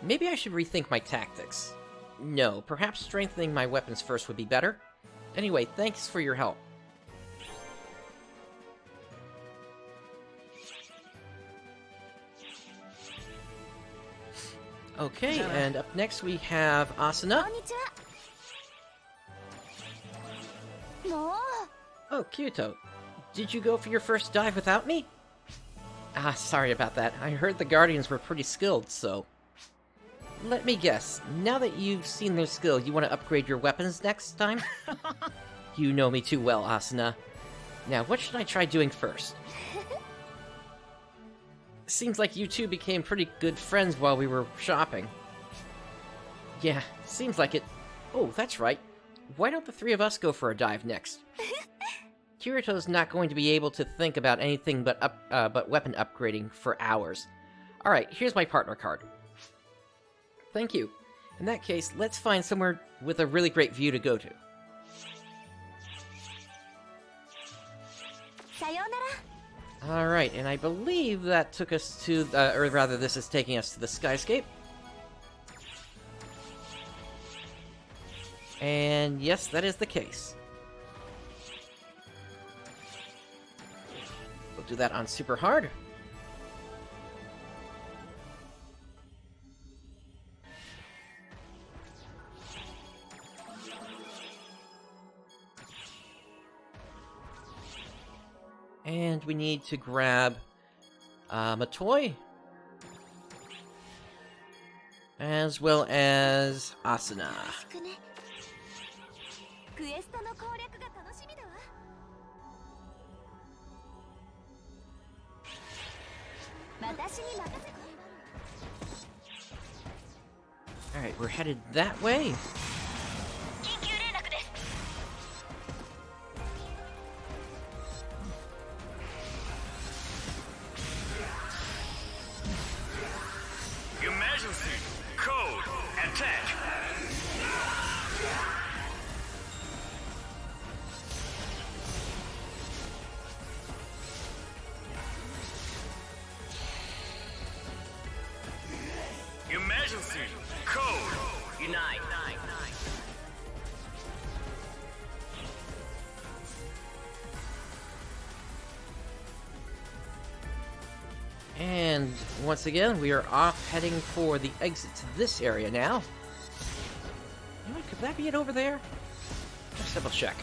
Maybe I should rethink my tactics. No, perhaps strengthening my weapons first would be better. Anyway, thanks for your help. Okay, and up next we have Asana. こんにちは。もう。 Oh, Kirito. Did you go for your first dive without me? Ah, sorry about that. I heard the Guardians were pretty skilled, so... Let me guess. Now that you've seen their skill, you want to upgrade your weapons next time? You know me too well, Asuna. Now, what should I try doing first? Seems like you two became pretty good friends while we were shopping. Yeah, seems like it. Oh, that's right. Why don't the three of us go for a dive next? Kirito's not going to be able to think about anything but weapon upgrading for hours. Alright, here's my partner card. Thank you. In that case, let's find somewhere with a really great view to go to. さようなら。 Alright, and I believe that took us to, or rather this is taking us to the Skyscape. And yes, that is the case. We'll do that on super hard. And we need to grab a toy, as well as Asana. クエストの攻略が楽しみだわ。私に任せて。 Alright, we're headed that way. 緊急連絡です。 Emergency! Code! Attack! Emergency! Code! Unite! And once again, we are off heading for the exit to this area now. You know what, could that be it over there? Let's double check.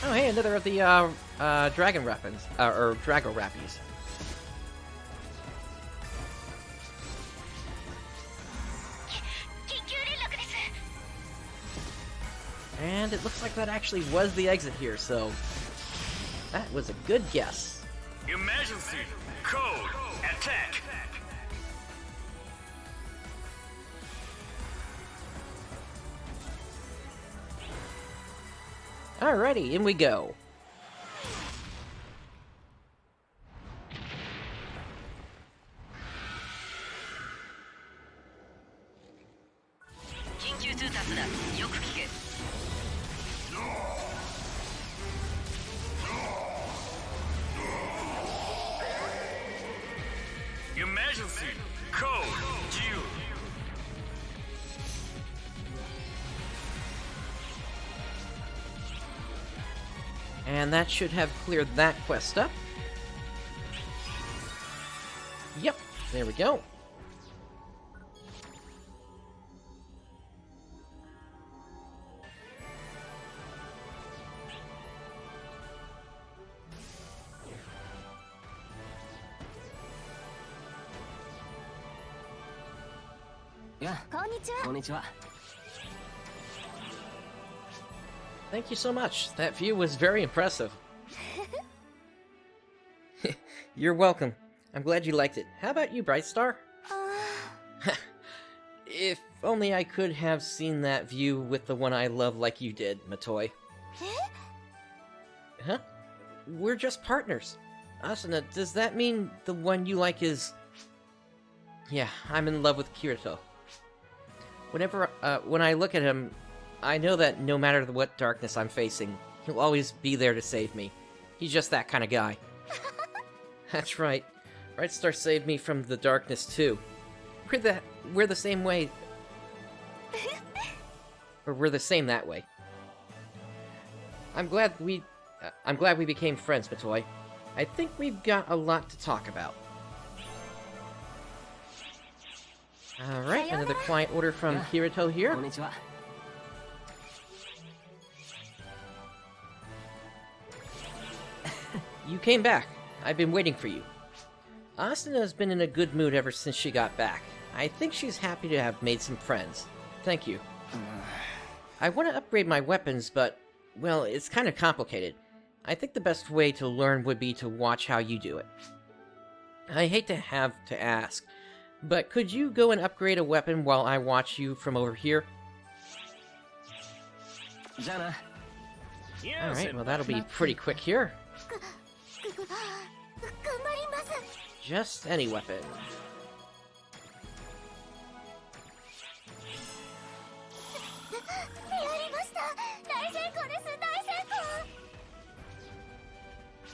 Oh, hey, another of the dragon weapons, or Drago Rappies. And it looks like that actually was the exit here, so that was a good guess. Emergency! Code! Attack! Alrighty, in we go. Emergency! Code! Due! And that should have cleared that quest up. Yep, there we go. Yeah. こんにちは。こんにちは。 Thank you so much. That view was very impressive. You're welcome. I'm glad you liked it. How about you, Brightstar? If only I could have seen that view with the one I love like you did, Matoi. Huh? We're just partners. Asana, does that mean the one you like is... Yeah, I'm in love with Kirito. When I look at him, I know that no matter what darkness I'm facing, he'll always be there to save me. He's just that kind of guy. That's right. Brightstar saved me from the darkness too. We're the same way. Or we're the same that way. I'm glad we became friends, Matoi. I think we've got a lot to talk about. Alright, another client order from Kirito here. こんにちは。 You came back. I've been waiting for you. Asana has been in a good mood ever since she got back. I think she's happy to have made some friends. Thank you. I want to upgrade my weapons, but, well, it's kind of complicated. I think the best way to learn would be to watch how you do it. I hate to have to ask, but could you go and upgrade a weapon while I watch you from over here? じゃあな。 Alright, well that'll be pretty quick here. 頑張ります。 Just any weapon. やりました。大成功です。大成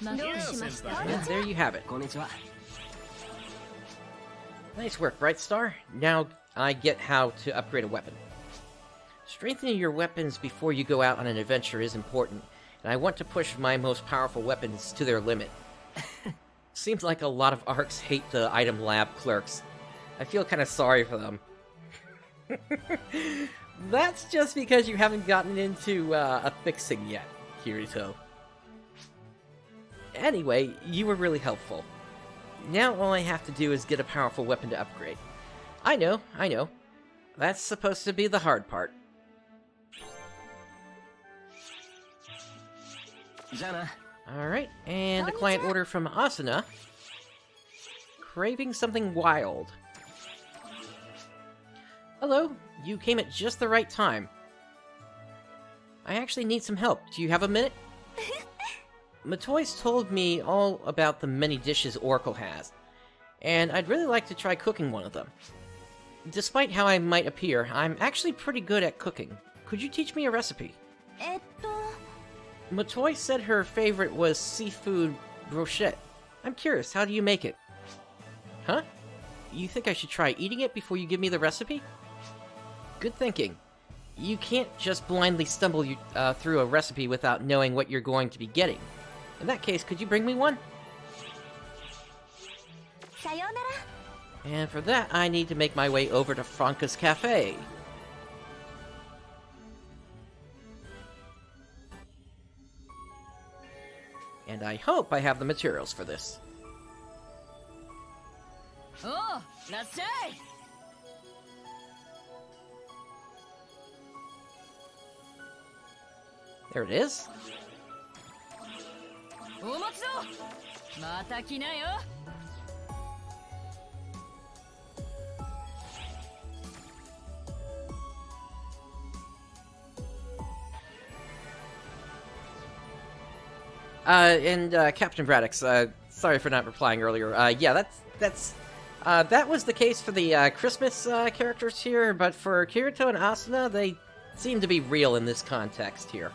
功。どうしました？ And there you have it. こんにちは。 Nice work, Brightstar. Now I get how to upgrade a weapon. Strengthening your weapons before you go out on an adventure is important, and I want to push my most powerful weapons to their limit. Seems like a lot of ARCs hate the item lab clerks. I feel kind of sorry for them. That's just because you haven't gotten into a fixing yet, Kirito. Anyway, you were really helpful. Now all I have to do is get a powerful weapon to upgrade. I know. That's supposed to be the hard part. じゃあな。 Alright, and a client order from Asana. Craving something wild. Hello, you came at just the right time. I actually need some help. Do you have a minute? Matoi's told me all about the many dishes Oracle has, and I'd really like to try cooking one of them. Despite how I might appear, I'm actually pretty good at cooking. Could you teach me a recipe? Matoi said her favorite was seafood brochette. I'm curious, how do you make it? Huh? You think I should try eating it before you give me the recipe? Good thinking. You can't just blindly stumble through a recipe without knowing what you're going to be getting. In that case, could you bring me one? And for that, I need to make my way over to Franca's Cafe. And I hope I have the materials for this. Oh, let's say. There it is. Captain Braddock, sorry for not replying earlier. Yeah, that was the case for the Christmas characters here, but for Kirito and Asana, they seem to be real in this context here.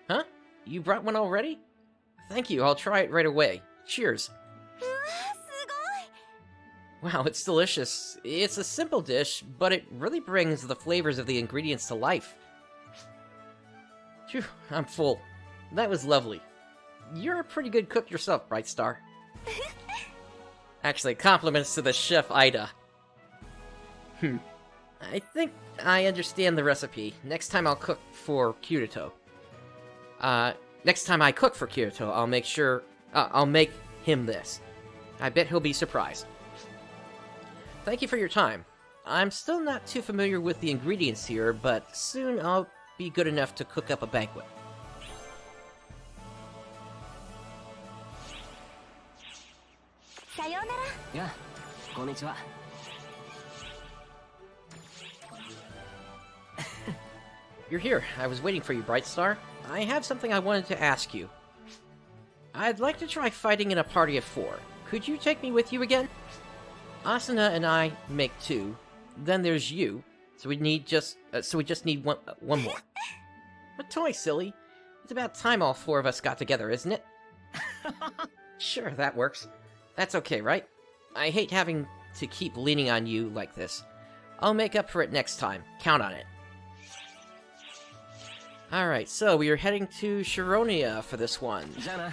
Huh? You brought one already? Thank you, I'll try it right away. Cheers. Wow, it's delicious. It's a simple dish, but it really brings the flavors of the ingredients to life. Phew, I'm full. That was lovely. You're a pretty good cook yourself, Brightstar. Actually, compliments to the chef Ida. I think I understand the recipe. Next time I'll cook for Kirito. Next time I cook for Kirito, I'll make him this. I bet he'll be surprised. Thank you for your time. I'm still not too familiar with the ingredients here, but soon I'll be good enough to cook up a banquet. Yeah, konnichiwa. You're here. I was waiting for you, Brightstar. I have something I wanted to ask you. I'd like to try fighting in a party of 4. Could you take me with you again? Asana and I make 2. Then there's you. So we just need one more. What toy, silly? It's about time all 4 of us got together, isn't it? Sure, that works. That's okay, right? I hate having to keep leaning on you like this. I'll make up for it next time. Count on it. Alright, so we are heading to Shironia for this one. Jana.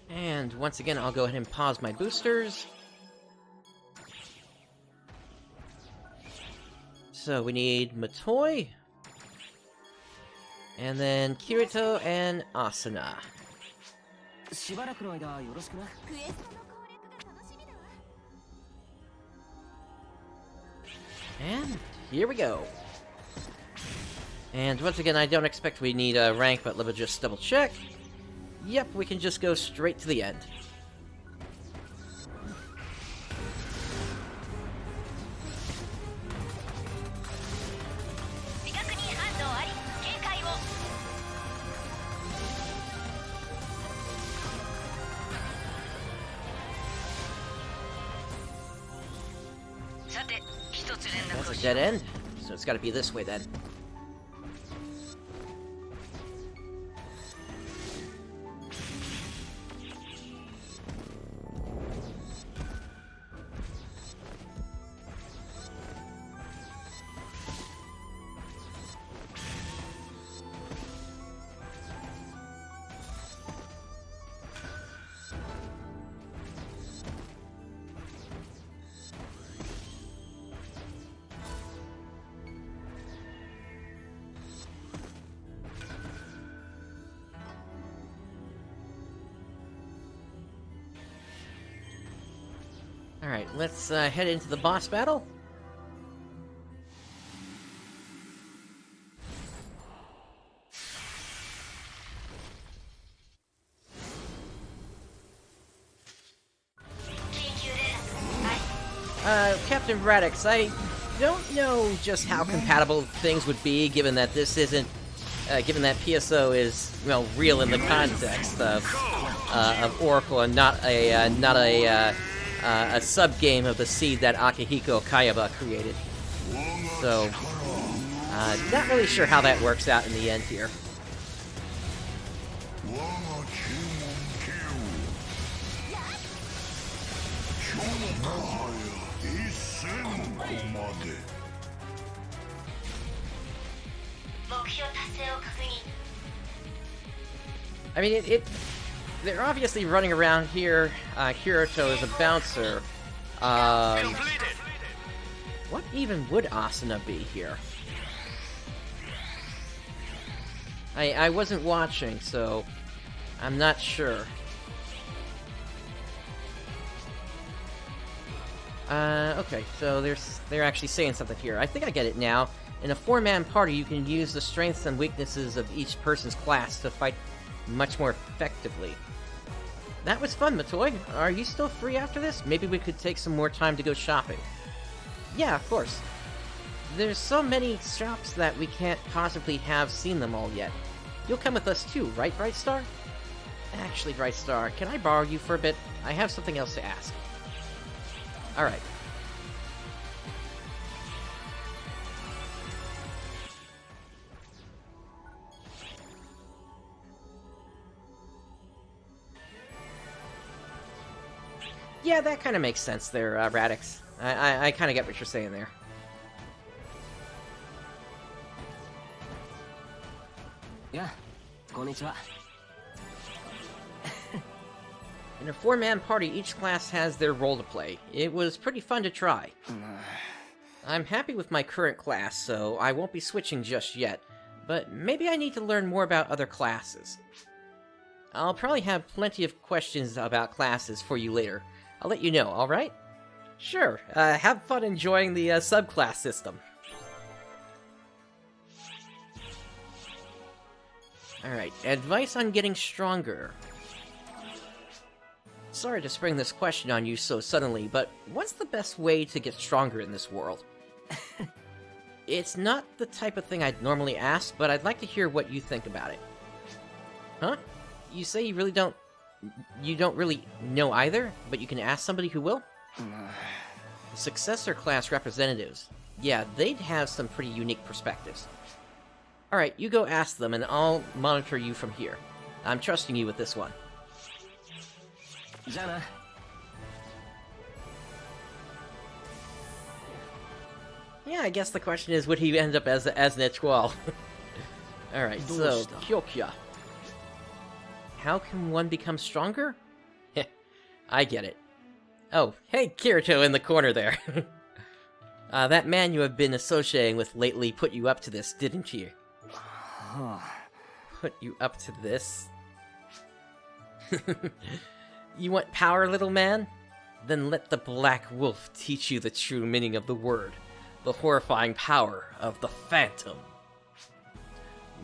And once again, I'll go ahead and pause my boosters. So we need Matoi, and then Kirito and Asana. And here we go. And once again, I don't expect we need a rank, but let me just double check. Yep, we can just go straight to the end. That's a dead end, so it's gotta be this way then. Alright, let's head into the boss battle. Captain Braddock, I don't know just how compatible things would be, given that this isn't, given that PSO is, well, real in the context of Oracle and not a sub-game of the seed that Akihiko Kayaba created. So, not really sure how that works out in the end here. I mean, they're obviously running around here. Kirito is a bouncer. Completed. What even would Asana be here? I wasn't watching, so I'm not sure. Okay, so they're actually saying something here. I think I get it now. In a 4-man party, you can use the strengths and weaknesses of each person's class to fight much more effectively. That was fun, Matoy. Are you still free after this? Maybe we could take some more time to go shopping. Yeah, of course. There's so many shops that we can't possibly have seen them all yet. You'll come with us too, right, Brightstar? Actually, Brightstar, can I borrow you for a bit? I have something else to ask. Alright. Yeah, that kind of makes sense there, Radix. I kind of get what you're saying there. Yeah, konnichiwa. In a 4-man party, each class has their role to play. It was pretty fun to try. I'm happy with my current class, so I won't be switching just yet, but maybe I need to learn more about other classes. I'll probably have plenty of questions about classes for you later. I'll let you know, alright? Sure, have fun enjoying the subclass system. Alright, advice on getting stronger. Sorry to spring this question on you so suddenly, but what's the best way to get stronger in this world? It's not the type of thing I'd normally ask, but I'd like to hear what you think about it. Huh? You say you don't really know either, but you can ask somebody who will? Successor class representatives. Yeah, they'd have some pretty unique perspectives. Alright, you go ask them, and I'll monitor you from here. I'm trusting you with this one. Jana. Yeah, I guess the question is, would he end up as an étoile? Alright, so, Kyokya. How can one become stronger? I get it. Oh, hey, Kirito in the corner there. That man you have been associating with lately put you up to this, didn't he? Put you up to this? You want power, little man? Then let the Black Wolf teach you the true meaning of the word. The horrifying power of the Phantom.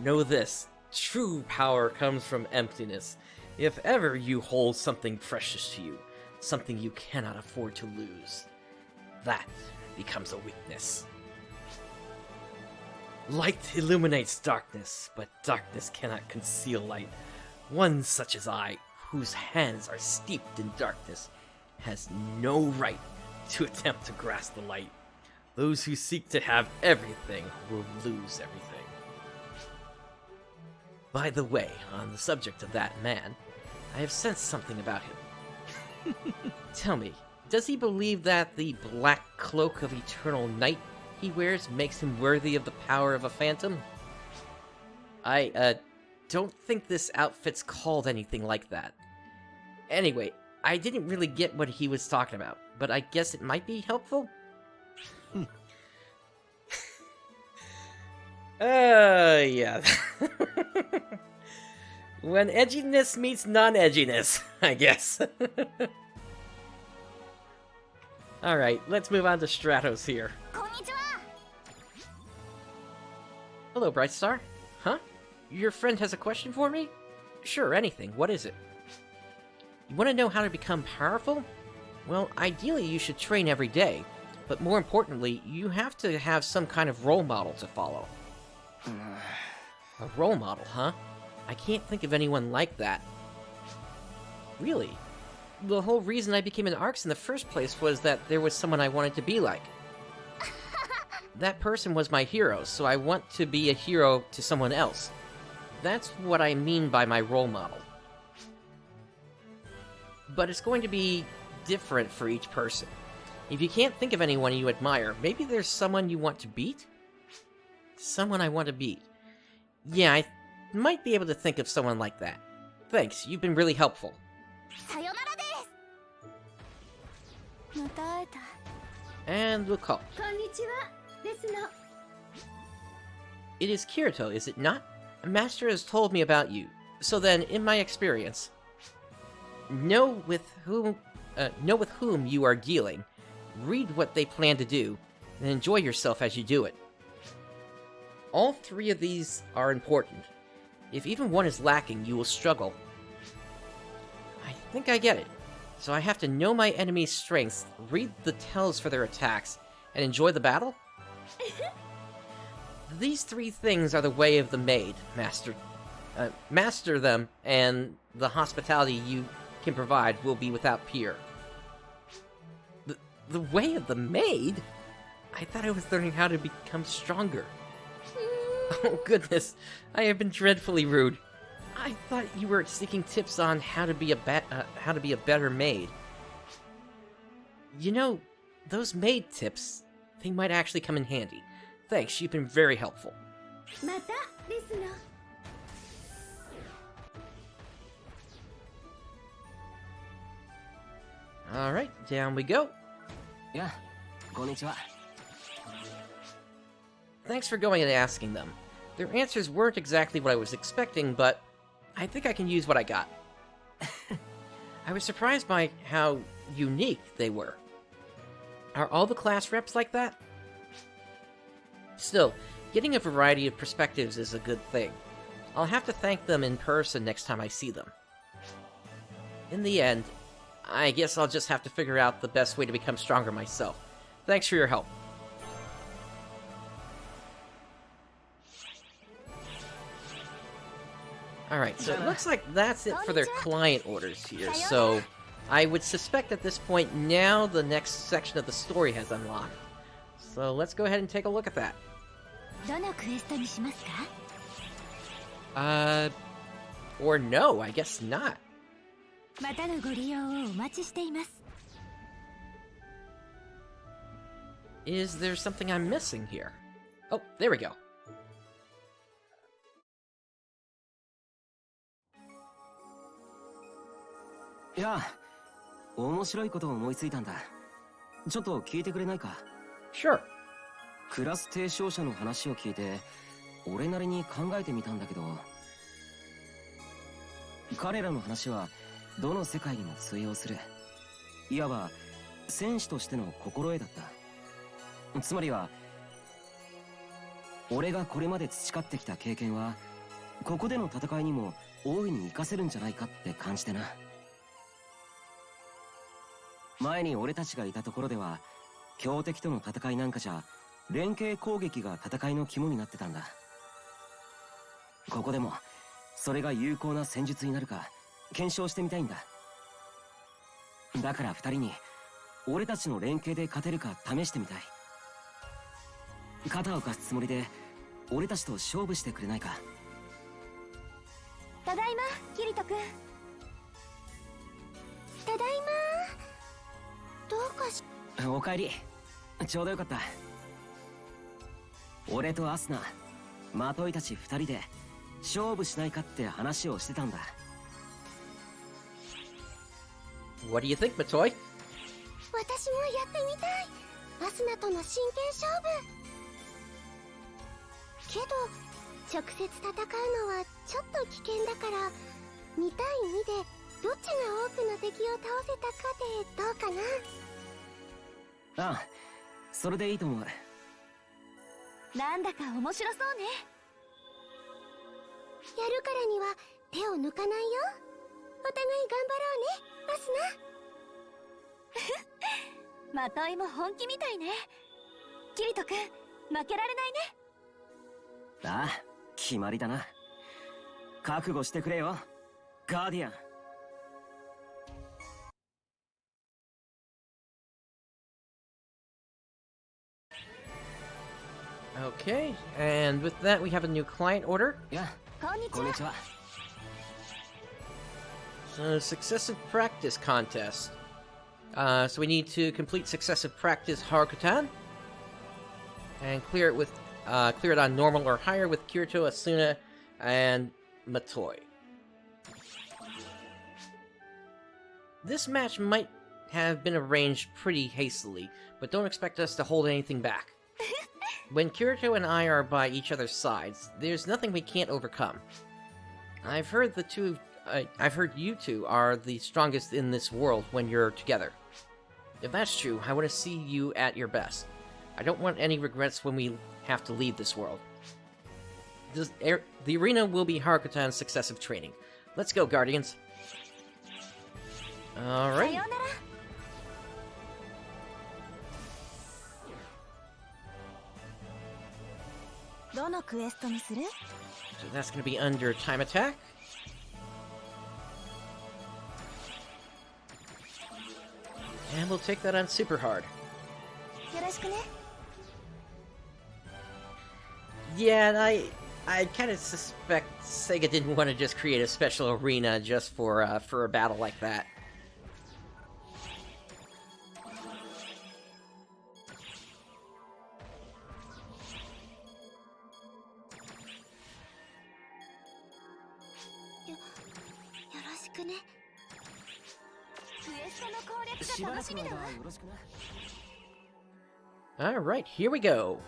Know this. True power comes from emptiness. If ever you hold something precious to you, something you cannot afford to lose, that becomes a weakness. Light illuminates darkness, but darkness cannot conceal light. One such as I, whose hands are steeped in darkness, has no right to attempt to grasp the light. Those who seek to have everything will lose everything. By the way, on the subject of that man, I have sensed something about him. Tell me, does he believe that the black cloak of eternal night he wears makes him worthy of the power of a phantom? I, don't think this outfit's called anything like that. Anyway, I didn't really get what he was talking about, but I guess it might be helpful? Yeah. When edginess meets non-edginess, I guess. Alright, let's move on to Stratos here. Hello, Brightstar. Huh? Your friend has a question for me? Sure, anything. What is it? You want to know how to become powerful? Well, ideally you should train every day, but more importantly, you have to have some kind of role model to follow. A role model, huh? I can't think of anyone like that. Really? The whole reason I became an ARCS in the first place was that there was someone I wanted to be like. that person was my hero, so I want to be a hero to someone else. That's what I mean by my role model. But it's going to be different for each person. If you can't think of anyone you admire, maybe there's someone you want to beat? Someone I want to beat. Yeah, I might be able to think of someone like that. Thanks, you've been really helpful. さよならです。また会えた。 And we'll call. こんにちは。ですの。 It is Kirito, is it not? Master has told me about you. So then, in my experience, know with whom you are dealing, read what they plan to do, and enjoy yourself as you do it. All three of these are important. If even one is lacking, you will struggle. I think I get it. So I have to know my enemy's strengths, read the tells for their attacks, and enjoy the battle? These three things are the way of the maid, Master. Master them, and the hospitality you can provide will be without peer. The way of the maid? I thought I was learning how to become stronger. Oh goodness, I have been dreadfully rude. I thought you were seeking tips on how to be a better maid. You know, those maid tips, they might actually come in handy. Thanks, you've been very helpful. またですの。 Alright, down we go. や、こんにちは。 Thanks for going and asking them. Their answers weren't exactly what I was expecting, but I think I can use what I got. I was surprised by how unique they were. Are all the class reps like that? Still, getting a variety of perspectives is a good thing. I'll have to thank them in person next time I see them. In the end, I guess I'll just have to figure out the best way to become stronger myself. Thanks for your help. Alright, so it looks like that's it for their client orders here, so I would suspect at this point now the next section of the story has unlocked. So let's go ahead and take a look at that. どのクエストにしますか？ Or no, I guess not. またのご利用をお待ちしています。 Is there something I'm missing here? Oh, there we go. いや、面白いことを思いついたんだ。ちょっと聞いてくれないか？ Sure. クラス提唱者の話を聞いて、俺なりに考えてみたんだけど、彼らの話はどの世界にも通用する。いわば戦士としての心得だった。つまりは、俺がこれまで培ってきた経験は、ここでの戦いにも大いに活かせるんじゃないかって感じてな。前に俺たちがいたところでは、強敵との戦いなんかじゃ、連携攻撃が戦いの肝になってたんだ。ここでも、それが有効な戦術になるか、検証してみたいんだ。だから二人に、俺たちの連携で勝てるか試してみたい。肩を貸すつもりで、俺たちと勝負してくれないか。ただいま、キリト君。ただいま。どうかし。おかえり。ちょうどよかった。俺とアスナ、まといたち二人で勝負しないかって話をしてたんだ。What do you think, Matoy? 私もやってみたい。アスナとの真剣勝負。けど、直接戦うのはちょっと危険だから、2対2でどっちが多くの敵を倒せたかでどうかな。ああ、それでいいと思う。なんだか面白そうね。やるからには手を抜かないよ。お互い頑張ろうね、アスナ。まといも本気みたいね。キリト君、負けられないね。ああ、決まりだな。覚悟してくれよ、ガーディアン。Okay, and with that we have a new client order. やあ、こんにちは。こんにちは。 So, successive practice contest. So we need to complete successive practice Harukutan and clear it on normal or higher with Kirito, Asuna, and Matoi. This match might have been arranged pretty hastily, but don't expect us to hold anything back. When Kirito and I are by each other's sides, there's nothing we can't overcome. I've heard you two are the strongest in this world when you're together. If that's true, I want to see you at your best. I don't want any regrets when we have to leave this world. The arena will be Harukutan's successive training. Let's go, Guardians. さ Alright. ようなら。 どのクエストにする？ So that's going to be under time attack. And we'll take that on super hard. よろしくね。 Yeah, and I kind of suspect Sega didn't want to just create a special arena just for a battle like that. All right, here we go.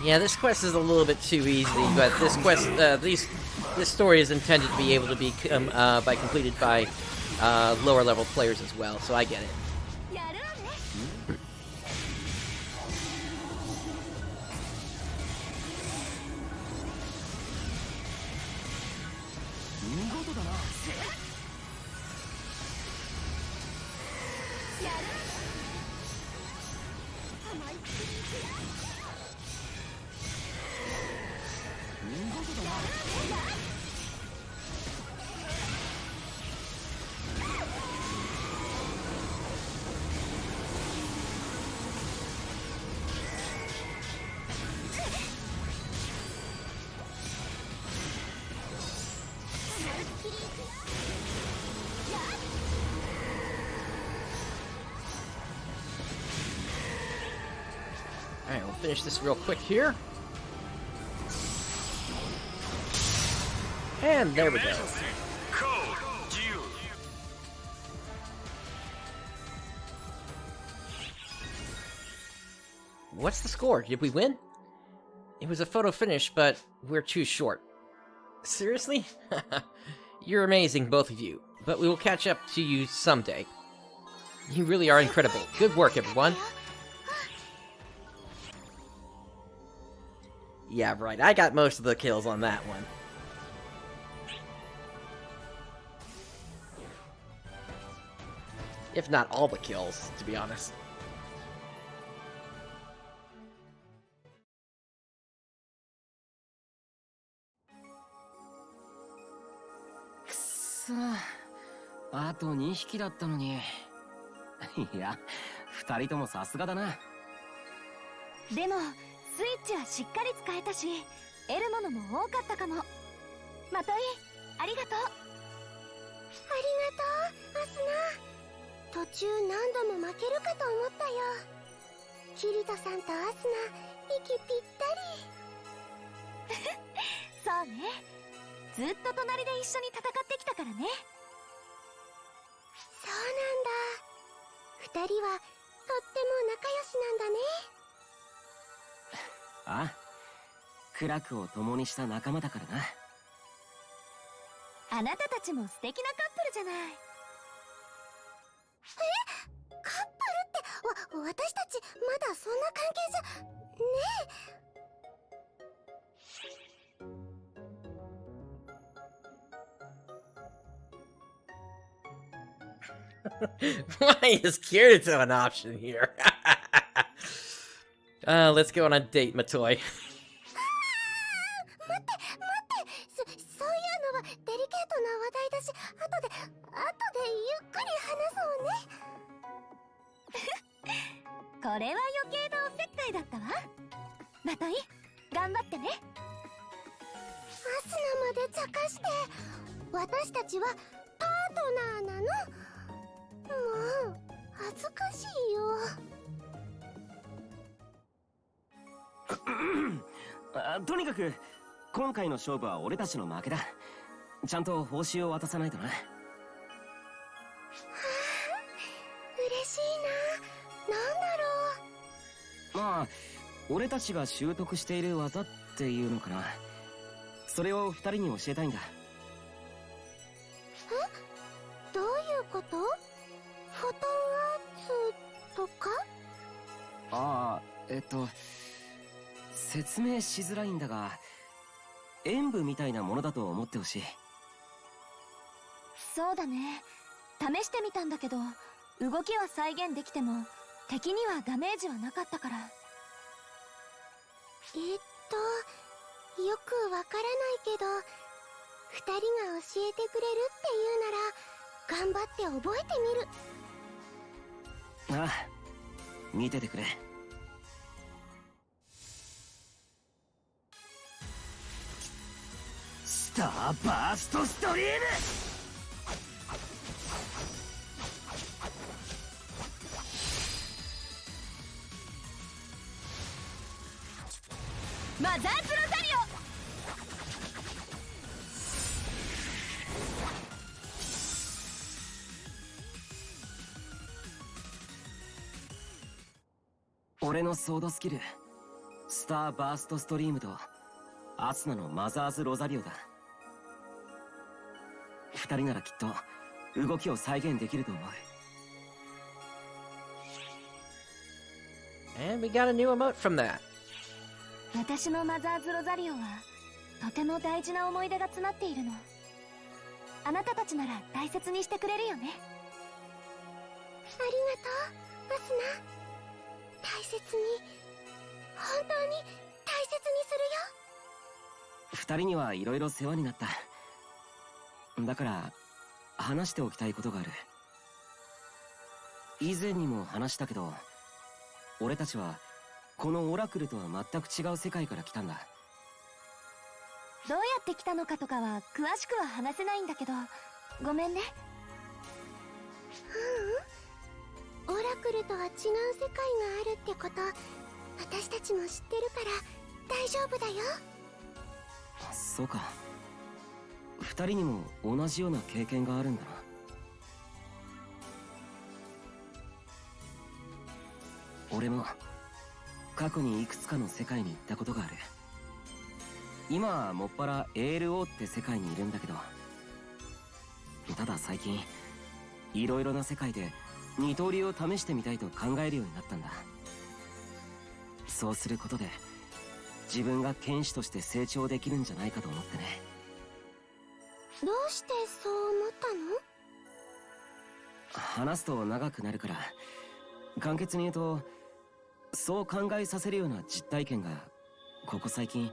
Yeah, this quest is a little bit too easy, but this quest, this story is intended to be able to be completed by lower level players as well, so I get it. やるわね。 Alright, we'll finish this real quick here. And there we go. Code due. What's the score? Did we win? It was a photo finish, but we're too short. Seriously? You're amazing, both of you. But we will catch up to you someday. You really are incredible. Good work, everyone. Yeah, right. I got most of the kills on that one. If not all the kills, to be honest. あと2匹だったのに。いや、2人ともさすがだな。でもスイッチはしっかり使えたし、得るものも多かったかも。まとい、ありがとう。ありがとう、アスナ。途中何度も負けるかと思ったよ。キリトさんとアスナ、息ぴったり。そうね、ずっと隣で一緒に戦ってきたからね。そうなんだ。二人はとっても仲良しなんだね。ああ、苦楽を共にした仲間だからな。あなたたちも素敵なカップルじゃない。カップルって、私たちまだそんな関係じゃねWhy is Kirito an option here? Let's go on a date, Matoi. 待ってそういうのはデリケートな話題だし、後でゆっくり話そうね。これは余計なおせっかいだったわ。まとい、頑張ってね。アスナまで茶化して、私たちはパートナーなの。もう恥ずかしいよ。とにかく今回の勝負は俺たちの負けだ。ちゃんと報酬を渡さないとな。嬉しいな。なんだろう。まあ俺たちが習得している技っていうのかな。それを2人に教えたいんだ。どういうこと？フォトンアーツとか？ああ、説明しづらいんだが、演舞みたいなものだと思ってほしい。そうだね、試してみたんだけど、動きは再現できても敵にはダメージはなかったから。よくわからないけど、二人が教えてくれるっていうなら頑張って覚えてみる。ああ、見ててくれ。スターバーストストリーム。マザーズロザリオ。俺のソードスキル、スターバーストストリームとアスナのマザーズロザリオだ。2人ならきっと動きを再現できると思う。And we got a new emote from that. 私のマザーズロザリオはとても大事な思い出が詰まっているの。あなたたちなら大切にしてくれるよね。ありがとう、アスナ。大切に、本当に大切にす2人にはいろいろ世話になった。だから話しておきたいことがある。以前にも話したけど、俺たちはこのオラクルとは全く違う世界から来たんだ。どうやって来たのかとかは詳しくは話せないんだけど、ごめんね。るよ。オラクルとは違う世界があるってこと、私たちも知ってるから大丈夫だよ。そうか。2人にも同じような経験があるんだな。俺も過去にいくつかの世界に行ったことがある。今はもっぱら ALO って世界にいるんだけど、ただ最近いろいろな世界で二刀流を試してみたいと考えるようになったんだ。そうすることで自分が剣士として成長できるんじゃないかと思ってね。どうしてそう思ったの？話すと長くなるから簡潔に言うと、そう考えさせるような実体験がここ最近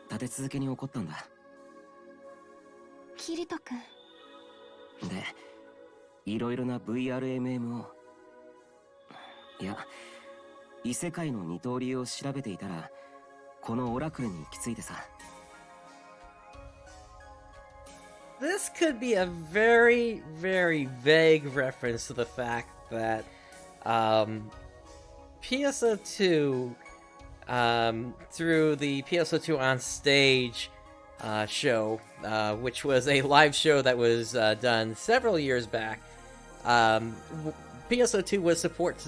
立て続けに起こったんだ。キリト君。で、いろいろな VRMMO、 いや異世界の二刀流を調べていたらこのオラクルに行き着いてさ。 This could be a very, very vague reference to the fact that PSO2, through the PSO2 on Stage show, which was a live show that was done several years back, PSO2 was supposed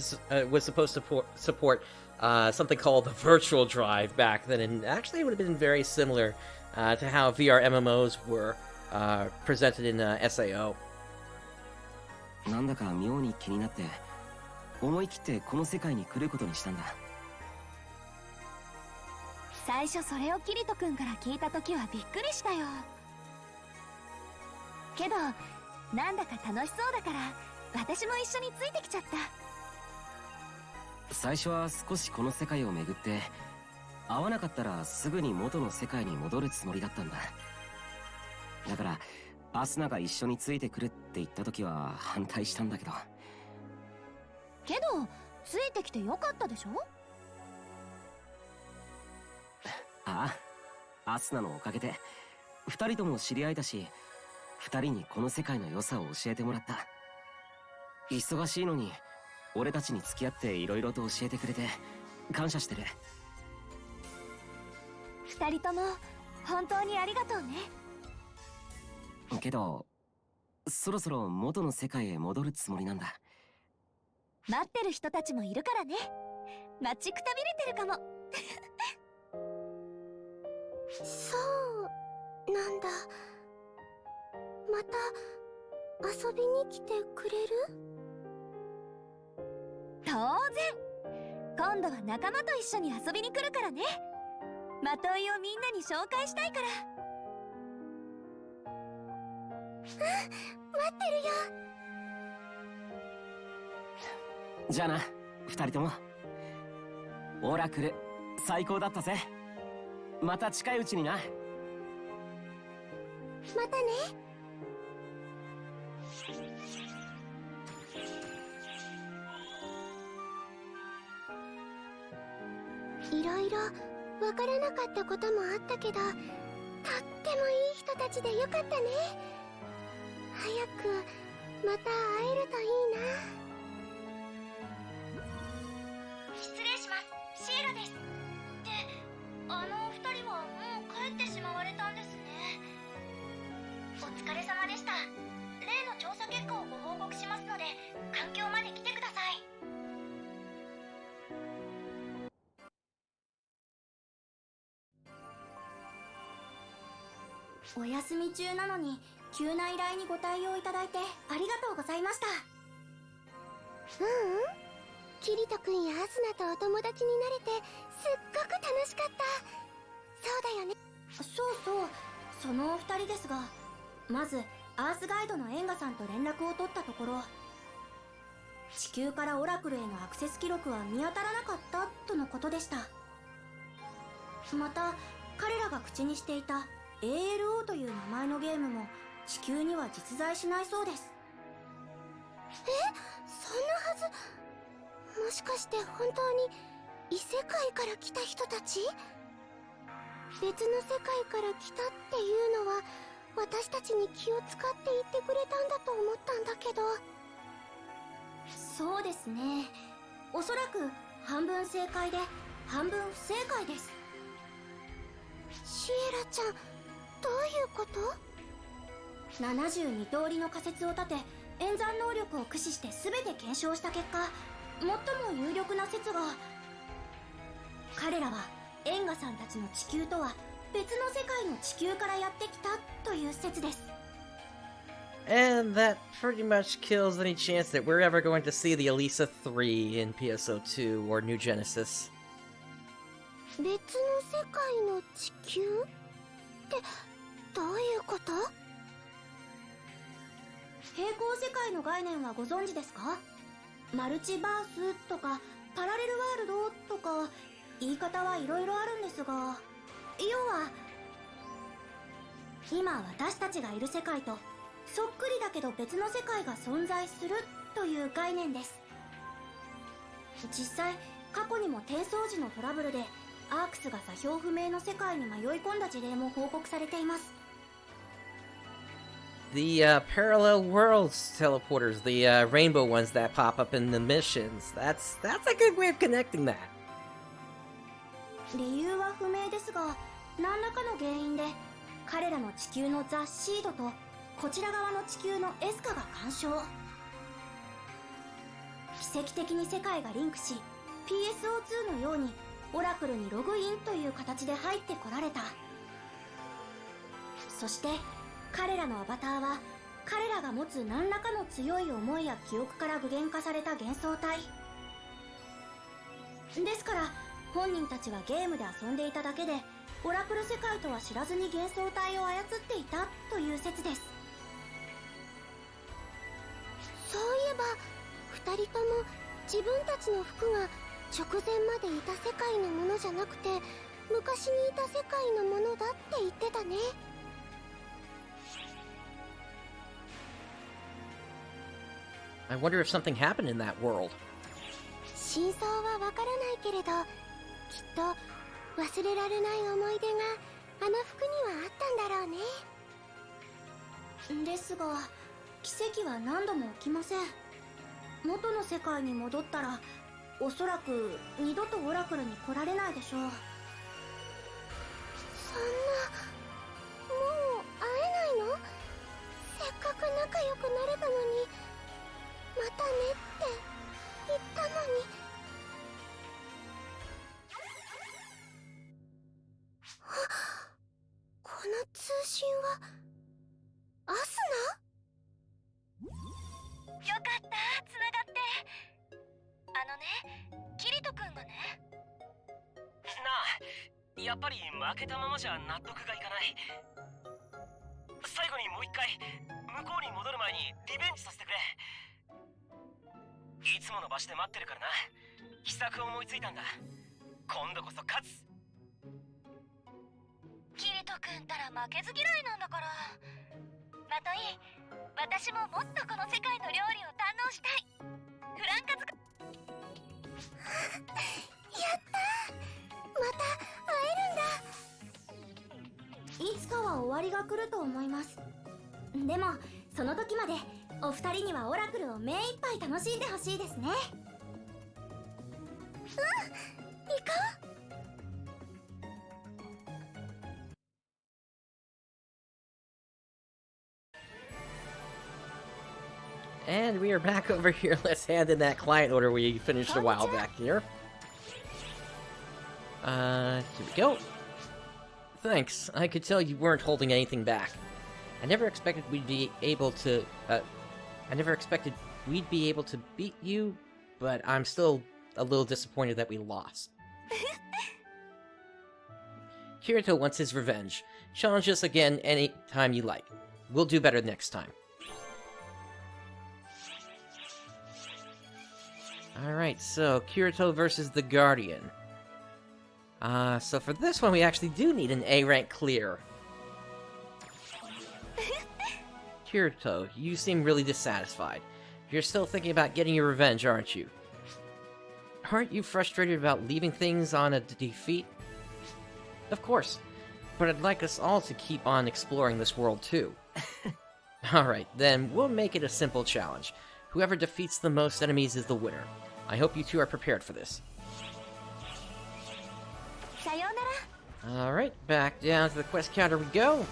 to support something called the Virtual Drive back then, and actually it would have been very similar to how VR MMOs were presented in SAO. なんだか妙に気になって思い切ってこの世界に来ることにしたんだ。最初それをキリト君から聞いた時はびっくりしたよ。けどなんだか楽しそうだから私も一緒についてきちゃった。最初は少しこの世界を巡って合わなかったらすぐに元の世界に戻るつもりだったんだ。だからアスナが一緒についてくるって言った時は反対したんだけど。けどついてきてよかったでしょ。ああ、アスナのおかげで二人とも知り合えたし、二人にこの世界の良さを教えてもらった。忙しいのに俺たちに付き合っていろいろと教えてくれて感謝してる。二人とも本当にありがとうね。けどそろそろ元の世界へ戻るつもりなんだ。待ってる人たちもいるからね。待ちくたびれてるかも。そうなんだ。また遊びに来てくれる？当然。今度は仲間と一緒に遊びに来るからね。まといをみんなに紹介したいから。待ってるよ。じゃあな、二人とも。オラクル最高だったぜ。また近いうちにな。またね。いろいろわからなかったこともあったけど、とってもいい人たちでよかったね。早くまた会えるといいな。失礼します、シエラです。で、あのお二人はもう帰ってしまわれたんですね。お疲れ様でした。例の調査結果をご報告しますので、環境まで来てください。お休み中なのに急な依頼にご対応いただいてありがとうございました。キリト君やアスナとお友達になれてすっごく楽しかった。そうだよね。そうそう、そのお二人ですが、まずアースガイドのエンガさんと連絡を取ったところ、地球からオラクルへのアクセス記録は見当たらなかったとのことでした。また彼らが口にしていたALO という名前のゲームも地球には実在しないそうです。そんなはず。もしかして本当に異世界から来た人たち？別の世界から来たっていうのは私たちに気を使って言ってくれたんだと思ったんだけど。そうですね、おそらく半分正解で半分不正解です。シエラちゃん、どういうこと？ 72 通りの仮説を立て演算能力を駆使して全て検証した結果、最も有力な説が、彼らはエンガさんたちの地球とは別の世界の地球からやってきたという説です。 And that pretty much kills any chance that we're ever going to see the Elisa 3 in PSO2 or New Genesis. 別の世界の地球ってどういうこと？平行世界の概念はご存知ですか？マルチバースとかパラレルワールドとか言い方はいろいろあるんですが、要は今私たちがいる世界とそっくりだけど別の世界が存在するという概念です。実際過去にも転送時のトラブルでアークスが座標不明の世界に迷い込んだ事例も報告されています。 The parallel worlds teleporters, the rainbow ones that pop up in the missions. That's a good way of connecting that. 理由は不明ですが、何らかの原因で彼らの地球のザ・シードとこちら側の地球のエスカが干渉。奇跡的に世界がリンクし、 PSO2 のようにオラクルにログインという形で入ってこられた。そして彼らのアバターは彼らが持つ何らかの強い思いや記憶から具現化された幻想体ですから、本人たちはゲームで遊んでいただけでオラクル世界とは知らずに幻想体を操っていたという説です。そういえば二人とも自分たちの服が直前までいた世界のものじゃなくて昔にいた世界のものだって言ってたね。I wonder if something happened in that world. 真相はわからないけれど、きっと忘れられない思い出があの服にはあったんだろうね。ですが奇跡は何度も起きません。元の世界に戻ったらおそらく二度とオラクルに来られないでしょう。そんな、もう会えないの？せっかく仲良くなれたのに、またねって言ったのに。この通信はアスナ？よかった、つながって。キリト君がね。なあ、やっぱり負けたままじゃ納得がいかない。最後にもう一回向こうに戻る前にリベンジさせてくれ。いつもの場所で待ってるからな。秘策を思いついたんだ。今度こそ勝つ。キリト君ったら負けず嫌いなんだから。まとい、私ももっとこの世界の料理を堪能したい。フランカ作やったー、また会えるんだ。いつかは終わりが来ると思います。でもその時までお二人にはオラクルを目いっぱい楽しんでほしいですね。行こう。And we are back over here. Let's hand in that client order we finished a while back here. Here we go. Thanks. I could tell you weren't holding anything back. I never expected we'd be able to beat you, but I'm still a little disappointed that we lost. Kirito wants his revenge. Challenge us again anytime you like. We'll do better next time. Alright, so Kirito versus the Guardian. So for this one we actually do need an A rank clear. Kirito, you seem really dissatisfied. You're still thinking about getting your revenge, aren't you? Aren't you frustrated about leaving things on a defeat? Of course, but I'd like us all to keep on exploring this world too. Alright, then we'll make it a simple challenge. Whoever defeats the most enemies is the winner. I hope you two are prepared for this. Alright, back down to the quest counter we go.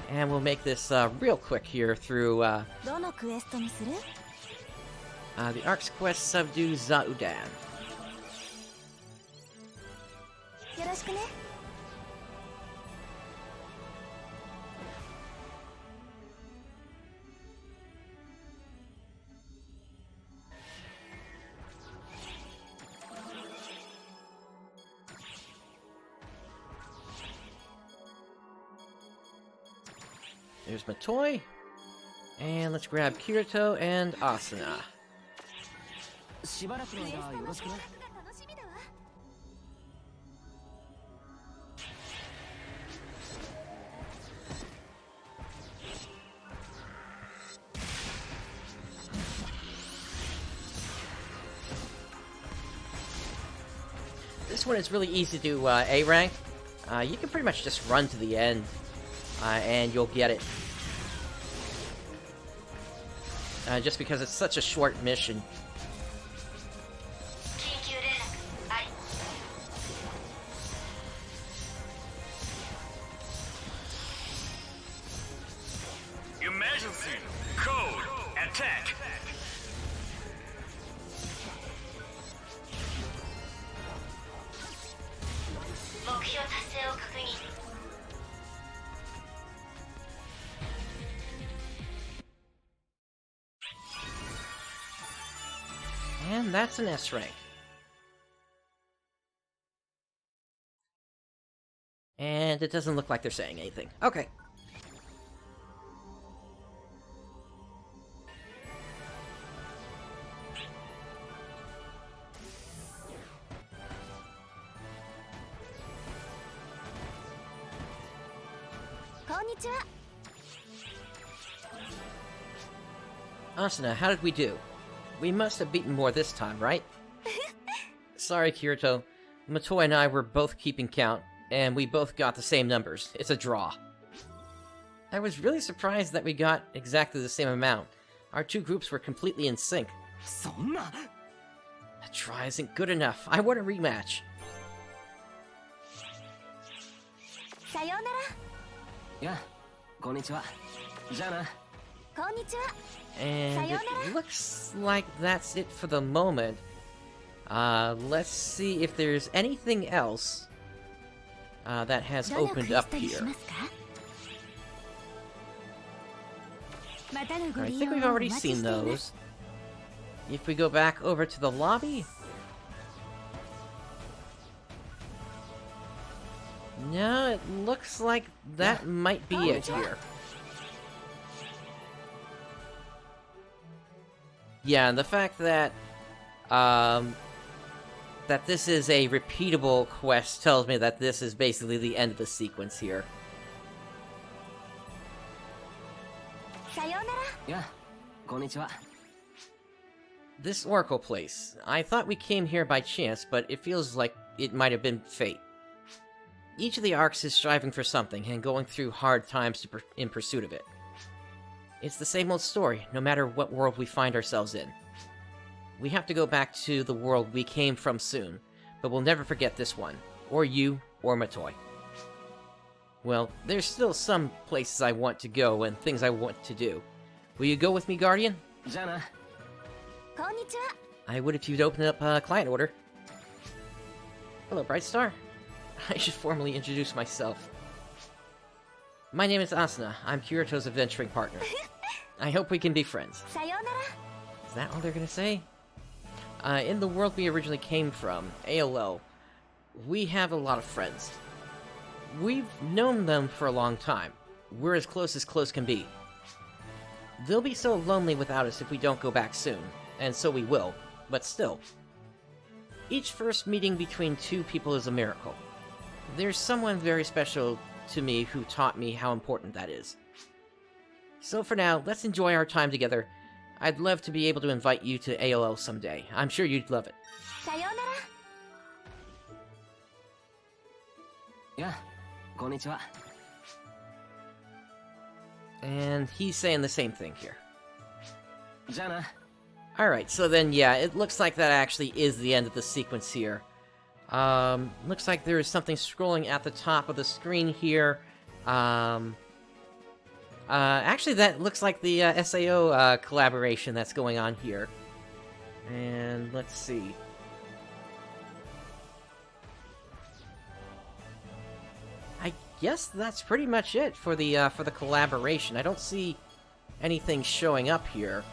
And we'll make this real quick here through the Ark's quest Subdue Zaudan. There's my toy. And let's grab Kirito and Asana. this one is really easy to A rank. You can pretty much just run to the end, and you'll get it. Just because it's such a short mission. Emergency! Code! Attack! And that's an S rank. And it doesn't look like they're saying anything. Okay. Konnichiwa. Asana, how did we do? We must have beaten more this time, right? Sorry, Kirito. Motoi and I were both keeping count, and we both got the same numbers. It's a draw. I was really surprised that we got exactly the same amount. Our two groups were completely in sync. A try isn't good enough. I want a rematch. Sayonara. Yeah, konnichiwa. Jana. Konnichiwa. And it looks like that's it for the moment. Let's see if there's anything else that has opened up here. I think we've already seen those. If we go back over to the lobby... No, it looks like that might be it here. Yeah, and the fact that, that this is a repeatable quest tells me that this is basically the end of the sequence here. Sayonara. Yeah, konnichiwa. This Oracle place. I thought we came here by chance, but it feels like it might have been fate. Each of the arcs is striving for something and going through hard times in pursuit of it. It's the same old story, no matter what world we find ourselves in. We have to go back to the world we came from soon, but we'll never forget this one, or you, or Motoi. Well, there's still some places I want to go and things I want to do. Will you go with me, Guardian? Jana. Konnichiwa. I would if you'd open up a client order. Hello, Brightstar. I should formally introduce myself. My name is Asana. I'm Kirito's adventuring partner. I hope we can be friends. Sayonara. Is that all they're gonna say? In the world we originally came from, AOL, we have a lot of friends. We've known them for a long time. We're as close can be. They'll be so lonely without us if we don't go back soon, and so we will, but still. Each first meeting between two people is a miracle. There's someone very special to me who taught me how important that is. So for now, let's enjoy our time together. I'd love to be able to invite you to AOL someday. I'm sure you'd love it. Sayonara. Yeah, konnichiwa. And he's saying the same thing here. Jana. Alright, so then, yeah, it looks like that actually is the end of the sequence here. Looks like there is something scrolling at the top of the screen here. Actually, that looks like the SAO collaboration that's going on here. And let's see. I guess that's pretty much it for the collaboration. I don't see anything showing up here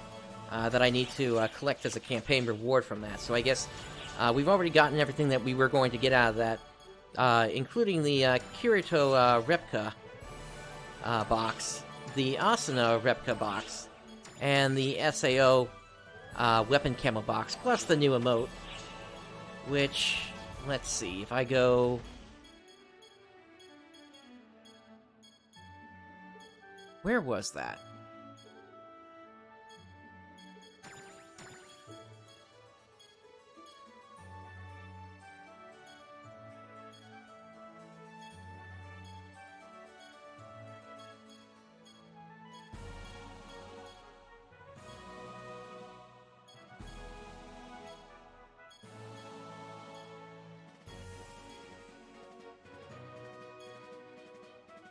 that I need to collect as a campaign reward from that. So I guess we've already gotten everything that we were going to get out of that, including the Kirito replica box, the Asana replica box, and the SAO weapon camo box, plus the new emote, which, let's see, if I go... Where was that?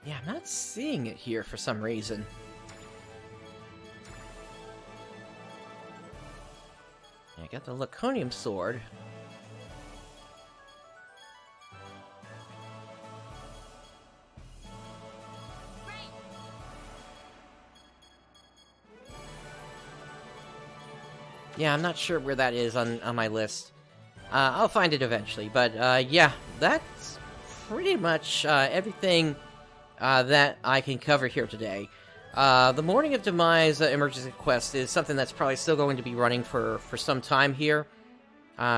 Yeah, I'm not seeing it here for some reason. I got the Laconium Sword. Yeah, I'm not sure where that is on my list. I'll find it eventually, but yeah, that's pretty much everything that I can cover here today. The Morning of Demise emergency quest is something that's probably still going to be running for some time here.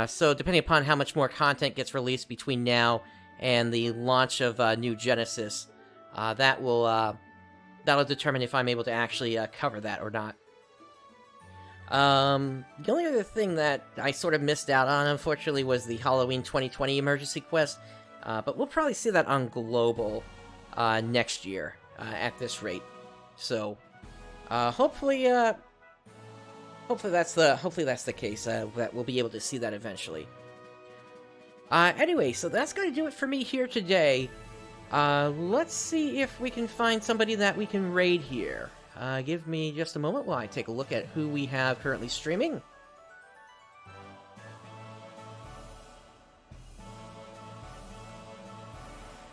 So depending upon how much more content gets released between now and the launch of New Genesis, that'll determine if I'm able to actually cover that or not. The only other thing that I sort of missed out on, unfortunately, was the Halloween 2020 emergency quest. But we'll probably see that on Global next year at this rate. So hopefully that's the case. That we'll be able to see that eventually. Anyway, so that's going to do it for me here today. Let's see if we can find somebody that we can raid here. Give me just a moment while I take a look at who we have currently streaming.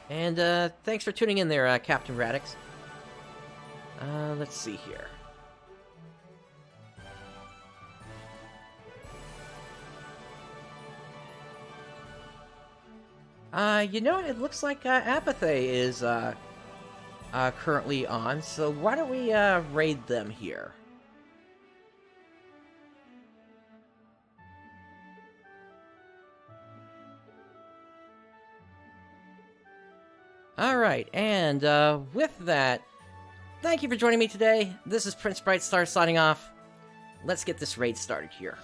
And thanks for tuning in there, Captain Radix. Let's see here. You know, it looks like Apathy is currently on, so why don't we raid them here? Alright, and with that, thank you for joining me today. This is PrinceBrightstar signing off. Let's get this raid started here.